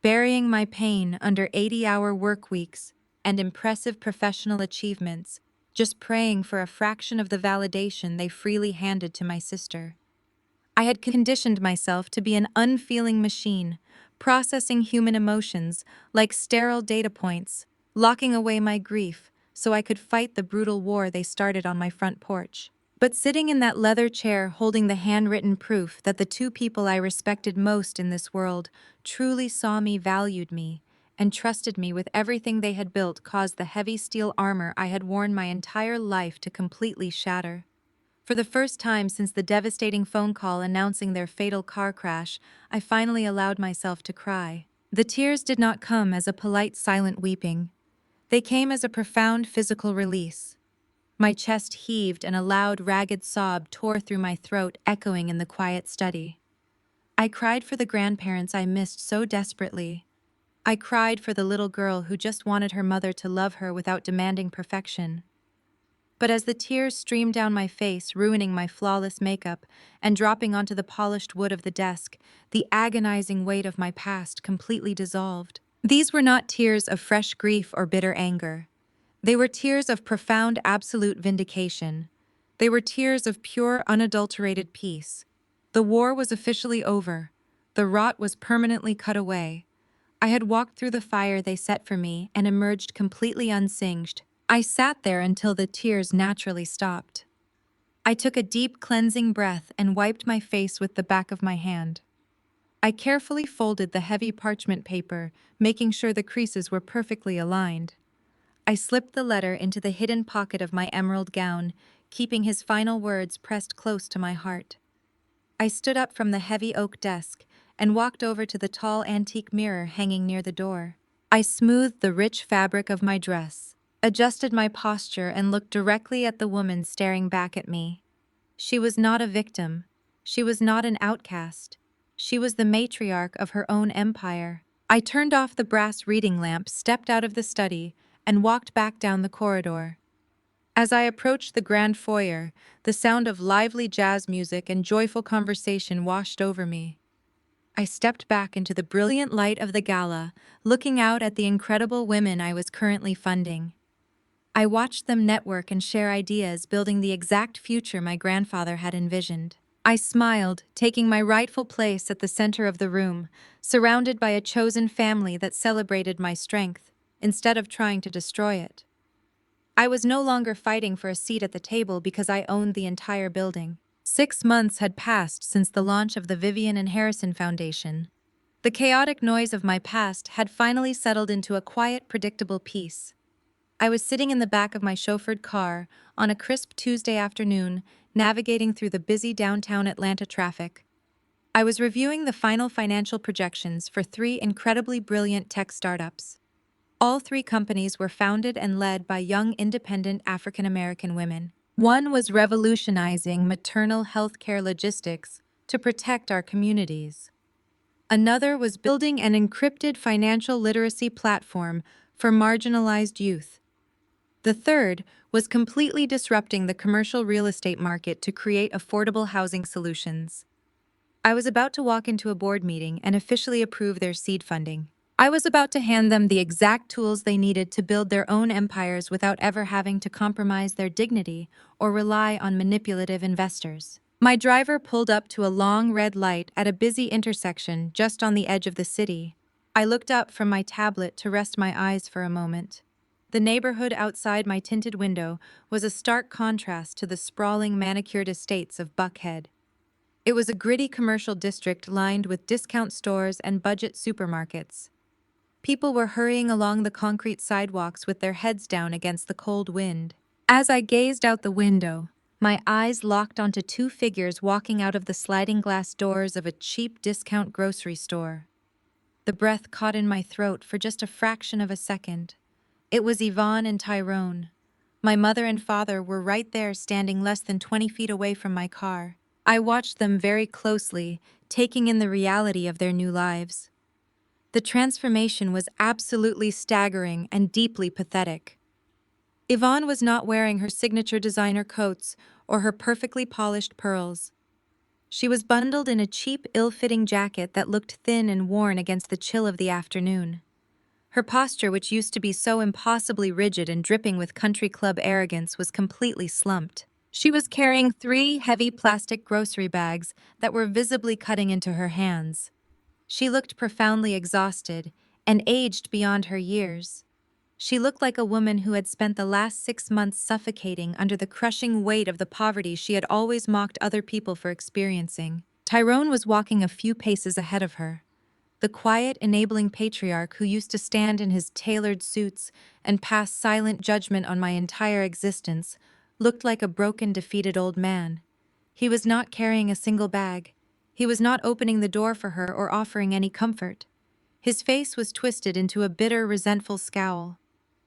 burying my pain under 80-hour work weeks and impressive professional achievements, just praying for a fraction of the validation they freely handed to my sister. I had conditioned myself to be an unfeeling machine, processing human emotions like sterile data points, locking away my grief so I could fight the brutal war they started on my front porch. But sitting in that leather chair holding the handwritten proof that the two people I respected most in this world truly saw me, valued me, and trusted me with everything they had built caused the heavy steel armor I had worn my entire life to completely shatter. For the first time since the devastating phone call announcing their fatal car crash, I finally allowed myself to cry. The tears did not come as a polite, silent weeping. They came as a profound physical release. My chest heaved and a loud, ragged sob tore through my throat, echoing in the quiet study. I cried for the grandparents I missed so desperately. I cried for the little girl who just wanted her mother to love her without demanding perfection. But as the tears streamed down my face, ruining my flawless makeup and dropping onto the polished wood of the desk, the agonizing weight of my past completely dissolved. These were not tears of fresh grief or bitter anger. They were tears of profound, absolute vindication. They were tears of pure, unadulterated peace. The war was officially over. The rot was permanently cut away. I had walked through the fire they set for me and emerged completely unsinged, I sat there until the tears naturally stopped. I took a deep cleansing breath and wiped my face with the back of my hand. I carefully folded the heavy parchment paper, making sure the creases were perfectly aligned. I slipped the letter into the hidden pocket of my emerald gown, keeping his final words pressed close to my heart. I stood up from the heavy oak desk and walked over to the tall antique mirror hanging near the door. I smoothed the rich fabric of my dress, adjusted my posture, and looked directly at the woman staring back at me. She was not a victim. She was not an outcast. She was the matriarch of her own empire. I turned off the brass reading lamp, stepped out of the study, and walked back down the corridor. As I approached the grand foyer, the sound of lively jazz music and joyful conversation washed over me. I stepped back into the brilliant light of the gala, looking out at the incredible women I was currently funding. I watched them network and share ideas, building the exact future my grandfather had envisioned. I smiled, taking my rightful place at the center of the room, surrounded by a chosen family that celebrated my strength, instead of trying to destroy it. I was no longer fighting for a seat at the table because I owned the entire building. 6 months had passed since the launch of the Vivian and Harrison Foundation. The chaotic noise of my past had finally settled into a quiet, predictable peace. I was sitting in the back of my chauffeured car on a crisp Tuesday afternoon, navigating through the busy downtown Atlanta traffic. I was reviewing the final financial projections for three incredibly brilliant tech startups. All three companies were founded and led by young, independent African American women. One was revolutionizing maternal healthcare logistics to protect our communities. Another was building an encrypted financial literacy platform for marginalized youth. The third was completely disrupting the commercial real estate market to create affordable housing solutions. I was about to walk into a board meeting and officially approve their seed funding. I was about to hand them the exact tools they needed to build their own empires without ever having to compromise their dignity or rely on manipulative investors. My driver pulled up to a long red light at a busy intersection just on the edge of the city. I looked up from my tablet to rest my eyes for a moment. The neighborhood outside my tinted window was a stark contrast to the sprawling manicured estates of Buckhead. It was a gritty commercial district lined with discount stores and budget supermarkets. People were hurrying along the concrete sidewalks with their heads down against the cold wind. As I gazed out the window, my eyes locked onto two figures walking out of the sliding glass doors of a cheap discount grocery store. The breath caught in my throat for just a fraction of a second. It was Yvonne and Tyrone. My mother and father were right there, standing less than 20 feet away from my car. I watched them very closely, taking in the reality of their new lives. The transformation was absolutely staggering and deeply pathetic. Yvonne was not wearing her signature designer coats or her perfectly polished pearls. She was bundled in a cheap, ill-fitting jacket that looked thin and worn against the chill of the afternoon. Her posture, which used to be so impossibly rigid and dripping with country club arrogance, was completely slumped. She was carrying 3 heavy plastic grocery bags that were visibly cutting into her hands. She looked profoundly exhausted and aged beyond her years. She looked like a woman who had spent the last 6 months suffocating under the crushing weight of the poverty she had always mocked other people for experiencing. Tyrone was walking a few paces ahead of her. The quiet, enabling patriarch who used to stand in his tailored suits and pass silent judgment on my entire existence looked like a broken, defeated old man. He was not carrying a single bag. He was not opening the door for her or offering any comfort. His face was twisted into a bitter, resentful scowl.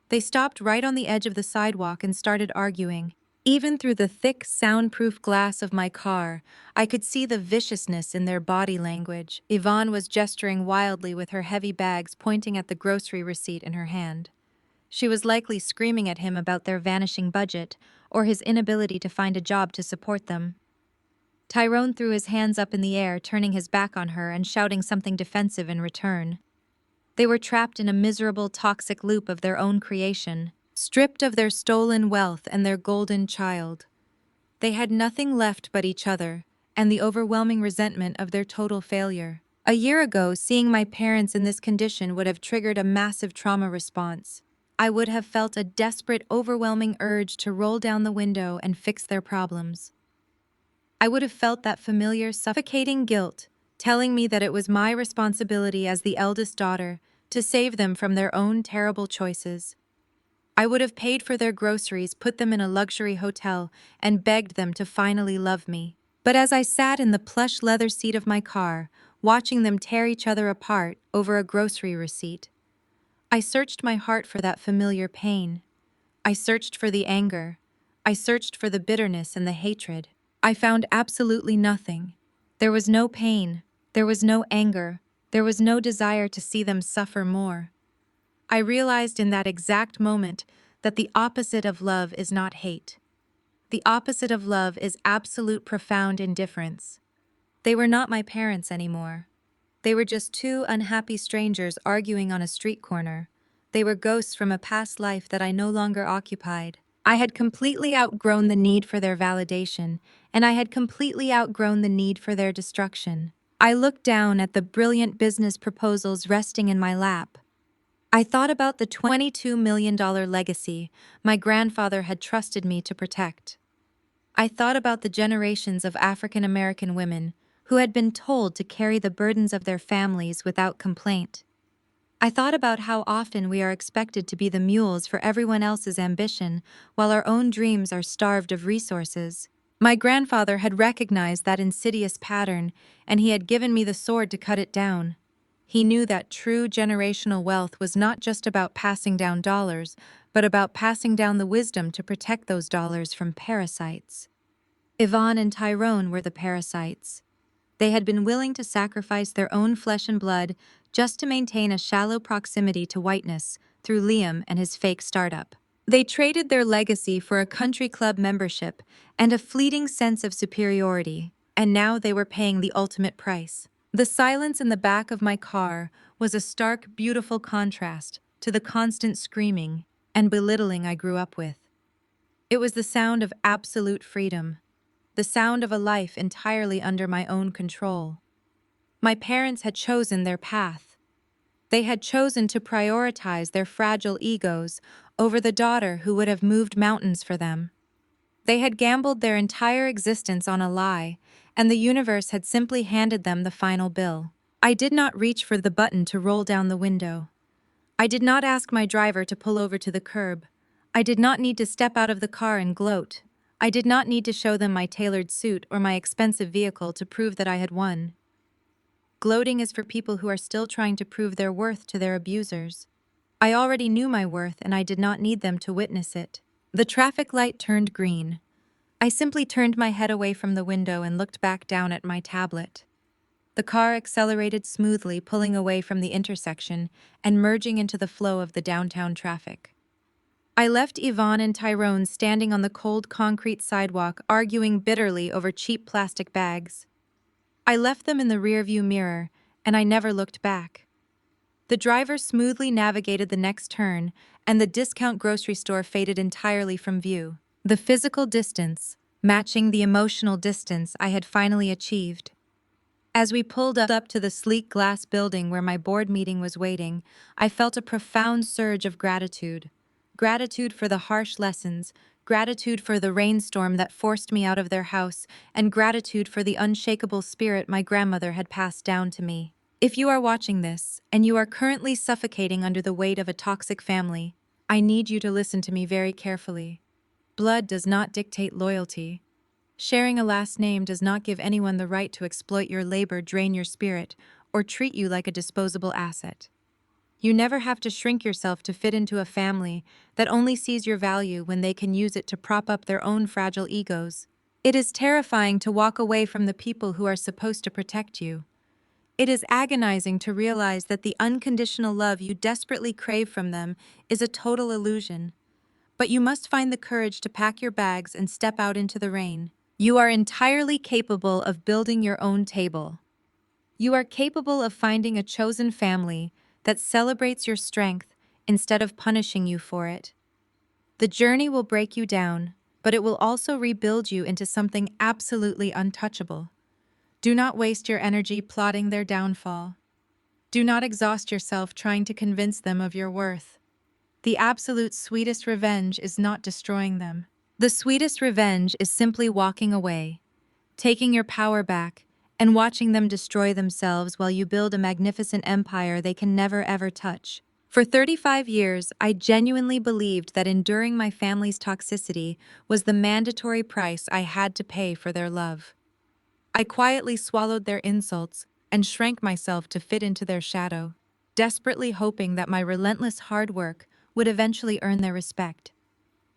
They stopped right on the edge of the sidewalk and started arguing. Even through the thick, soundproof glass of my car, I could see the viciousness in their body language. Yvonne was gesturing wildly with her heavy bags, pointing at the grocery receipt in her hand. She was likely screaming at him about their vanishing budget or his inability to find a job to support them. Tyrone threw his hands up in the air, turning his back on her and shouting something defensive in return. They were trapped in a miserable, toxic loop of their own creation, stripped of their stolen wealth and their golden child. They had nothing left but each other and the overwhelming resentment of their total failure. A year ago, seeing my parents in this condition would have triggered a massive trauma response. I would have felt a desperate, overwhelming urge to roll down the window and fix their problems. I would have felt that familiar, suffocating guilt, telling me that it was my responsibility as the eldest daughter to save them from their own terrible choices. I would have paid for their groceries, put them in a luxury hotel, and begged them to finally love me. But as I sat in the plush leather seat of my car, watching them tear each other apart over a grocery receipt, I searched my heart for that familiar pain. I searched for the anger. I searched for the bitterness and the hatred. I found absolutely nothing. There was no pain. There was no anger. There was no desire to see them suffer more. I realized in that exact moment that the opposite of love is not hate. The opposite of love is absolute profound indifference. They were not my parents anymore. They were just two unhappy strangers arguing on a street corner. They were ghosts from a past life that I no longer occupied. I had completely outgrown the need for their validation, and I had completely outgrown the need for their destruction. I looked down at the brilliant business proposals resting in my lap. I thought about the $22 million legacy my grandfather had trusted me to protect. I thought about the generations of African American women who had been told to carry the burdens of their families without complaint. I thought about how often we are expected to be the mules for everyone else's ambition while our own dreams are starved of resources. My grandfather had recognized that insidious pattern, and he had given me the sword to cut it down. He knew that true generational wealth was not just about passing down dollars, but about passing down the wisdom to protect those dollars from parasites. Yvonne and Tyrone were the parasites. They had been willing to sacrifice their own flesh and blood just to maintain a shallow proximity to whiteness through Liam and his fake startup. They traded their legacy for a country club membership and a fleeting sense of superiority, and now they were paying the ultimate price. The silence in the back of my car was a stark, beautiful contrast to the constant screaming and belittling I grew up with. It was the sound of absolute freedom, the sound of a life entirely under my own control. My parents had chosen their path. They had chosen to prioritize their fragile egos over the daughter who would have moved mountains for them. They had gambled their entire existence on a lie, and the universe had simply handed them the final bill. I did not reach for the button to roll down the window. I did not ask my driver to pull over to the curb. I did not need to step out of the car and gloat. I did not need to show them my tailored suit or my expensive vehicle to prove that I had won. Gloating is for people who are still trying to prove their worth to their abusers. I already knew my worth, and I did not need them to witness it. The traffic light turned green. I simply turned my head away from the window and looked back down at my tablet. The car accelerated smoothly, pulling away from the intersection and merging into the flow of the downtown traffic. I left Yvonne and Tyrone standing on the cold concrete sidewalk, arguing bitterly over cheap plastic bags. I left them in the rearview mirror, and I never looked back. The driver smoothly navigated the next turn, and the discount grocery store faded entirely from view. The physical distance, matching the emotional distance I had finally achieved. As we pulled up to the sleek glass building where my board meeting was waiting, I felt a profound surge of gratitude. Gratitude for the harsh lessons, gratitude for the rainstorm that forced me out of their house, and gratitude for the unshakable spirit my grandmother had passed down to me. If you are watching this, and you are currently suffocating under the weight of a toxic family, I need you to listen to me very carefully. Blood does not dictate loyalty. Sharing a last name does not give anyone the right to exploit your labor, drain your spirit, or treat you like a disposable asset. You never have to shrink yourself to fit into a family that only sees your value when they can use it to prop up their own fragile egos. It is terrifying to walk away from the people who are supposed to protect you. It is agonizing to realize that the unconditional love you desperately crave from them is a total illusion. But you must find the courage to pack your bags and step out into the rain. You are entirely capable of building your own table. You are capable of finding a chosen family that celebrates your strength instead of punishing you for it. The journey will break you down, but it will also rebuild you into something absolutely untouchable. Do not waste your energy plotting their downfall. Do not exhaust yourself trying to convince them of your worth. The absolute sweetest revenge is not destroying them. The sweetest revenge is simply walking away, taking your power back, and watching them destroy themselves while you build a magnificent empire they can never ever touch. For 35 years, I genuinely believed that enduring my family's toxicity was the mandatory price I had to pay for their love. I quietly swallowed their insults and shrank myself to fit into their shadow, desperately hoping that my relentless hard work would eventually earn their respect.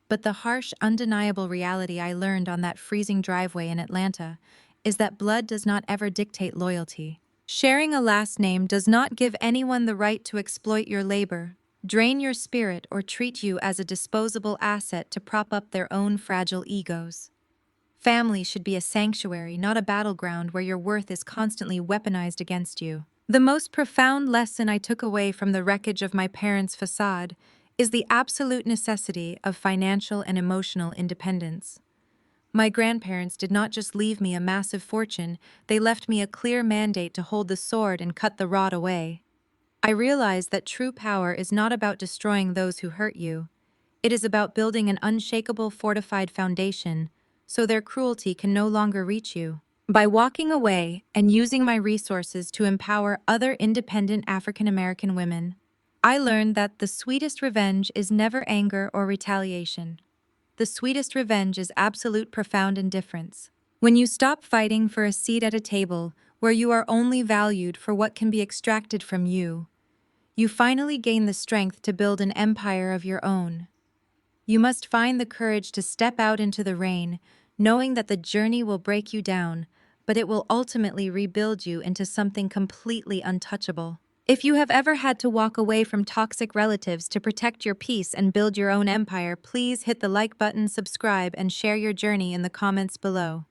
But the harsh, undeniable reality I learned on that freezing driveway in Atlanta is that blood does not ever dictate loyalty. Sharing a last name does not give anyone the right to exploit your labor, drain your spirit, or treat you as a disposable asset to prop up their own fragile egos. Family should be a sanctuary, not a battleground where your worth is constantly weaponized against you. The most profound lesson I took away from the wreckage of my parents' facade is the absolute necessity of financial and emotional independence. My grandparents did not just leave me a massive fortune, they left me a clear mandate to hold the sword and cut the rod away. I realized that true power is not about destroying those who hurt you. It is about building an unshakable, fortified foundation so their cruelty can no longer reach you. By walking away and using my resources to empower other independent African American women, I learned that the sweetest revenge is never anger or retaliation. The sweetest revenge is absolute profound indifference. When you stop fighting for a seat at a table where you are only valued for what can be extracted from you, you finally gain the strength to build an empire of your own. You must find the courage to step out into the rain, knowing that the journey will break you down, but it will ultimately rebuild you into something completely untouchable. If you have ever had to walk away from toxic relatives to protect your peace and build your own empire, please hit the like button, subscribe, and share your journey in the comments below.